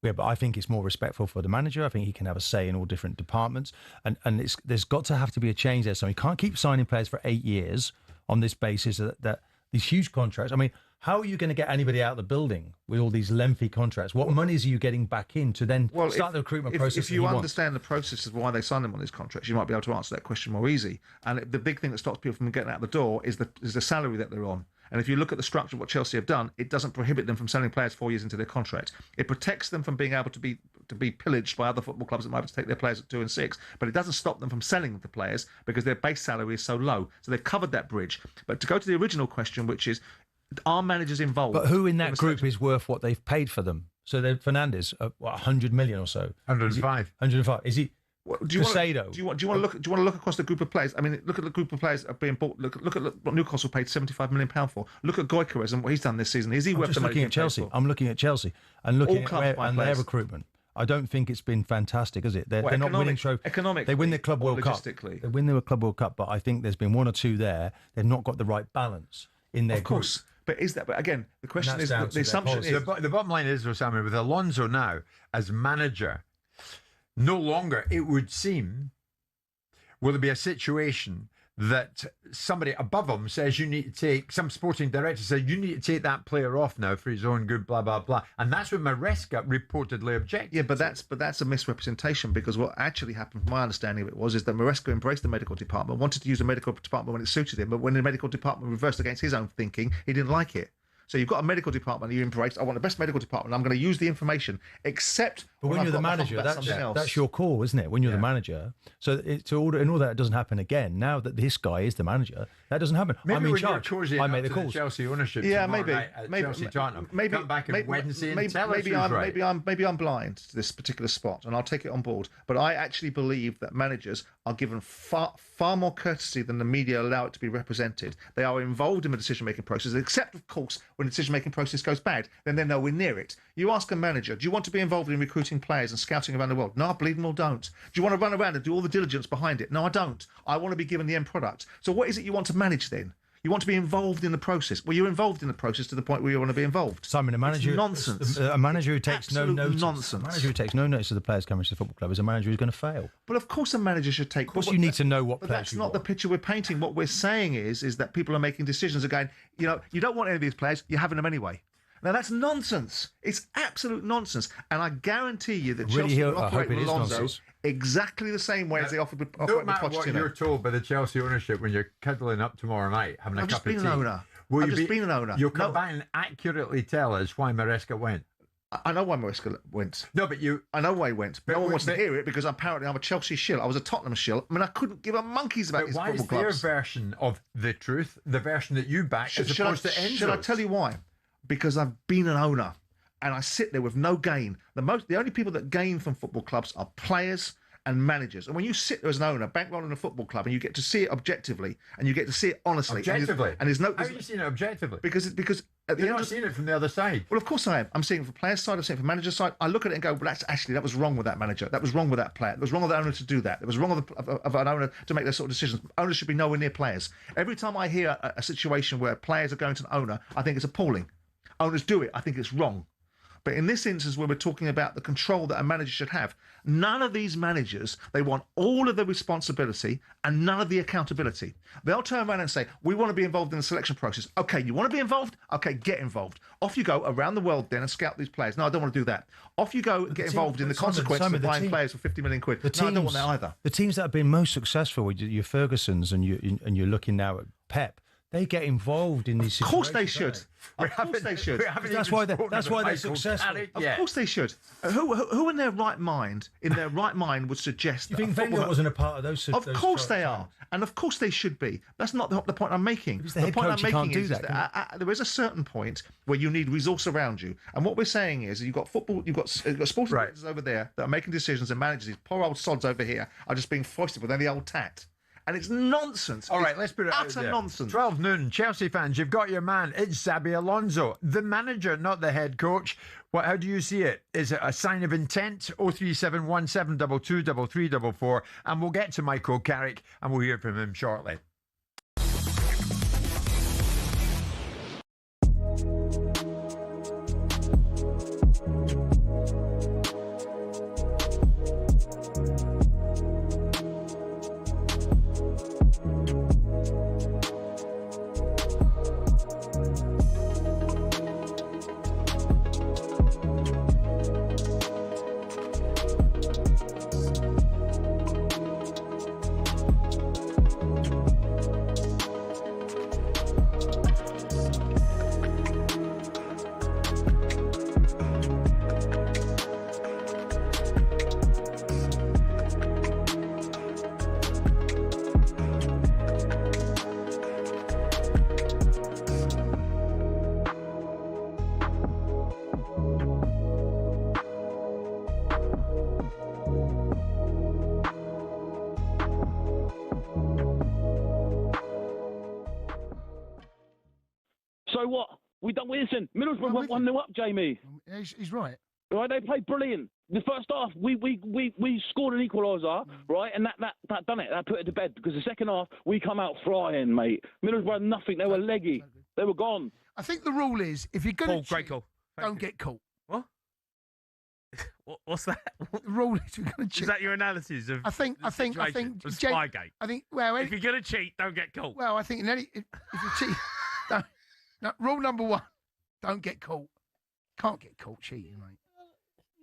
Yeah, but I think it's more respectful for the manager. I think he can have a say in all different departments, and there's got to have to be a change there. So he can't keep signing players for 8 years on this basis that these huge contracts. I mean, how are you going to get anybody out of the building with all these lengthy contracts? What monies are you getting back in to then start the recruitment process? If you understand the process of why they sign them on these contracts, you might be able to answer that question more easy. And the big thing that stops people from getting out the door is the salary that they're on. And if you look at the structure of what Chelsea have done, it doesn't prohibit them from selling players 4 years into their contract. It protects them from being able to be pillaged by other football clubs that might have to take their players at 2 and 6. But it doesn't stop them from selling the players because their base salary is so low. So they've covered that bridge. But to go to the original question, which is, are managers involved? But who in that group is worth what they've paid for them? So they're Fernandes, 100 million or so. 105. 105. Is he? Do you want to look across the group of players? I mean, look at the group of players that are being bought. Look at what Newcastle paid £75 million for. Look at Gyökeres and what he's done this season. Is he worth the money? Looking at Chelsea. I'm looking at Chelsea and looking at their recruitment. I don't think it's been fantastic, is it? They're not winning trophies. Economically, they win the Club World Cup. Logistically. They win the Club World Cup, but I think there's been one or two there. They've not got the right balance in their group. Of course. But is that? But again, the question is, the assumption is the bottom line is, Osama, with Alonso now as manager, no longer it would seem will there be a situation that somebody above him says you need to take, some sporting director says you need to take that player off now for his own good, blah blah blah, and that's what Maresca reportedly objected. Yeah, but that's a misrepresentation, because what actually happened, from my understanding of it, is that Maresca embraced the medical department, wanted to use the medical department when it suited him, but when the medical department reversed against his own thinking, he didn't like it. So you've got a medical department you embraced. I want the best medical department. I'm going to use the information, except. But when you're the manager, that's your call, isn't it? When you're the manager, so in order that doesn't happen again. Now that this guy is the manager, that doesn't happen. Maybe I'm in charge. I make the calls. Chelsea ownership. Yeah, maybe. Chelsea Tottenham. Maybe come back on Wednesday and tell us who's right. Maybe I'm blind to this particular spot, and I'll take it on board. But I actually believe that managers are given far more courtesy than the media allow it to be represented. They are involved in the decision-making process, except, of course, when the decision-making process goes bad, then they're nowhere near it. You ask a manager, do you want to be involved in recruiting players and scouting around the world? No, I believe them all don't. Do you want to run around and do all the diligence behind it? No, I don't. I want to be given the end product. So what is it you want to manage then? You want to be involved in the process. Well, you're involved in the process to the point where you want to be involved. Simon, a manager, it's nonsense. A manager who takes Absolute no notice. Nonsense. A manager who takes no notice of the players coming to the football club is a manager who's going to fail. But of course, a manager should take. Of course, you need to know what. But players that's you not want. the picture we're painting. What we're saying is that people are making decisions again. You know, you don't want any of these players. You're having them anyway. Now that's nonsense. It's absolute nonsense. And I guarantee you that Chelsea will operate with Alonso exactly the same way as they operate with Pochettino. No matter what you're told by the Chelsea ownership when you're cuddling up tomorrow night having a cup of tea. I've just been an owner. You'll come back and accurately tell us why Maresca went. I know why Maresca went. No, but I know why he went. But no one wants to hear it because apparently I'm a Chelsea shill. I was a Tottenham shill. I mean, I couldn't give a monkey's about his football clubs. Why is their version of the truth the version that you back as opposed to Enzo's? Should I tell you why? Because I've been an owner and I sit there with no gain. The only people that gain from football clubs are players and managers. And when you sit there as an owner, bankrolling a football club, and you get to see it objectively and you get to see it honestly. Objectively? And there's no. How are you seeing it objectively? Because at the You're not seeing it from the other side. Well, of course I am. I'm seeing it from players' side, I'm seeing it from manager's side. I look at it and go, well, that was wrong with that manager. That was wrong with that player. It was wrong of the owner to do that. It was wrong of an owner to make those sort of decisions. Owners should be nowhere near players. Every time I hear a situation where players are going to an owner, I think it's appalling. Owners do it. I think it's wrong. But in this instance, where we're talking about the control that a manager should have, none of these managers, they want all of the responsibility and none of the accountability. They'll turn around and say, we want to be involved in the selection process. Okay, you want to be involved? Okay, get involved. Off you go around the world then and scout these players. No, I don't want to do that. Off you go and get involved in the consequences of buying players for 50 million quid. No, I don't want that either. The teams that have been most successful, your Fergusons and you're looking now at Pep, They get involved in these Of course they situations, should. Of course they should. That's why they're successful. Of course they should. Who in their right mind would suggest You that think a footballer- Wenger wasn't a part of those? Of course they are, and of course they should be. That's not the point I'm making. the head point coach, I'm you can't making do is that, there is a certain point where you need resource around you, and what we're saying is you've got football, you've got sporting directors over there that are making decisions, and managers, these poor old sods over here, are just being foisted with any old tat. And it's nonsense. All right, let's put it out utter there. nonsense. 12 noon, Chelsea fans, you've got your man. It's Xabi Alonso, the manager, not the head coach. How do you see it? Is it a sign of intent? 03717223344. And we'll get to Michael Carrick and we'll hear from him shortly. So what? We done. Listen, Middlesbrough went 1-0 up, Jamie. He's right. Right, they played brilliant. The first half, we scored an equaliser, right, and that done it. That put it to bed because the second half we come out flying, mate. Middlesbrough nothing. They were leggy. They were gone. I think the rule is if you're going to great call. don't get caught. What? What's that? The rule is you're going to cheat. Is that your analysis of? I think Spygate. I think if you're going to cheat, don't get caught. Well, I think if you cheat, rule number one, don't get caught. Can't get caught cheating, mate.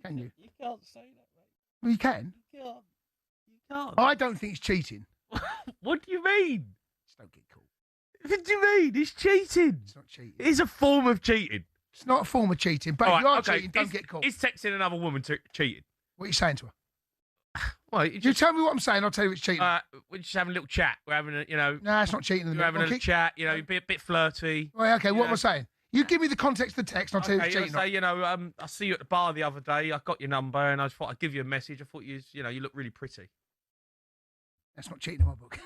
Can you? You can't say that, mate. Well, you can. You can't. I don't think it's cheating. What do you mean? Just don't get caught. What do you mean? It's cheating. It's not cheating. It is a form of cheating. It's not a form of cheating, but if you are cheating, don't get caught. Is texting another woman cheating? What are you saying to her? Well, you tell me what I'm saying, I'll tell you it's cheating. We're just having a little chat. We're having a, No, it's not cheating. We're having a chat. You're a bit flirty. Well, okay, what am I saying? You give me the context of the text, and I'll tell you it's cheating. Say, I see you at the bar the other day. I got your number, and I thought I'd give you a message. I thought you look really pretty. That's not cheating in my book.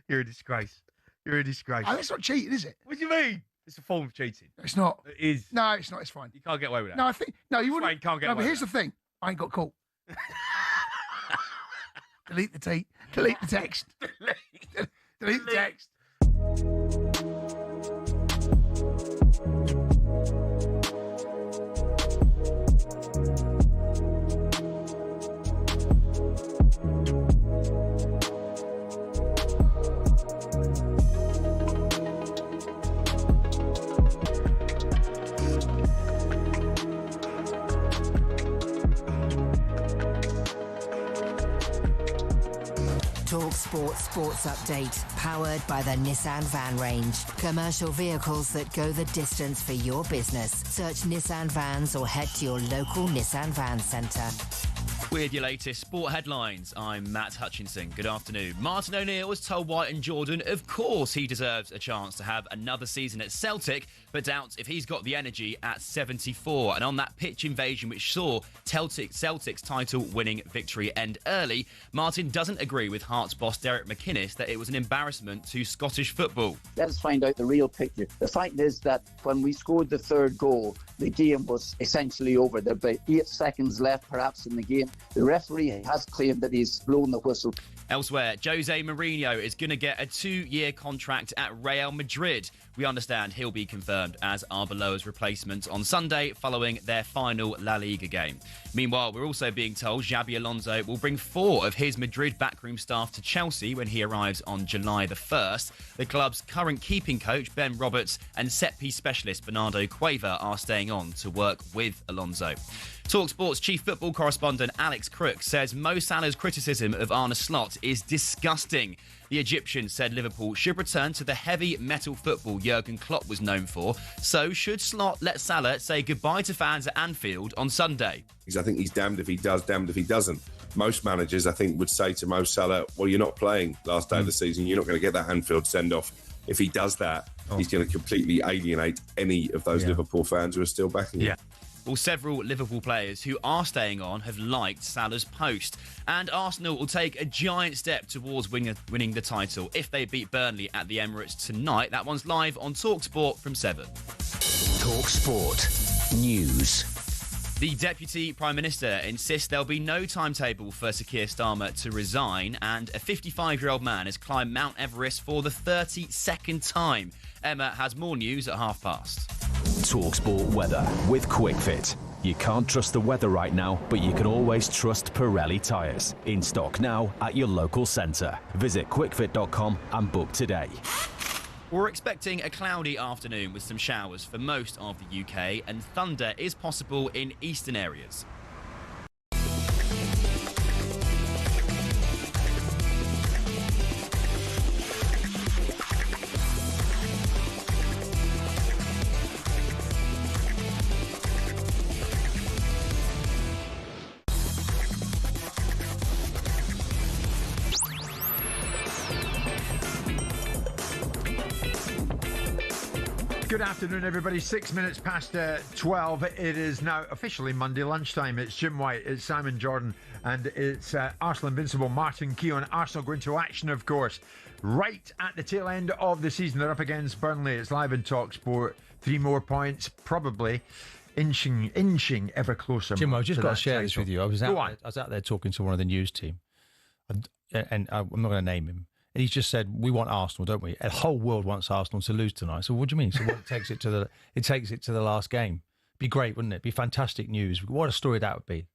You're a disgrace. You're a disgrace. Oh, that's not cheating, is it? What do you mean? It's a form of cheating. It's not. It is. No, it's not. It's fine. You can't get away with that. No, I think you wouldn't. Swain can't get no, away but with here's the thing. I ain't got caught. Delete the text. Delete the text. Delete the text. talkSPORT Sports Update, powered by the Nissan Van Range. Commercial vehicles that go the distance for your business. Search Nissan Vans or head to your local Nissan Van Centre. With your latest sport headlines, I'm Matt Hutchinson. Good afternoon. Martin O'Neill has told White and Jordan, of course he deserves a chance to have another season at Celtic, but doubts if he's got the energy at 74. And on that pitch invasion which saw Celtic's title-winning victory end early, Martin doesn't agree with Hearts boss Derek McInnes that it was an embarrassment to Scottish football. Let's find out the real picture. The fact is that when we scored the third goal, the game was essentially over. There were about 8 seconds left, perhaps, in the game. The referee has claimed that he's blown the whistle. Elsewhere, Jose Mourinho is going to get a 2-year contract at Real Madrid. We understand he'll be confirmed as Arbeloa's replacement on Sunday following their final La Liga game. Meanwhile, we're also being told Xabi Alonso will bring 4 of his Madrid backroom staff to Chelsea when he arrives on July the 1st. The club's current keeping coach, Ben Roberts, and set-piece specialist Bernardo Cueva are staying on to work with Alonso. talkSPORT's chief football correspondent Alex Crook says Mo Salah's criticism of Arne Slot is disgusting. The Egyptian said Liverpool should return to the heavy metal football Jurgen Klopp was known for. So should Slot let Salah say goodbye to fans at Anfield on Sunday? I think he's damned if he does, damned if he doesn't. Most managers, I think, would say to Mo Salah, well, you're not playing last day of the season. You're not going to get that Anfield send-off. If he does that, he's going to completely alienate any of those Liverpool fans who are still backing him. Well, several Liverpool players who are staying on have liked Salah's post. And Arsenal will take a giant step towards winning the title if they beat Burnley at the Emirates tonight. That one's live on talkSPORT from 7. talkSPORT News. The Deputy Prime Minister insists there'll be no timetable for Sir Keir Starmer to resign, and a 55-year-old man has climbed Mount Everest for the 32nd time. Emma has more news at past. talkSPORT weather with QuickFit. You can't trust the weather right now, but you can always trust Pirelli tyres. In stock now at your local centre. Visit quickfit.com and book today. We're expecting a cloudy afternoon with some showers for most of the UK, and thunder is possible in eastern areas. Good afternoon, everybody. 6 minutes past 12. It is now officially Monday lunchtime. It's Jim White, it's Simon Jordan, and it's Arsenal Invincible Martin Keown. Arsenal going to action, of course, right at the tail end of the season. They're up against Burnley. It's live in talkSPORT. 3 more points, probably inching ever closer. Jim, I've just got to share this with you. I was Go on. out there talking to one of the news team, and I'm not going to name him. And he's just said, we want Arsenal, don't we? The whole world wants Arsenal to lose tonight. So what do you mean? So what takes it to the last game? Be great, wouldn't it? Be fantastic news. What a story that would be.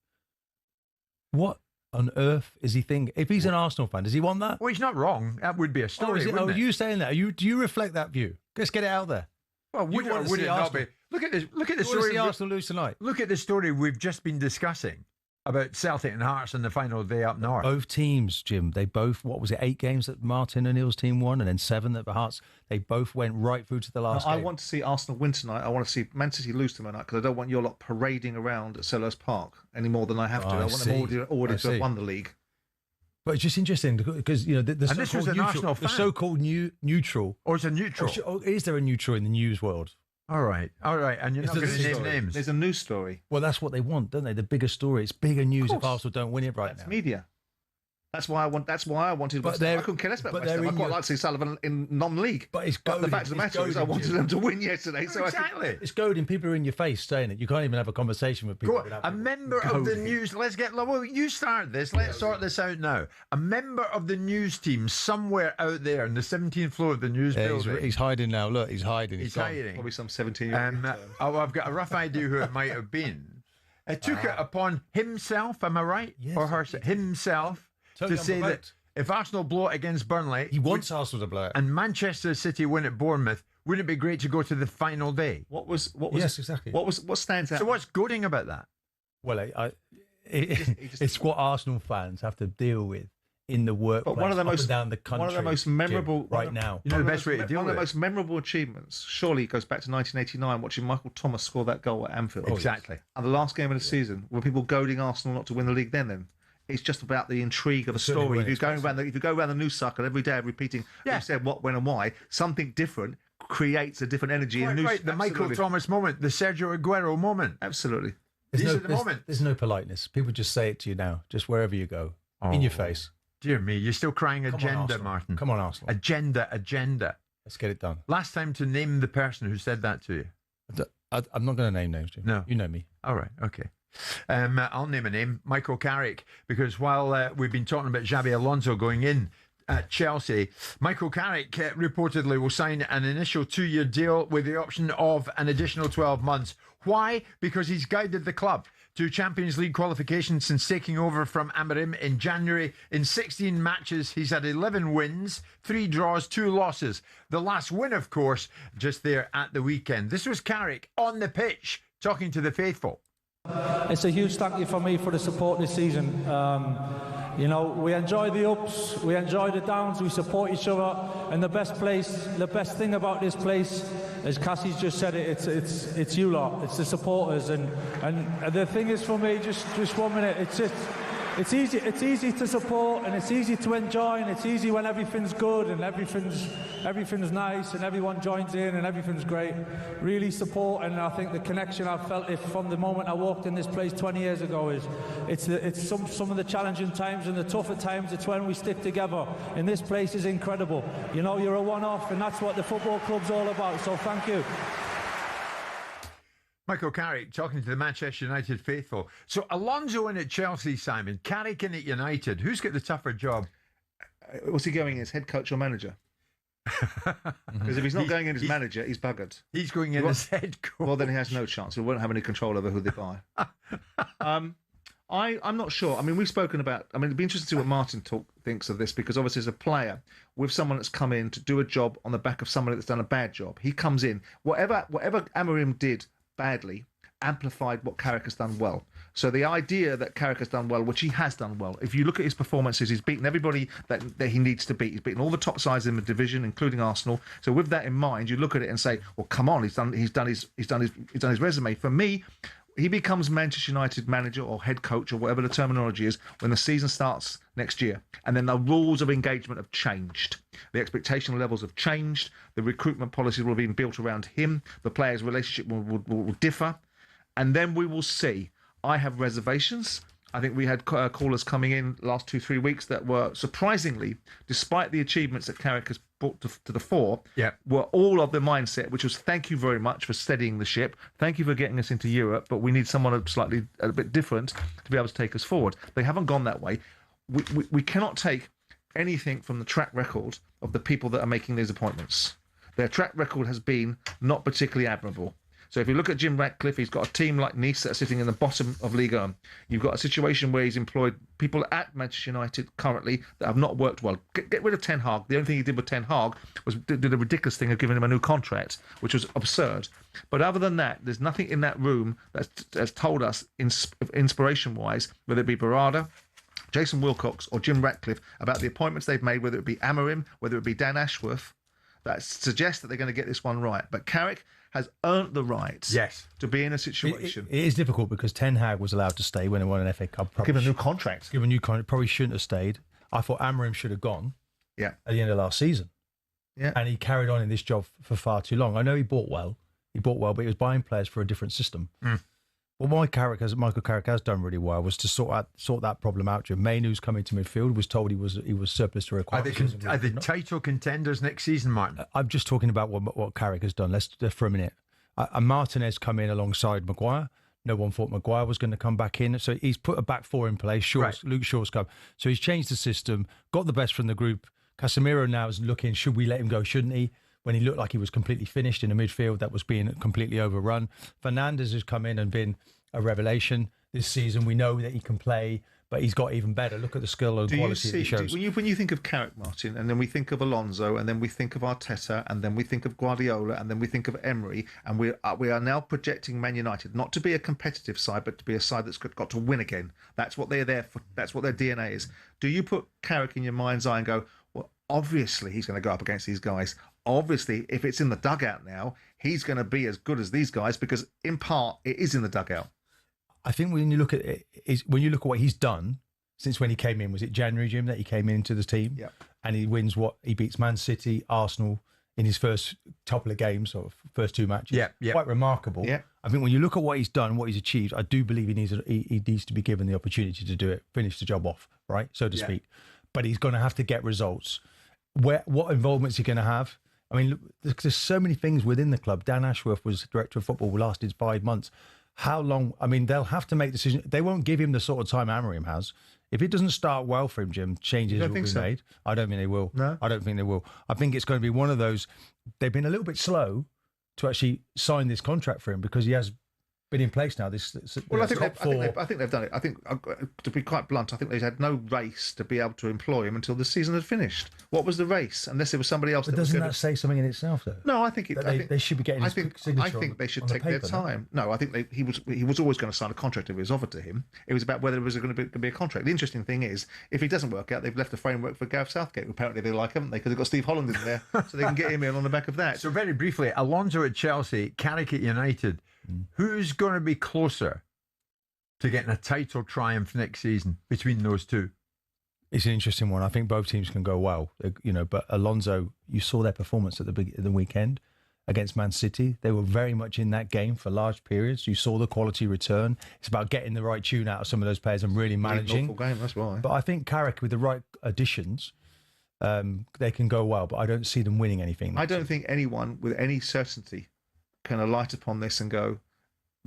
What on earth is he thinking? If he's an Arsenal fan, does he want that? Well, he's not wrong. That would be a story, wouldn't it? You saying that? Do you reflect that view? Let's get it out there. Well, would it not be? Look at this. Look at the story. See Arsenal lose tonight. Look at the story we've just been discussing about Celtic and Hearts in the final day up north. Both teams, Jim, they both, 8 games that Martin O'Neill's team won and then 7 that the Hearts, they both went right through to the last game. I want to see Arsenal win tonight. I want to see Man City lose tonight because I don't want your lot parading around at Selhurst Park any more than I have to. I want them already to have won the league. But it's just interesting because, you know, the so-called neutral. Or it's a neutral. Or is there a neutral in the news world? All right. And you're not going to name names. There's a news story. Well, that's what they want, don't they? The bigger story. It's bigger news if Arsenal don't win it right now. That's media. That's why I wanted. But I couldn't care less about West Ham. I quite like to see Sullivan in non-league. But the fact of the matter is, I wanted them to win yesterday. So exactly. It's goading. People are in your face saying it. You can't even have a conversation with people. A member of the news. Let's get. Well, you start this. Let's sort this out now. A member of the news team somewhere out there in the 17th floor of the news building. He's hiding now. Look, he's hiding. He's hiding. Probably some 17-year-old. I've got a rough idea who it might have been. Took it upon himself. Am I right? Yes. Or herself? Himself to say that if Arsenal blow it against Burnley, he wants Arsenal to blow it, and Manchester City win at Bournemouth, wouldn't it be great to go to the final day? What was? Yes, exactly. What stands out? So what's goading about that? Well, it's what Arsenal fans have to deal with in the workplace. But one of the most down the country, one of the most memorable right now. You know the best way to deal with one of the most memorable achievements. Surely it goes back to 1989, watching Michael Thomas score that goal at Anfield. Exactly. And the last game of the season, were people goading Arsenal not to win the league? Then. It's just about the intrigue of a story. If you go around the news cycle every day, repeating who said what, when, and why, something different creates a different energy. Right, the Michael Thomas moment, the Sergio Aguero moment. Absolutely. There's no politeness. People just say it to you now, just wherever you go, in your face. Dear me, you're still crying agenda, Martin. Come on, Arsenal. Agenda. Let's get it done. Last time to name the person who said that to you. I'm not going to name names, Jim. No. You know me. All right, okay. I'll name a name, Michael Carrick, because while we've been talking about Xabi Alonso going in at Chelsea, Michael Carrick reportedly will sign an initial 2-year deal with the option of an additional 12 months. Why? Because he's guided the club to Champions League qualification since taking over from Amorim in January. In 16 matches, he's had 11 wins, 3 draws, 2 losses. The last win, of course, just there at the weekend. This was Carrick on the pitch talking to the faithful. It's a huge thank you for me for the support this season. You know, we enjoy the ups, we enjoy the downs, we support each other, and the best thing about this place, as Cassie's just said it, it's you lot, it's the supporters, and the thing is for me, just 1 minute, it's easy to support, and it's easy to enjoy, and it's easy when everything's good and everything's nice and everyone joins in and everything's great. Really support, and I think the connection I've felt from the moment I walked in this place 20 years ago is it's some of the challenging times and the tougher times. It's when we stick together, and this place is incredible. You know, you're a one-off, and that's what the football club's all about. So thank you. Michael Carrick talking to the Manchester United faithful. So Alonso in at Chelsea, Simon. Carrick in at United. Who's got the tougher job? What's he going in as, head coach or manager? Because if he's not going in as manager, he's buggered. He's going in as head coach. Well, then he has no chance. He won't have any control over who they buy. I'm not sure. I mean, we've spoken about... I mean, it'd be interesting to see what Martin thinks of this, because obviously as a player, with someone that's come in to do a job on the back of somebody that's done a bad job, he comes in. Whatever Amorim did badly amplified what Carrick has done well. So the idea that Carrick has done well, which he has done well, if you look at his performances, he's beaten everybody that he needs to beat. He's beaten all the top sides in the division, including Arsenal. So with that in mind, you look at it and say, well, come on, he's done his resume. For me, he becomes Manchester United manager or head coach or whatever the terminology is when the season starts next year. And then the rules of engagement have changed. The expectation levels have changed. The recruitment policies will have been built around him. The players' relationship will differ. And then we will see. I have reservations. I think we had callers coming in last 2-3 weeks that were surprisingly, despite the achievements that Carrick has brought to the fore, were all of the mindset, which was thank you very much for steadying the ship. Thank you for getting us into Europe, but we need someone a bit different to be able to take us forward. They haven't gone that way. We cannot take anything from the track record of the people that are making these appointments. Their track record has been not particularly admirable. So if you look at Jim Ratcliffe, he's got a team like Nice that are sitting in the bottom of Ligue 1. You've got a situation where he's employed people at Manchester United currently that have not worked well. Get rid of Ten Hag. The only thing he did with Ten Hag was did a ridiculous thing of giving him a new contract, which was absurd. But other than that, there's nothing in that room that's told us, inspiration-wise, whether it be Barada, Jason Wilcox or Jim Ratcliffe, about the appointments they've made, whether it be Amorim, whether it be Dan Ashworth, that suggests that they're going to get this one right. But Carrick has earned the right to be in a situation. It is difficult because Ten Hag was allowed to stay when he won an FA Cup. Given a new contract. Given a new contract, probably shouldn't have stayed. I thought Amorim should have gone at the end of last season. Yeah. And he carried on in this job for far too long. I know he bought well, but he was buying players for a different system. What Michael Carrick has done really well was to sort that problem out. Mainoo's coming to midfield, was told he was surplus to requirements. Are they title contenders next season, Martin? I'm just talking about what Carrick has done. Let's for a minute. Martinez come in alongside Maguire. No one thought Maguire was going to come back in, so he's put a back four in place. Luke Shaw's come, so he's changed the system, got the best from the group. Casemiro now is looking. Should we let him go? Shouldn't he? When he looked like he was completely finished in a midfield that was being completely overrun. Fernandes has come in and been a revelation this season. We know that he can play, but he's got even better. Look at the skill and quality that he shows. When you think of Carrick, Martin, and then we think of Alonso, and then we think of Arteta, and then we think of Guardiola, and then we think of Emery, and we are now projecting Man United not to be a competitive side, but to be a side that's got to win again. That's what they're there for. That's what their DNA is. Do you put Carrick in your mind's eye and go, well, obviously he's going to go up against these guys. Obviously, if it's in the dugout now, he's going to be as good as these guys, because in part it is in the dugout. I think when you look at it, when you look at what he's done since when he came in, was it January, Jim, that he came into the team? Yeah. And he wins he beats Man City, Arsenal in his first couple of games or first two matches. Yeah. Quite remarkable. Yeah. I think when you look at what he's done, what he's achieved, I do believe he needs to be given the opportunity to do it, finish the job off, right, so to speak. But he's going to have to get results. What involvement is he going to have? I mean, there's so many things within the club. Dan Ashworth was director of football, lasted 5 months. How long? I mean, they'll have to make decisions. They won't give him the sort of time Amorim has. If it doesn't start well for him, Jim, changes will be made. I don't think they will. No? I don't think they will. I think it's going to be one of those. They've been a little bit slow to actually sign this contract for him because he has been in place now. Well, I think they've done it. I think, to be quite blunt, I think they had no race to be able to employ him until the season had finished. What was the race? Unless there was somebody else. But doesn't that say something in itself, though? No, I think they should be getting. I think they should take their time. No, I think he was always going to sign a contract if it was offered to him. It was about whether it was going to be a contract. The interesting thing is, if he doesn't work out, they've left the framework for Gareth Southgate. Apparently, they like, haven't they? Because they've got Steve Holland in there, so they can get him in on the back of that. So very briefly, Alonso at Chelsea, Carrick at United. Who's going to be closer to getting a title triumph next season between those two? It's an interesting one. I think both teams can go well, but Alonso, you saw their performance at the weekend against Man City. They were very much in that game for large periods. You saw the quality return. It's about getting the right tune out of some of those players and really managing. Game, that's why. But I think Carrick, with the right additions, they can go well, but I don't see them winning anything. I don't think anyone with any certainty can alight upon this and go,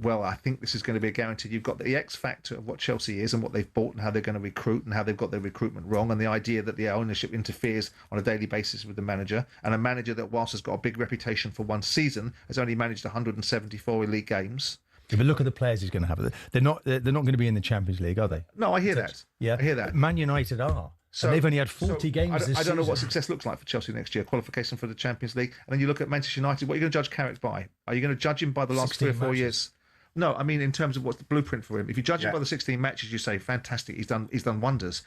well, I think this is going to be a guarantee. You've got the X factor of what Chelsea is and what they've bought and how they're going to recruit and how they've got their recruitment wrong, and the idea that the ownership interferes on a daily basis with the manager, and a manager that, whilst has got a big reputation for one season, has only managed 174 elite games. If you look at the players he's going to have, they're not going to be in the Champions League, are they? No, I hear that. Yeah, I hear that. Man United are. So and they've only had 40 games this season. I don't know what success looks like for Chelsea next year. Qualification for the Champions League. And then you look at Manchester United. What are you going to judge Carrick by? Are you going to judge him by the last 3 or 4 years? No, I mean in terms of what's the blueprint for him. If you judge him by the 16 matches, you say, fantastic, he's done wonders.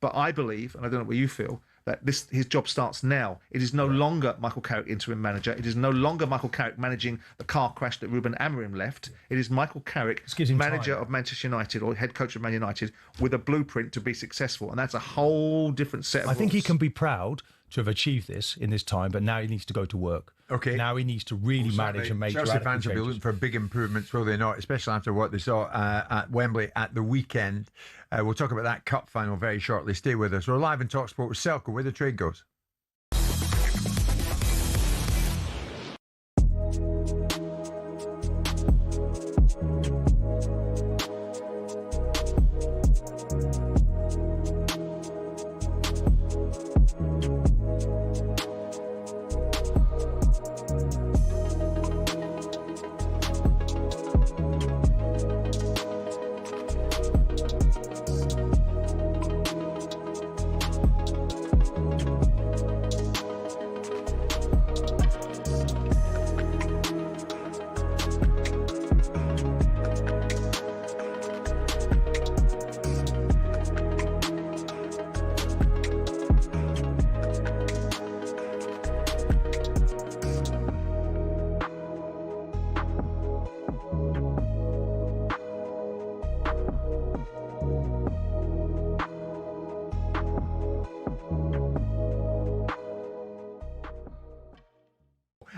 But I believe, and I don't know what you feel, that his job starts now. It is no longer Michael Carrick interim manager. It is no longer Michael Carrick managing the car crash that Ruben Amorim left. It is Michael Carrick, manager of Manchester United or head coach of Man United, with a blueprint to be successful. And that's a whole different set of I think he can be proud to have achieved this in this time, but now he needs to go to work. Okay. Now he needs to really manage and make Chelsea fans will be looking for big improvements, will they not? Especially after what they saw at Wembley at the weekend. We'll talk about that cup final very shortly. Stay with us. We're live in talkSPORT with Selco, where the trade goes.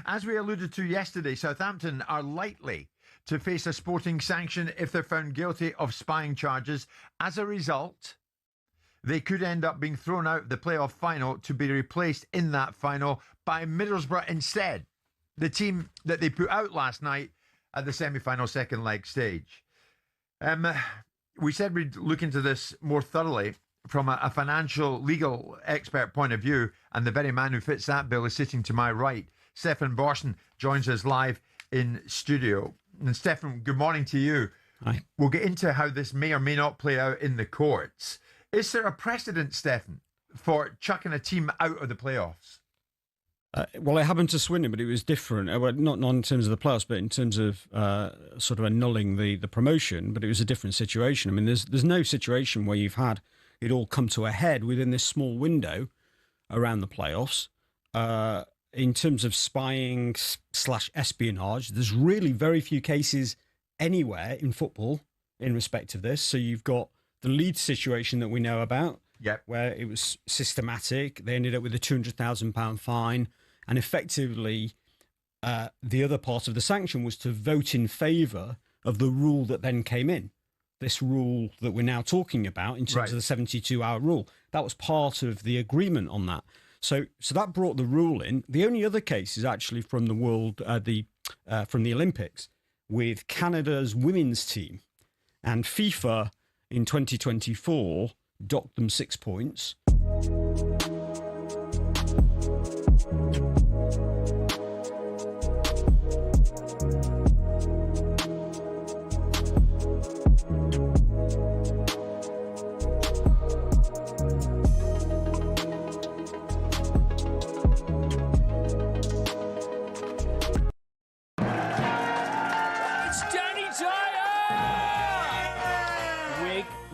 As we alluded to yesterday, Southampton are likely to face a sporting sanction if they're found guilty of spying charges. As a result, they could end up being thrown out of the playoff final to be replaced in that final by Middlesbrough instead, the team that they put out last night at the semi-final second leg stage. We said we'd look into this more thoroughly from a financial, legal expert point of view, and the very man who fits that bill is sitting to my right. Stefan Borsten joins us live in studio. And Stefan, good morning to you. Hi. We'll get into how this may or may not play out in the courts. Is there a precedent, Stefan, for chucking a team out of the playoffs? Well, it happened to Swindon, but it was different. Well, not in terms of the playoffs, but in terms of sort of annulling the promotion. But it was a different situation. I mean, there's no situation where you've had it all come to a head within this small window around the playoffs. In terms of spying / espionage, there's really very few cases anywhere in football in respect of this. So you've got the Leeds situation that we know about, where it was systematic. They ended up with a £200,000 fine. And effectively, the other part of the sanction was to vote in favour of the rule that then came in. This rule that we're now talking about in terms of the 72-hour rule. That was part of the agreement on that. So that brought the rule in. The only other case is actually from the from the Olympics with Canada's women's team, and FIFA in 2024 docked them 6 points.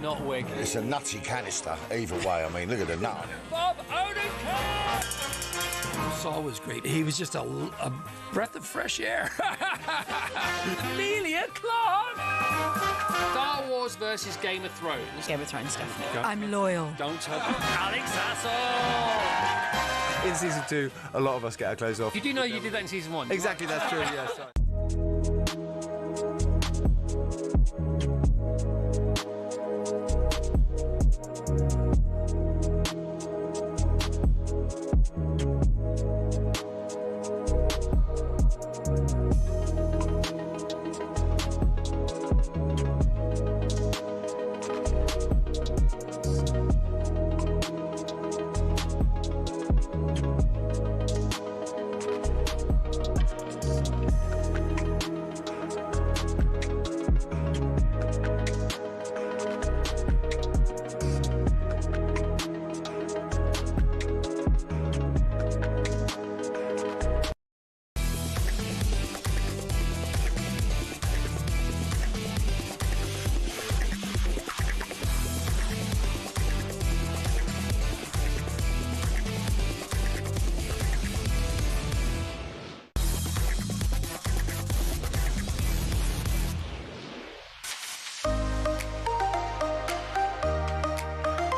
not a wig. It's a nutty canister, either way. I mean, look at the nut. Bob Odenkirk! Saul was great. He was just a breath of fresh air. Amelia Clark! Star Wars versus Game of Thrones. Game of Thrones, definitely. I'm loyal. Don't tell Alex Hassel! In season 2, a lot of us get our clothes off. You do know you did that in season 1? Exactly, that's true, yes.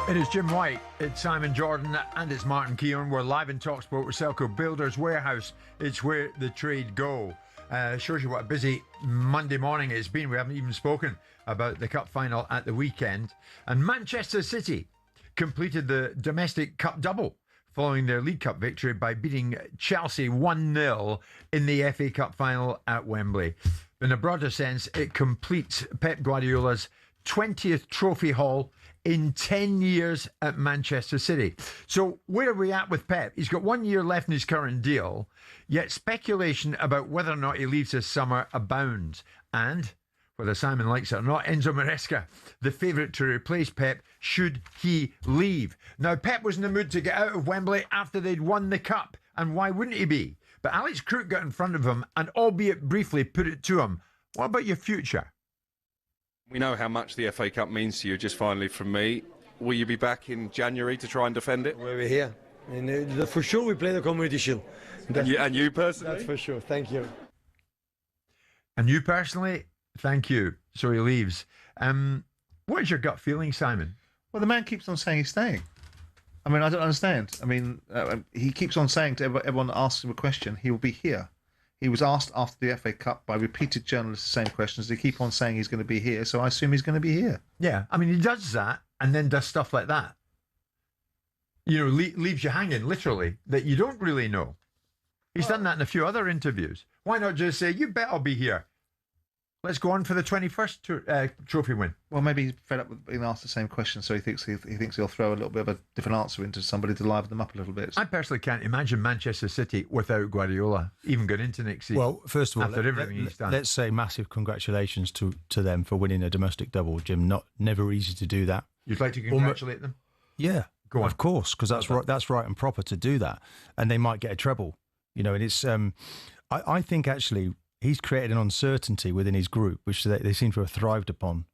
It is Jim White, it's Simon Jordan, and it's Martin Keown. We're live in talkSPORT with Selco Builders Warehouse. It's where the trade go. Shows you what a busy Monday morning it's been. We haven't even spoken about the cup final at the weekend. And Manchester City completed the domestic cup double following their League Cup victory by beating Chelsea 1-0 in the FA Cup final at Wembley. In a broader sense, it completes Pep Guardiola's 20th trophy haul in 10 years at Manchester City. So where are we at with Pep? He's got 1 year left in his current deal, yet speculation about whether or not he leaves this summer abounds. And, whether Simon likes it or not, Enzo Maresca, the favourite to replace Pep, should he leave. Now, Pep was in the mood to get out of Wembley after they'd won the Cup, and why wouldn't he be? But Alex Crook got in front of him and, albeit briefly, put it to him. What about your future? We know how much the FA Cup means to you. Just finally from me, will you be back in January to try and defend it? We'll be here. And for sure we play the Community Shield. And you personally? That's for sure. Thank you. And you personally? Thank you. So he leaves. What is your gut feeling, Simon? Well, the man keeps on saying he's staying. I mean, I don't understand. I mean, he keeps on saying to everyone that asks him a question, he will be here. He was asked after the FA Cup by repeated journalists the same questions. They keep on saying he's going to be here, so I assume he's going to be here. Yeah, I mean, he does that and then does stuff like that. You know, leaves you hanging, literally, that you don't really know. He's done that in a few other interviews. Why not just say, you bet I'll be here. Let's go on for the 21st trophy win. Well, maybe he's fed up with being asked the same question, so he thinks he'll throw a little bit of a different answer into somebody to liven them up a little bit. I personally can't imagine Manchester City without Guardiola even going into next season. Well, first of all, after everything he's done, let's say massive congratulations to them for winning a domestic double, Jim. Never easy to do that. You'd like to congratulate them? Yeah, go on. Of course, because that's right. That's right and proper to do that, and they might get a treble. You know, and it's. I think actually, he's created an uncertainty within his group, which they seem to have thrived upon.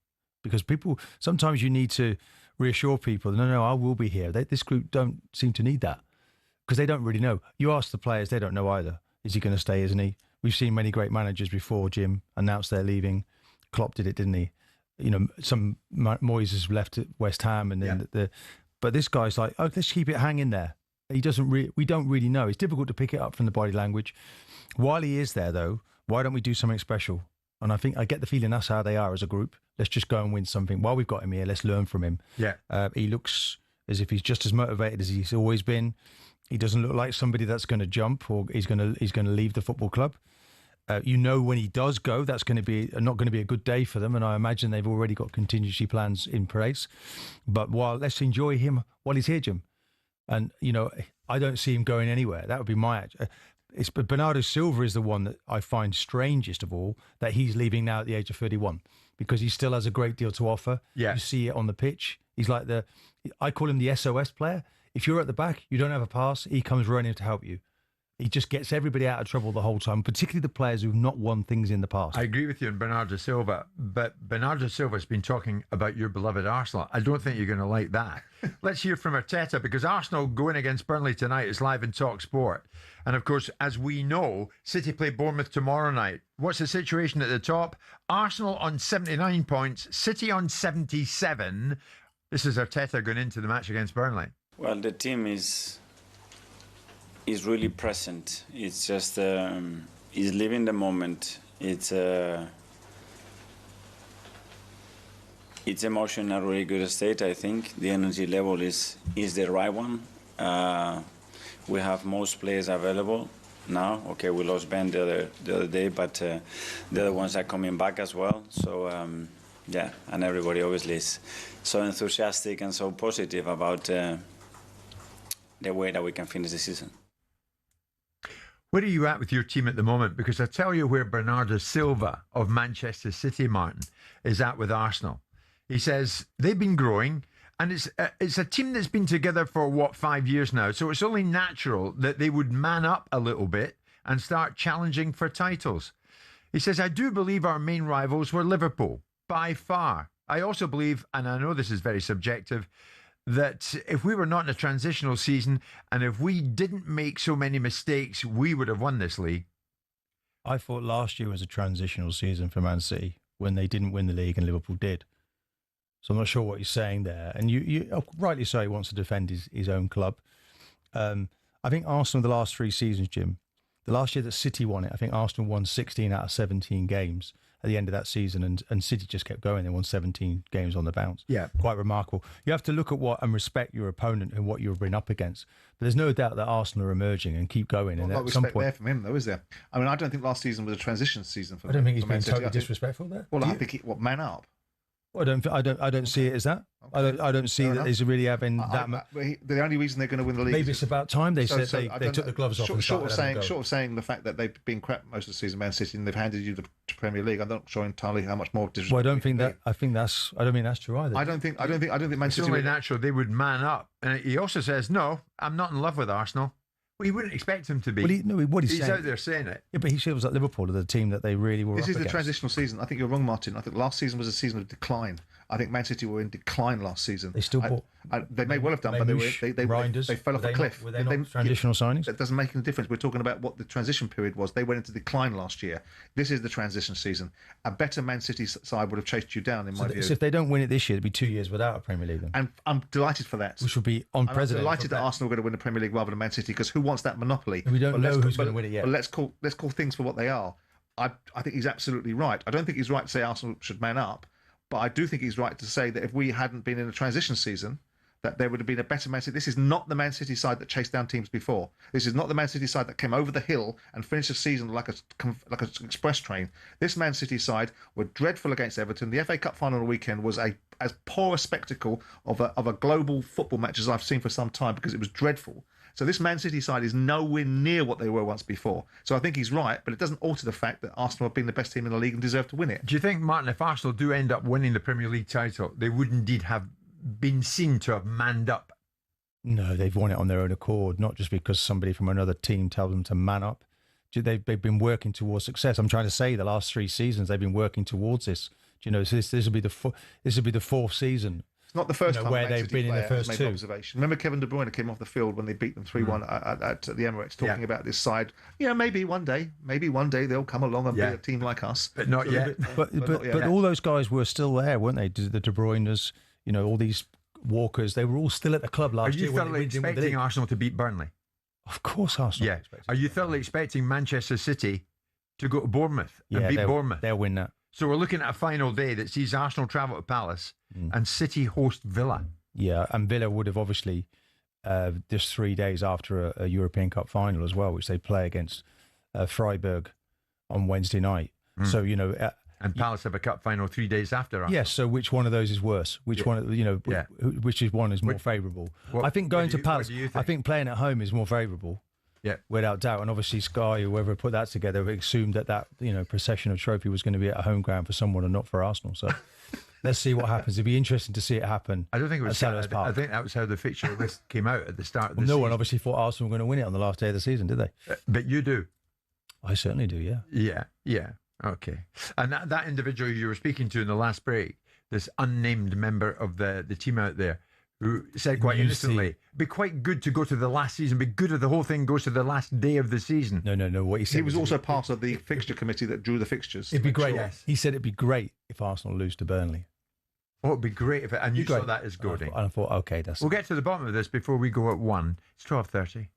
Because people, sometimes you need to reassure people, no, I will be here. This group don't seem to need that because they don't really know. You ask the players, they don't know either. Is he going to stay, isn't he? We've seen many great managers before, Jim, announce they're leaving. Klopp did it, didn't he? You know, some Moyes has left at West Ham. And then but this guy's like, oh, let's keep it hanging there. He doesn't we don't really know. It's difficult to pick it up from the body language. While he is there, though, why don't we do something special? And I get the feeling that's how they are as a group. Let's just go and win something. While we've got him here, let's learn from him. Yeah. He looks as if he's just as motivated as he's always been. He doesn't look like somebody that's going to jump or he's going to leave the football club. You know, when he does go, that's going to be not going to be a good day for them. And I imagine they've already got contingency plans in place. But let's enjoy him while he's here, Jim. And, you know, I don't see him going anywhere. That would be but Bernardo Silva is the one that I find strangest of all, that he's leaving now at the age of 31 because he still has a great deal to offer. Yeah. You see it on the pitch. He's like I call him the SOS player. If you're at the back, you don't have a pass, he comes running to help you. He just gets everybody out of trouble the whole time, particularly the players who've not won things in the past. I agree with you on Bernardo Silva, but Bernardo Silva's been talking about your beloved Arsenal. I don't think you're going to like that. Let's hear from Arteta, because Arsenal going against Burnley tonight is live in talkSPORT. And of course, as we know, City play Bournemouth tomorrow night. What's the situation at the top? Arsenal on 79 points, City on 77. This is Arteta going into the match against Burnley. Well, the team is really present. It's just is living the moment. It's emotion in a really good state. I think the energy level is the right one. We have most players available now. Okay, we lost Ben the other day, but the other ones are coming back as well. So yeah, and everybody obviously is so enthusiastic and so positive about the way that we can finish the season. Where are you at with your team at the moment? Because I tell you where Bernardo Silva of Manchester City, Martin, is at with Arsenal. He says they've been growing, and it's a team that's been together for, 5 years now. So it's only natural that they would man up a little bit and start challenging for titles. He says, I do believe our main rivals were Liverpool, by far. I also believe, and I know this is very subjective, that if we were not in a transitional season and if we didn't make so many mistakes, we would have won this league. I thought last year was a transitional season for Man City when they didn't win the league and Liverpool did. So I'm not sure what he's saying there. And you rightly so, he wants to defend his own club. I think Arsenal, the last 3 seasons, Jim, the last year that City won it, I think Arsenal won 16 out of 17 games at the end of that season, and City just kept going. They won 17 games on the bounce. Yeah. Quite remarkable. You have to look at and respect your opponent and what you've been up against. But there's no doubt that Arsenal are emerging and keep going. And Well, at some respect point, there from him, though, is there? I mean, I don't think last season was a transition season for I don't think he's for Man being City. totally I think- disrespectful there. Well, Do I you? think man up. I don't see it as that. I don't see that he's really having that much. The only reason they're going to win the league. Maybe it's about time they said I they don't took the gloves off. Short, and short started having a go. of saying the fact that they've been crap most of the season, Man City, and they've handed you the Premier League. I'm not sure entirely how much more disrespect. Well, I don't think that. I think that's true either. I don't think Man It's City. only would- natural they would man up. And he also says, no, I'm not in love with Arsenal. Well, you wouldn't expect him to be. What he's saying, out there saying it. Yeah, but he feels like Liverpool are the team that they really were. This up is the against. transitional season. I think you're wrong, Martin. I think last season was a season of decline. I think Man City were in decline last season. They still bought. They may well have done, but they fell off a cliff. Were they not transitional signings? That doesn't make any difference. We're talking about what the transition period was. They went into decline last year. This is the transition season. A better Man City side would have chased you down, in my view. So if they don't win it this year, it'd be 2 years without a Premier League. Then. And I'm delighted for that. Which would be unprecedented. I'm delighted that Arsenal are going to win the Premier League rather than Man City, because who wants that monopoly? And we don't know who's going to win it yet. But let's call things for what they are. I think he's absolutely right. I don't think he's right to say Arsenal should man up, but I do think he's right to say that if we hadn't been in a transition season, that there would have been a better Man City. This is not the Man City side that chased down teams before. This is not the Man City side that came over the hill and finished the season like an express train. This Man City side were dreadful against Everton. The FA Cup final weekend was as poor a spectacle of a global football match as I've seen for some time, because it was dreadful. So this Man City side is nowhere near what they were once before. So I think he's right, but it doesn't alter the fact that Arsenal have been the best team in the league and deserve to win it. Do you think, Martin, if Arsenal do end up winning the Premier League title, they would indeed have been seen to have manned up? No, they've won it on their own accord, not just because somebody from another team tells them to man up. They've been working towards success. I'm trying to say the last 3 seasons they've been working towards this. Do you know, so this will be the 4th season. It's not the first time where Man they've City been in the player has first made 2. observation. Remember Kevin De Bruyne came off the field when they beat them 3-1 at the Emirates, talking about this side. Yeah, maybe one day they'll come along and be a team like us. But not yet. But all those guys were still there, weren't they? The De Bruynes, all these Walkers, they were all still at the club last year. Are you thoroughly expecting Arsenal to beat Burnley? Of course, Arsenal. Yeah. Are you thoroughly expecting Manchester City to go to Bournemouth and beat Bournemouth? They'll win that. So we're looking at a final day that sees Arsenal travel to Palace and City host Villa. Yeah, and Villa would have obviously just 3 days after a European Cup final as well, which they play against Freiburg on Wednesday night. So and Palace have a cup final 3 days after. Arsenal. Yes. So which one of those is worse? Which one? Which one is more favourable? I think going to Palace. I think playing at home is more favourable. Yeah, without doubt. And obviously Sky, whoever put that together, assumed that procession of trophy was going to be at a home ground for someone and not for Arsenal. So Let's see what happens. It'd be interesting to see it happen. I don't think it was at Selhurst Park. I think that was how the fixture list came out at the start of the No season. one obviously thought Arsenal were going to win it on the last day of the season, did they? But you do. I certainly do, yeah. Yeah. Okay. And that individual you were speaking to in the last break, this unnamed member of the team out there, who said quite innocently, it'd be quite good to go to the last season, be good if the whole thing goes to the last day of the season. No. What he said, he was also part of the fixture committee that drew the fixtures. It'd be great. Sure. He said it'd be great if Arsenal lose to Burnley. Oh, it'd be great if it, and you saw that as goading. And I thought, okay, We'll get to the bottom of this before we go at 1. It's 12:30.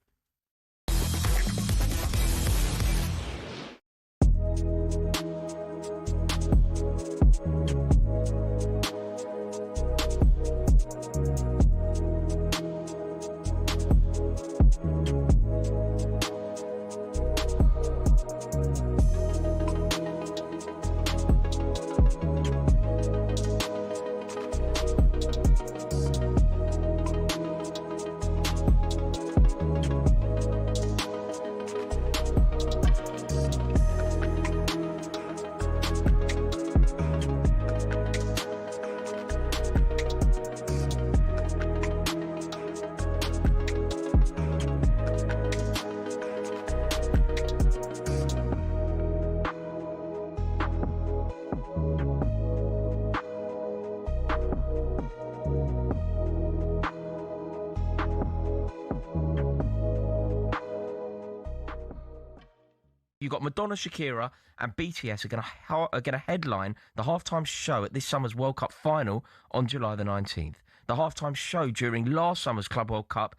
You've got Madonna, Shakira and BTS are going to headline the halftime show at this summer's World Cup final on July the 19th. The halftime show during last summer's Club World Cup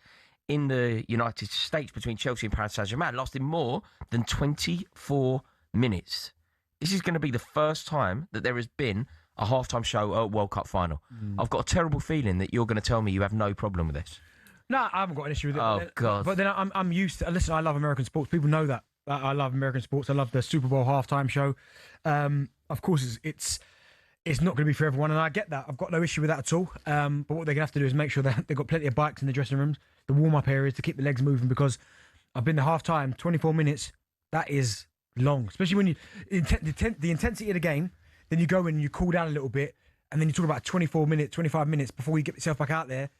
in the United States between Chelsea and Paris Saint-Germain lasted more than 24 minutes. This is going to be the first time that there has been a halftime show at a World Cup final. I've got a terrible feeling that you're going to tell me you have no problem with this. No, I haven't got an issue with it. Oh, God. But then I'm used to... Listen, I love American sports. People know that. I love American sports. I love the Super Bowl halftime show. Of course, it's not going to be for everyone, and I get that. I've got no issue with that at all. But what they're going to have to do is make sure that they've got plenty of bikes in the dressing rooms, the warm-up areas to keep the legs moving, because I've been to halftime, 24 minutes, that is long. Especially when the intensity of the game, then you go in and you cool down a little bit, and then you talk about 24 minutes, 25 minutes before you get yourself back out there.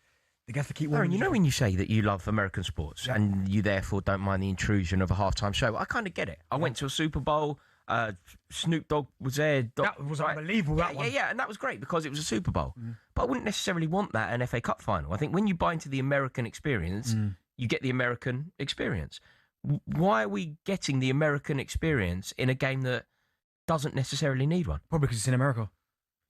They have to keep Aaron, you know when you say that you love American sports and you therefore don't mind the intrusion of a halftime show, I kind of get it. I went to a Super Bowl. Snoop Dogg was there. That was unbelievable, that one. Yeah, and that was great because it was a Super Bowl. But I wouldn't necessarily want that at an FA Cup final. I think when you buy into the American experience, you get the American experience. Why are we getting the American experience in a game that doesn't necessarily need one? Probably because it's in America.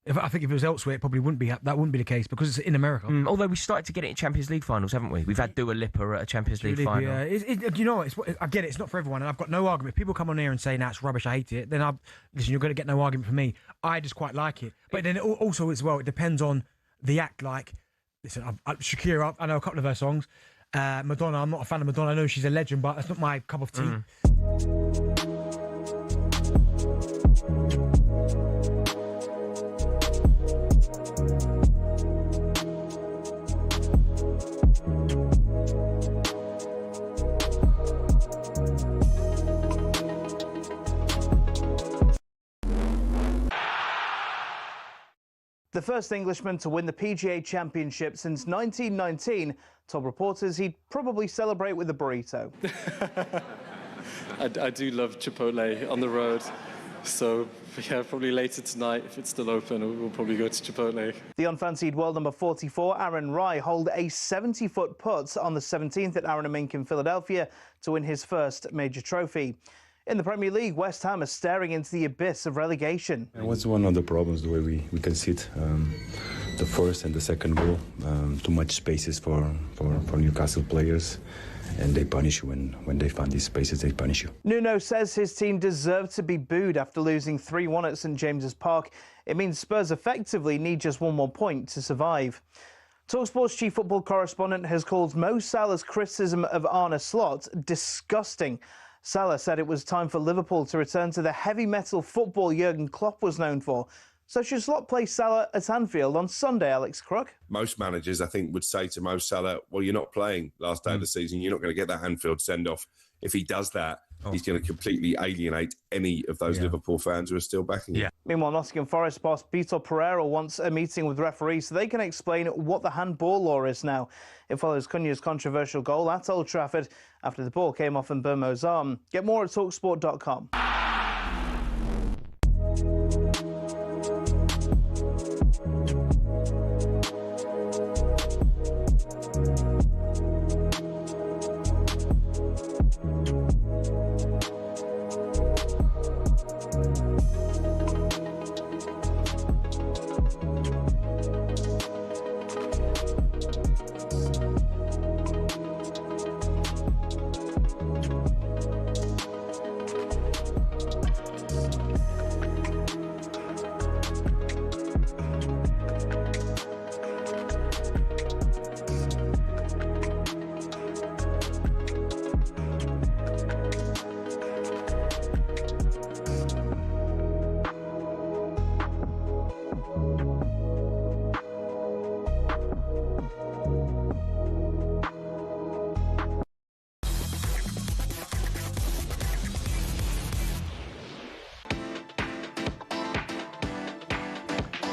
I think if it was elsewhere, it probably wouldn't be. That wouldn't be the case because it's in America. Although we started to get it in Champions League finals, haven't we? We've had Dua Lipa at a Champions League final. Yeah, you know, I get it. It's not for everyone, and I've got no argument. If people come on here and say, "Nah, it's rubbish. I hate it." Then listen. You're going to get no argument from me. I just quite like it. But then also as well, it depends on the act. Like, listen, Shakira. I know a couple of her songs. Madonna. I'm not a fan of Madonna. I know she's a legend, but that's not my cup of tea. The first Englishman to win the PGA Championship since 1919 told reporters he'd probably celebrate with a burrito. I do love Chipotle on the road, so yeah, probably later tonight, if it's still open, we'll probably go to Chipotle. The unfancied world number 44, Aaron Rai, holed a 70-foot putt on the 17th at Aaron & Mink in Philadelphia to win his first major trophy. In the Premier League, West Ham are staring into the abyss of relegation. It was one of the problems, the way we concede the first and the second goal. Too much spaces for Newcastle players, and they punish you when they find these spaces, they punish you. Nuno says his team deserved to be booed after losing 3-1 at St James's Park. It means Spurs effectively need just one more point to survive. talkSPORT's chief football correspondent has called Mo Salah's criticism of Arne Slot disgusting. Salah said it was time for Liverpool to return to the heavy metal football Jurgen Klopp was known for. So should Slot play Salah at Anfield on Sunday, Alex Crook? Most managers, I think, would say to Mo Salah, well, you're not playing last day of the season. You're not going to get that Anfield send-off. If he does that, he's going to completely alienate any of those Liverpool fans who are still backing him. Meanwhile, Nottingham Forest boss Vitor Pereira wants a meeting with referees so they can explain what the handball law is now. It follows Cunha's controversial goal at Old Trafford after the ball came off Mbeumo's arm. Get more at talksport.com.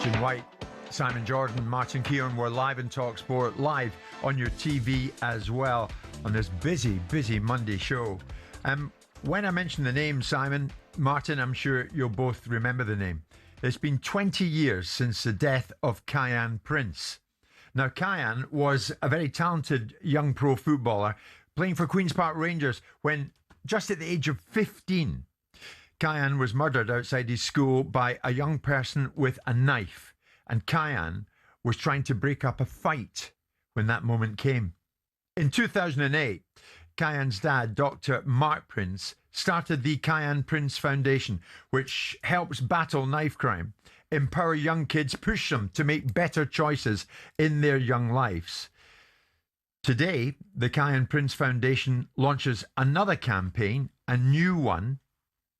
Jim White, Simon Jordan, Martin Keown were live in talkSPORT, live on your TV as well on this busy Monday show. When I mention the name Simon, Martin, I'm sure you'll both remember the name. It's been 20 years since the death of Cayenne Prince. Now, Cayenne was a very talented young pro footballer playing for Queen's Park Rangers when, just at the age of 15, Cayenne was murdered outside his school by a young person with a knife, and Cayenne was trying to break up a fight when that moment came. In 2008, Cayenne's dad, Dr. Mark Prince, started the Cayenne Prince Foundation, which helps battle knife crime, empower young kids, push them to make better choices in their young lives. Today, the Cayenne Prince Foundation launches another campaign, a new one,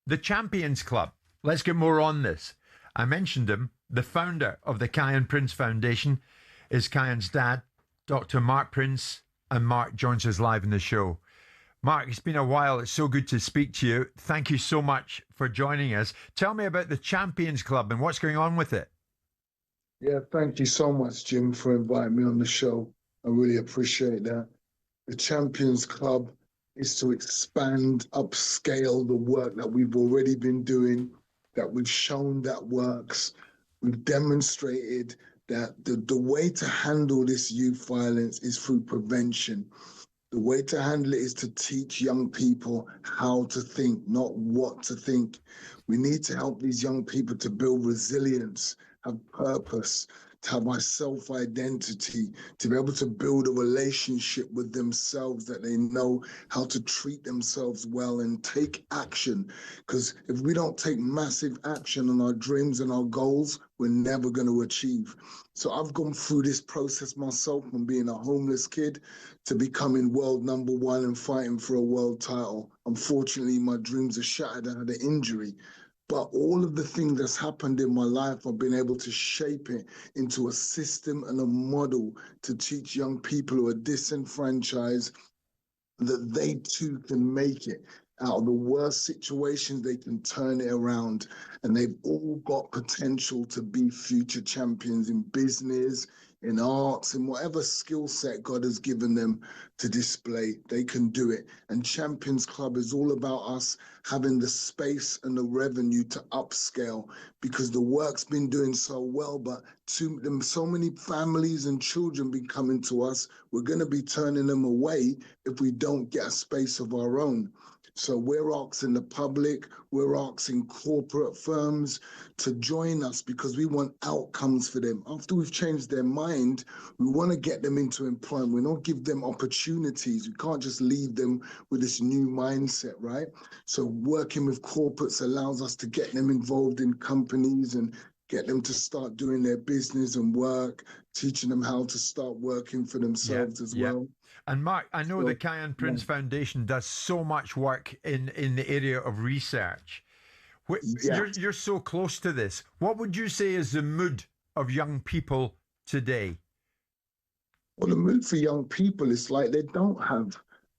the Champions Club. Let's get more on this. I mentioned him. The founder of the Cayenne Prince Foundation is Cayenne's dad, Dr. Mark Prince, and Mark joins us live in the show. Mark, it's been a while. It's so good to speak to you. Thank you so much for joining us. Tell me about the Champions Club and what's going on with it. Yeah, thank you so much, Jim, for inviting me on the show. I really appreciate that. The Champions Club is to expand, upscale the work that we've already been doing, that we've shown that works. We've demonstrated that the way to handle this youth violence is through prevention. The way to handle it is to teach young people how to think, not what to think. We need to help these young people to build resilience, have purpose, to have a self-identity, to be able to build a relationship with themselves, that they know how to treat themselves well and take action. Because if we don't take massive action on our dreams and our goals, we're never going to achieve. So I've gone through this process myself, from being a homeless kid to becoming world #1 and fighting for a world title. Unfortunately, my dreams are shattered. I had an injury. But all of the things that's happened in my life, I've been able to shape it into a system and a model to teach young people who are disenfranchised that they too can make it. Out of the worst situations, they can turn it around. And they've all got potential to be future champions in business, in arts, in whatever skill set God has given them to display. They can do it. And Champions Club is all about us having the space and the revenue to upscale, because the work's been doing so well, but so many families and children be coming to us. We're going to be turning them away if we don't get a space of our own. So we're asking the public, we're asking corporate firms to join us, because we want outcomes for them. After we've changed their mind, we want to get them into employment. We don't give them opportunities. We can't just leave them with this new mindset, right? So working with corporates allows us to get them involved in companies and get them to start doing their business and work, teaching them how to start working for themselves as well. And Mark, I know the Cayenne Prince Foundation does so much work in the area of research. You're so close to this. What would you say is the mood of young people today? Well, the mood for young people is like they don't have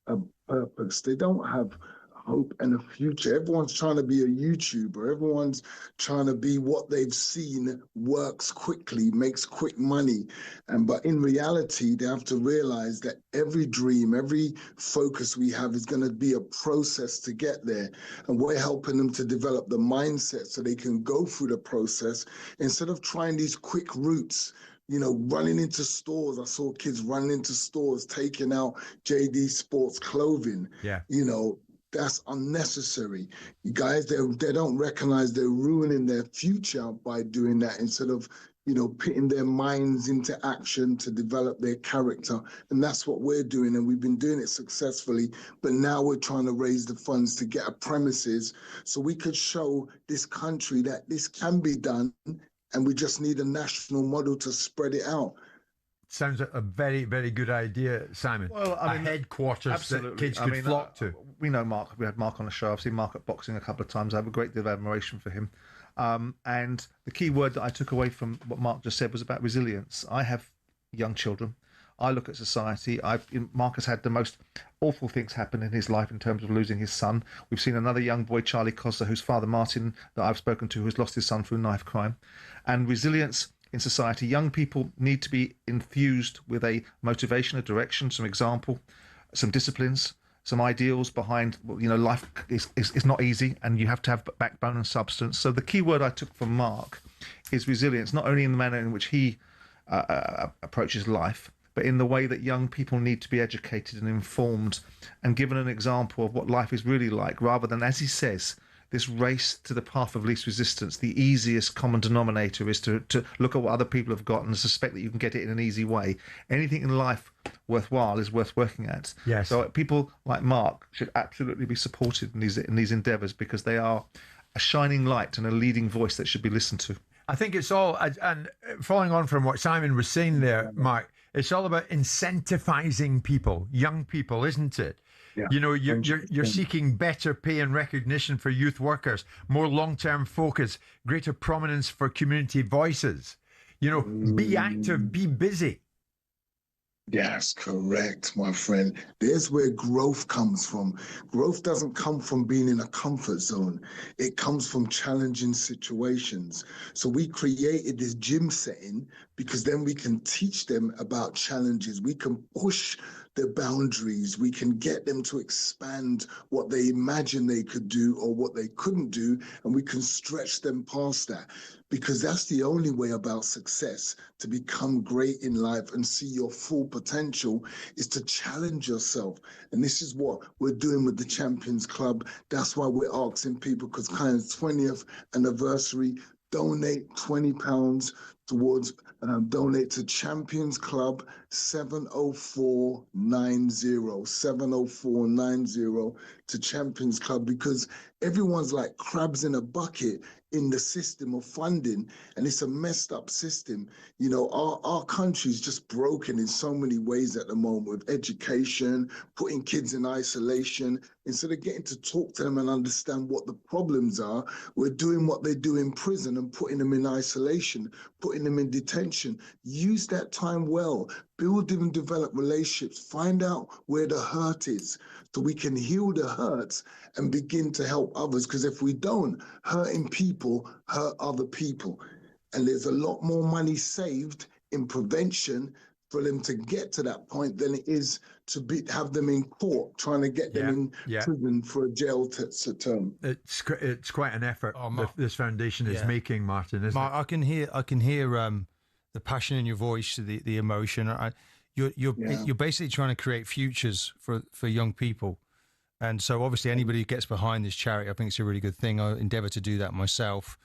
a purpose. They don't have hope and a future. Everyone's trying to be a YouTuber. Everyone's trying to be what they've seen works quickly, makes quick money. But in reality, they have to realize that every dream, every focus we have is going to be a process to get there. And we're helping them to develop the mindset so they can go through the process instead of trying these quick routes. You know, running into stores. I saw kids running into stores, taking out JD Sports clothing. Yeah. You know, that's unnecessary. You guys, they don't recognize they're ruining their future by doing that instead of, you know, putting their minds into action to develop their character. And that's what we're doing. And we've been doing it successfully. But now we're trying to raise the funds to get a premises so we could show this country that this can be done. And we just need a national model to spread it out. Sounds a very, very good idea, Simon. Well, I mean, headquarters absolutely. that kids could flock to. We know Mark. We had Mark on the show. I've seen Mark at boxing a couple of times. I have a great deal of admiration for him. And the key word that I took away from what Mark just said was about resilience. I have young children. I look at society. Mark has had the most awful things happen in his life in terms of losing his son. We've seen another young boy, Charlie Costa, whose father, Martin, that I've spoken to, who's lost his son through knife crime. And resilience in society. Young people need to be infused with a motivation, a direction, some example, some disciplines, some ideals behind, you know, life is not easy and you have to have backbone and substance. So the key word I took from Mark is resilience, not only in the manner in which he approaches life, but in the way that young people need to be educated and informed and given an example of what life is really like, rather than, as he says, this race to the path of least resistance. The easiest common denominator is to look at what other people have got and suspect that you can get it in an easy way. Anything in life worthwhile is worth working at. Yes. So people like Mark should absolutely be supported in these endeavours, because they are a shining light and a leading voice that should be listened to. I think it's all, and following on from what Simon was saying there, Mark, it's all about incentivizing people, young people, isn't it? Yeah. You know, you're seeking better pay and recognition for youth workers, more long-term focus, greater prominence for community voices. You know, be active, be busy. Yes, correct, my friend. There's where growth comes from. Growth doesn't come from being in a comfort zone. It comes from challenging situations. So we created this gym setting because then we can teach them about challenges. We can push their boundaries. We can get them to expand what they imagine they could do or what they couldn't do, and we can stretch them past that, because that's the only way about success. To become great in life and see your full potential is to challenge yourself. And this is what we're doing with the Champions Club. That's why we're asking people, because Cayenne's 20th anniversary, donate £20 towards donate to Champions Club 70490 to Champions Club, because everyone's like crabs in a bucket in the system of funding, and it's a messed up system. You know, our country's just broken in so many ways at the moment, with education, putting kids in isolation. Instead of getting to talk to them and understand what the problems are, we're doing what they do in prison and putting them in isolation, putting them in detention. Use that time well. Build and develop relationships. Find out where the hurt is so we can heal the hurts and begin to help others. Because if we don't, hurting people hurt other people. And there's a lot more money saved in prevention for them to get to that point than it is to have them in court, trying to get them in prison for a jail term. It's quite an effort this foundation is making, Martin, isn't Mark, it? I can hear the passion in your voice, the emotion. You're basically trying to create futures for young people. And so obviously anybody who gets behind this charity, I think it's a really good thing. I endeavour to do that myself.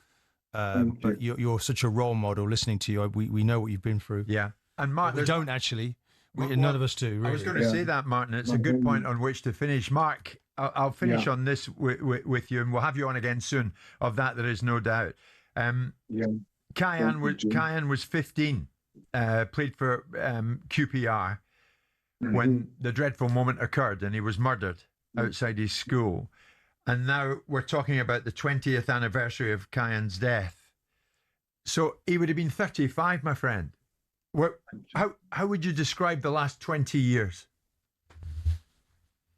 But you're such a role model. Listening to you, we know what you've been through. Yeah. And Mark, we don't actually. None of us do, really. I was going to say that, Martin. It's a good point on which to finish. Mark, I'll finish on this with you, and we'll have you on again soon. Of that, there is no doubt. Cayenne was 15, played for QPR when the dreadful moment occurred, and he was murdered outside his school. And now we're talking about the 20th anniversary of Cayenne's death. So he would have been 35, my friend. How would you describe the last 20 years?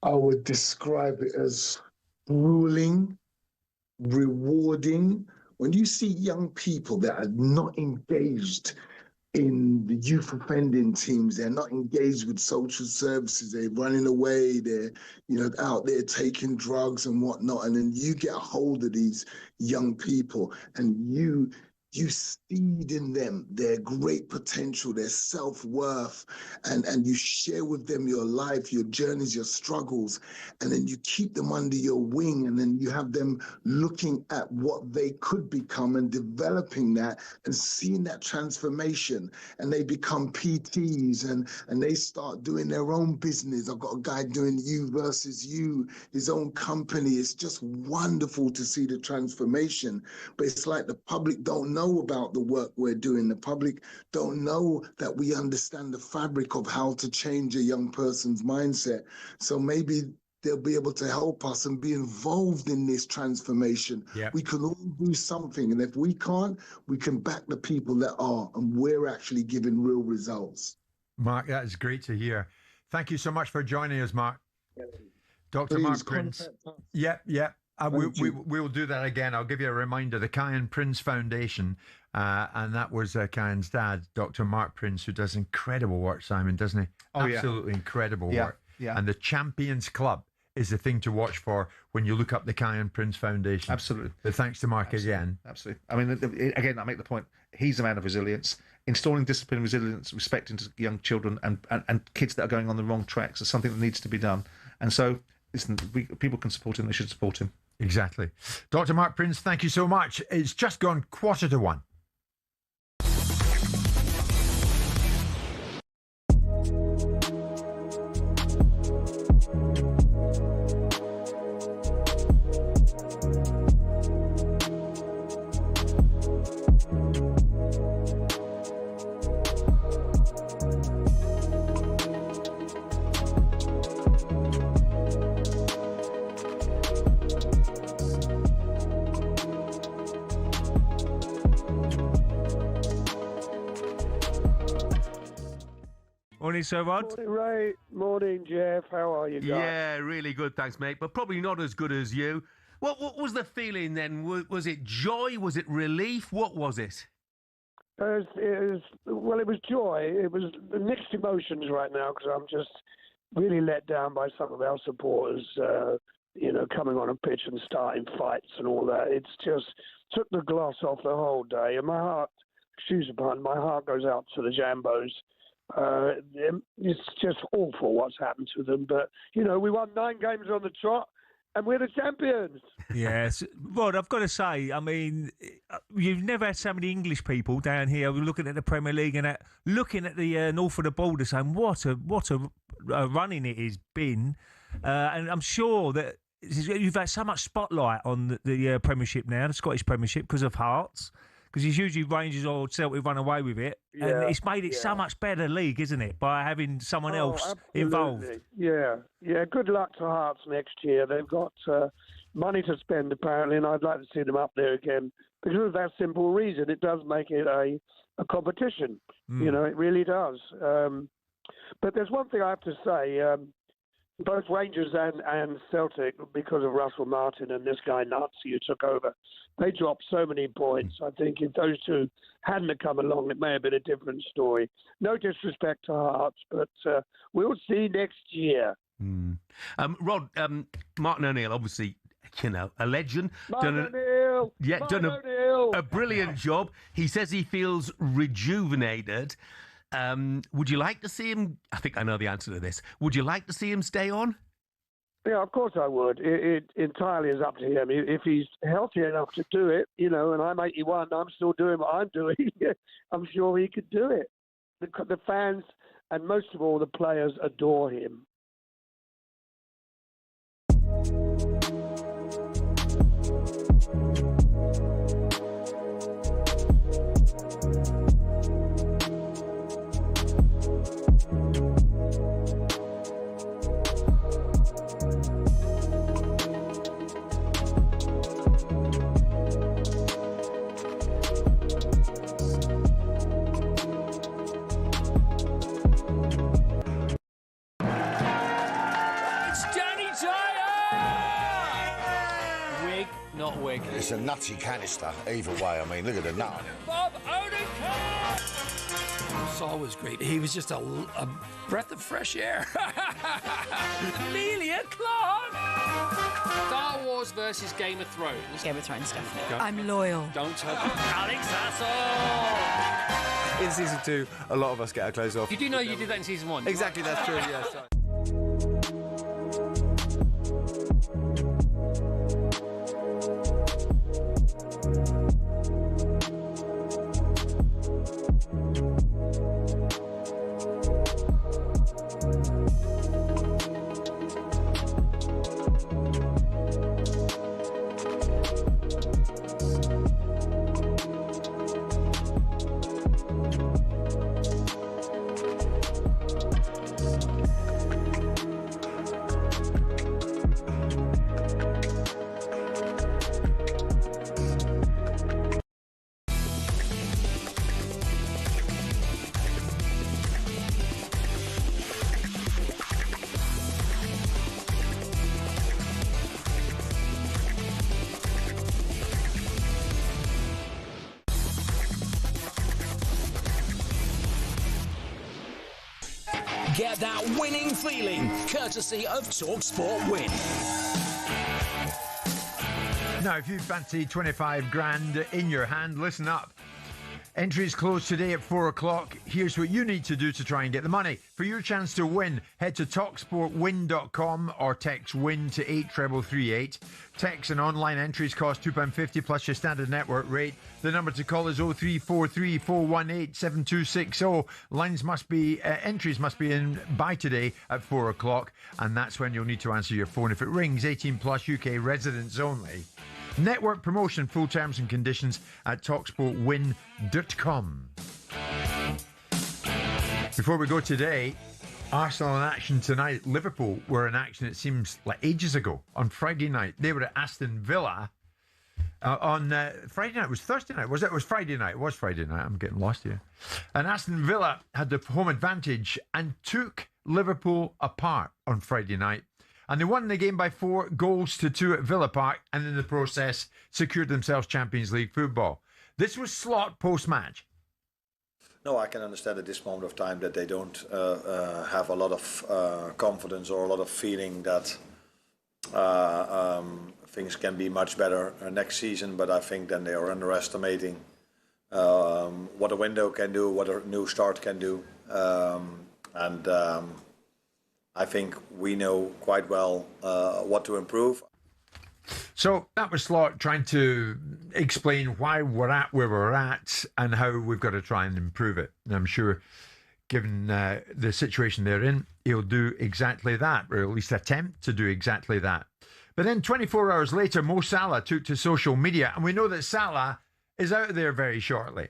I would describe it as grueling, rewarding. When you see young people that are not engaged in the youth offending teams, they're not engaged with social services, they're running away, they're out there taking drugs and whatnot, and then you get a hold of these young people and you seed in them their great potential, their self-worth, and you share with them your life, your journeys, your struggles, and then you keep them under your wing, and then you have them looking at what they could become and developing that and seeing that transformation, and they become PTs and they start doing their own business. I've got a guy doing You versus You, his own company. It's just wonderful to see the transformation, but it's like the public don't know about the work we're doing. The public don't know that we understand the fabric of how to change a young person's mindset. So maybe they'll be able to help us and be involved in this transformation. Yeah. We can all do something. And if we can't, we can back the people that are, and we're actually giving real results. Mark, that is great to hear. Thank you so much for joining us, Mark. Dr. Please, Mark Prince. Yeah. We'll do that again. I'll give you a reminder, the Cayenne Prince Foundation, and that was Cayenne's dad, Dr. Mark Prince, who does incredible work, Simon, doesn't he? Oh, Absolutely incredible work. Yeah. And the Champions Club is the thing to watch for when you look up the Cayenne Prince Foundation. Absolutely. But thanks to Mark again. Absolutely. I mean, again, I make the point, he's a man of resilience. Installing discipline, resilience, respect into young children and kids that are going on the wrong tracks is something that needs to be done. And so, listen, people can support him, they should support him. Exactly. Dr. Mark Prince, thank you so much. It's just gone 1:45. Morning, Sir Rod. Morning, Ray. Morning, Jeff. How are you guys? Yeah, really good, thanks, mate. But probably not as good as you. What was the feeling then? Was it joy? Was it relief? What was it? It was joy. It was mixed emotions right now because I'm just really let down by some of our supporters, coming on a pitch and starting fights and all that. It's just took the gloss off the whole day. And my heart goes out to the Jambos. It's just awful what's happened to them. But, we won 9 games on the trot and we're the champions. Yes. Rod, I've got to say, I mean, you've never had so many English people down here looking at the Premier League and looking at the north of the border saying what a running it has been. And I'm sure that you've had so much spotlight on the Premiership now, the Scottish Premiership, because of Hearts. Because it's usually Rangers or Celtic run away with it. Yeah, and it's made it so much better league, isn't it, by having someone else absolutely involved? Yeah. Good luck to Hearts next year. They've got money to spend, apparently, and I'd like to see them up there again. Because of that simple reason, it does make it a competition. It really does. But there's one thing I have to say. Both Rangers and Celtic, because of Russell Martin and this guy Nazi who took over, they dropped so many points. I think if those two hadn't come along, it may have been a different story. No disrespect to Hearts, but we'll see next year. Rod, Martin O'Neill, obviously, a legend. Martin O'Neill! Done a brilliant job. He says he feels rejuvenated. Would you like to see him? I think I know the answer to this. Would you like to see him stay on? Yeah, of course I would. It entirely is up to him. If he's healthy enough to do it, and I'm 81, I'm still doing what I'm doing, I'm sure he could do it. The fans, and most of all, the players adore him. wig. It's a nutty canister, either way. I mean, look at the nut. Bob Odenkirk! Saul was great. He was just a breath of fresh air. Amelia Clark! Star Wars versus Game of Thrones. Game of Thrones, definitely. Go. I'm loyal. Don't tell Alex Hassel! In season 2, a lot of us get our clothes off. You do know you did that in season 1? Exactly, that's true, yes. Get that winning feeling, courtesy of talkSPORT Win. Now, if you fancy 25 grand in your hand, listen up. Entries close today at 4 o'clock. Here's what you need to do to try and get the money. For your chance to win, head to talksportwin.com or text WIN to 83338. Text and online entries cost £2.50 plus your standard network rate. The number to call is 0343 418 7260. Entries must be in by today at 4 o'clock, and that's when you'll need to answer your phone. If it rings, 18 plus, UK residents only. Network promotion, full terms and conditions at talksportwin.com. Before we go today, Arsenal in action tonight. Liverpool were in action, it seems like ages ago, on Friday night. They were at Aston Villa on Friday night. It was Thursday night, was it? It was Friday night. It was Friday night. I'm getting lost here. And Aston Villa had the home advantage and took Liverpool apart on Friday night. And they won the game by 4-2 at Villa Park, and in the process secured themselves Champions League football. This was Slot post-match. No, I can understand at this moment of time that they don't have a lot of confidence or a lot of feeling that things can be much better next season. But I think then they are underestimating what a window can do, what a new start can do. I think we know quite well what to improve. So that was Slot trying to explain why we're at where we're at and how we've got to try and improve it. And I'm sure, given the situation they're in, he'll do exactly that, or at least attempt to do exactly that. But then 24 hours later, Mo Salah took to social media, and we know that Salah is out there very shortly.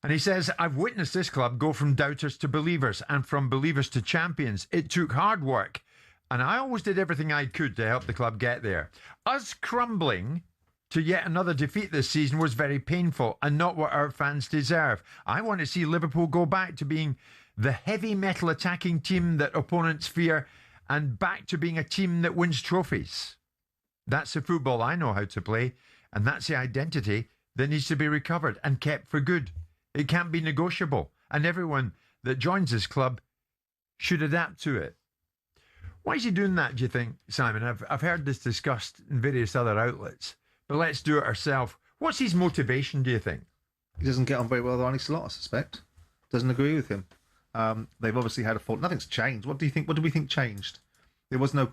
And he says, I've witnessed this club go from doubters to believers and from believers to champions. It took hard work, and I always did everything I could to help the club get there. Us crumbling to yet another defeat this season was very painful and not what our fans deserve. I want to see Liverpool go back to being the heavy metal attacking team that opponents fear and back to being a team that wins trophies. That's the football I know how to play, and that's the identity that needs to be recovered and kept for good. It can't be negotiable, and everyone that joins this club should adapt to it. Why is he doing that, do you think, Simon? I've heard this discussed in various other outlets, but let's do it ourselves. What's his motivation, do you think? He doesn't get on very well with Arne Slot, I suspect. Doesn't agree with him. They've obviously had a fault. Nothing's changed. What do we think changed? There was no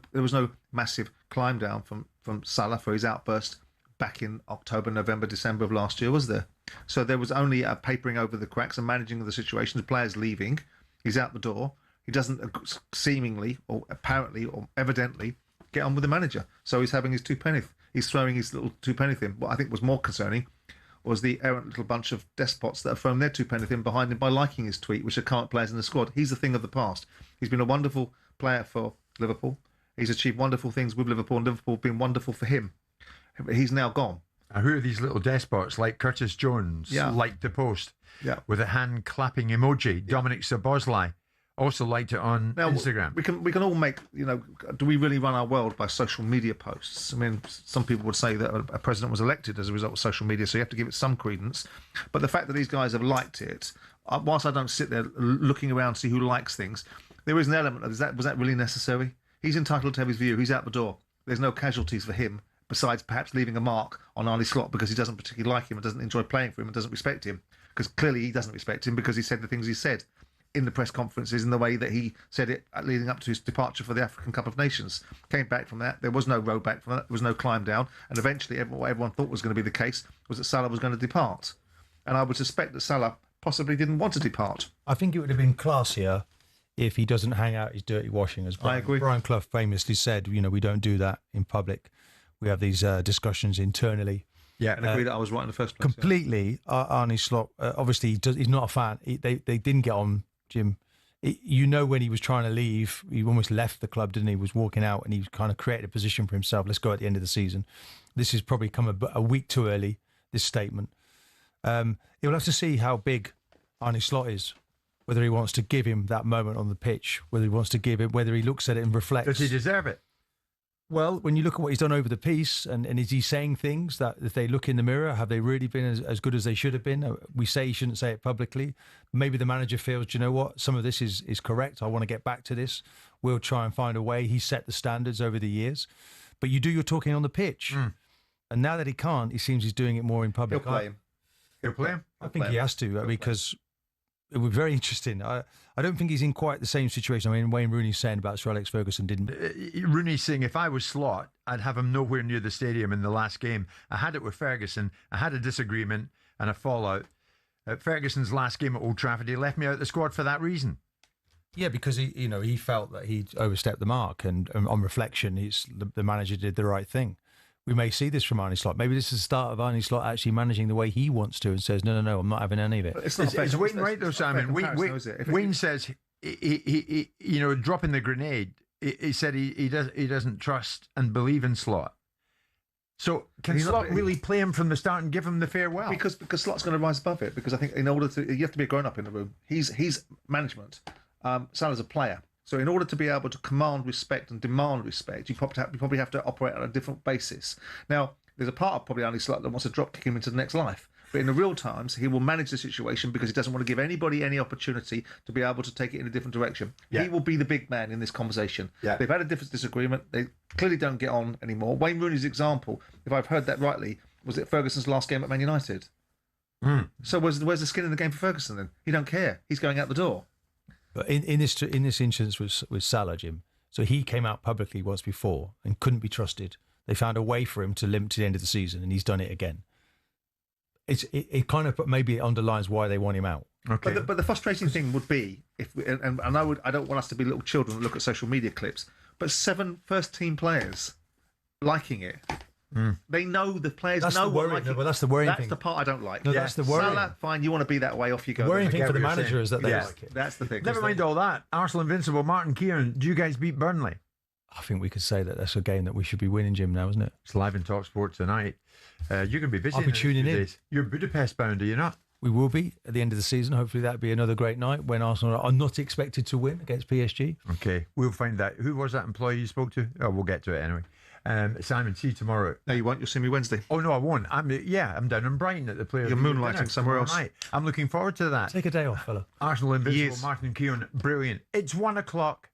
massive climb down from Salah for his outburst back in October, November, December of last year, was there? So there was only a papering over the cracks and managing of the situation. The player's leaving. He's out the door. He doesn't seemingly or apparently or evidently get on with the manager. So he's having his he's throwing his little twopenny in. What I think was more concerning was the errant little bunch of despots that have thrown their twopenny in behind him by liking his tweet, which are current players in the squad. He's a thing of the past. He's been a wonderful player for Liverpool. He's achieved wonderful things with Liverpool, and Liverpool have been wonderful for him. He's now gone. Now, who are these little despots like Curtis Jones, like the post, with a hand clapping emoji, Dominic Szoboszlai, Also liked it on Instagram. We can all make, do we really run our world by social media posts? I mean, some people would say that a president was elected as a result of social media, so you have to give it some credence. But the fact that these guys have liked it, whilst I don't sit there looking around to see who likes things, there is an element of, was that really necessary? He's entitled to have his view. He's out the door. There's no casualties for him, besides perhaps leaving a mark on Arne Slot because he doesn't particularly like him and doesn't enjoy playing for him and doesn't respect him. Because clearly he doesn't respect him because he said the things he said in the press conferences in the way that he said it leading up to his departure for the African Cup of Nations. Came back from that. There was no row back from that. There was no climb down. And eventually what everyone thought was going to be the case was that Salah was going to depart. And I would suspect that Salah possibly didn't want to depart. I think it would have been classier if he doesn't hang out his dirty washing, as I agree. Brian Clough famously said, we don't do that in public. We have these discussions internally. Yeah, and agree that I was right in the first place. Completely. Yeah. Arne Slot, obviously, he's not a fan. They didn't get on, Jim. When he was trying to leave, he almost left the club, didn't he? He was walking out and he kind of created a position for himself. Let's go at the end of the season. This has probably come a week too early, this statement. He'll have to see how big Arne Slot is, whether he wants to give him that moment on the pitch, whether he wants to give it, whether he looks at it and reflects. Does he deserve it? Well, when you look at what he's done over the piece, and is he saying things that if they look in the mirror, have they really been as good as they should have been? We say he shouldn't say it publicly. Maybe the manager feels, do you know what, some of this is correct. I want to get back to this. We'll try and find a way. He set the standards over the years. But you do your talking on the pitch. And now that he can't, he seems he's doing it more in public. He'll play him. He'll play him? I think he has to, because it would be very interesting. I don't think he's in quite the same situation. I mean, Wayne Rooney's saying about Sir Alex Ferguson didn't. Rooney's saying if I was Slot, I'd have him nowhere near the stadium in the last game. I had it with Ferguson. I had a disagreement and a fallout. At Ferguson's last game at Old Trafford, he left me out of the squad for that reason. Yeah, because he felt that he'd overstepped the mark, and on reflection, the manager did the right thing. We may see this from Arne Slot. Maybe this is the start of Arne Slot actually managing the way he wants to and says, no, I'm not having any of it. Is Wayne right, though, Simon? Wayne says, dropping the grenade, he said he doesn't trust and believe in Slot. So can Slot really play him from the start and give him the farewell? Because Slot's going to rise above it. Because I think you have to be a grown-up in the room. He's management. Salah's a player. So in order to be able to command respect and demand respect, you probably have to operate on a different basis. Now, there's a part of probably Arne Slot that wants to drop kick him into the next life. But in the real times, he will manage the situation because he doesn't want to give anybody any opportunity to be able to take it in a different direction. Yeah. He will be the big man in this conversation. Yeah. They've had a different disagreement. They clearly don't get on anymore. Wayne Rooney's example, if I've heard that rightly, was at Ferguson's last game at Man United. So where's the skin in the game for Ferguson then? He don't care. He's going out the door. But in this instance with Salah, Jim, so he came out publicly once before and couldn't be trusted. They found a way for him to limp to the end of the season, and he's done it again. It kind of maybe it underlines why they want him out. Okay. But the frustrating thing would be I don't want us to be little children that look at social media clips, but 7 first-team players liking it. They know the players that's know the worrying, what liking. But that's the worrying That's thing. the part I don't like. No, that's the worrying. Salah, fine, you want to be that way, off you go. The worrying thing for the manager is that they like it. That's the thing. Never mind all that. Arsenal invincible, Martin Keown. Do you guys beat Burnley? I think we could say that that's a game that we should be winning, Jim, now, isn't it? It's live in talkSPORT tonight. You're going to be busy. I'll be tuning in. You're Budapest bound, are you not? We will be at the end of the season. Hopefully that'll be another great night when Arsenal are not expected to win against PSG. Okay, we'll find out. Who was that employee you spoke to? Oh, we'll get to it anyway. Simon, see you tomorrow. No, you won't. You'll see me Wednesday. Oh, no, I won't. I'm down in Brighton at the Players' You're moonlighting somewhere else. Night. I'm looking forward to that. Take a day off, fella. Arsenal invincible, Martin Keown. Brilliant. It's 1 o'clock.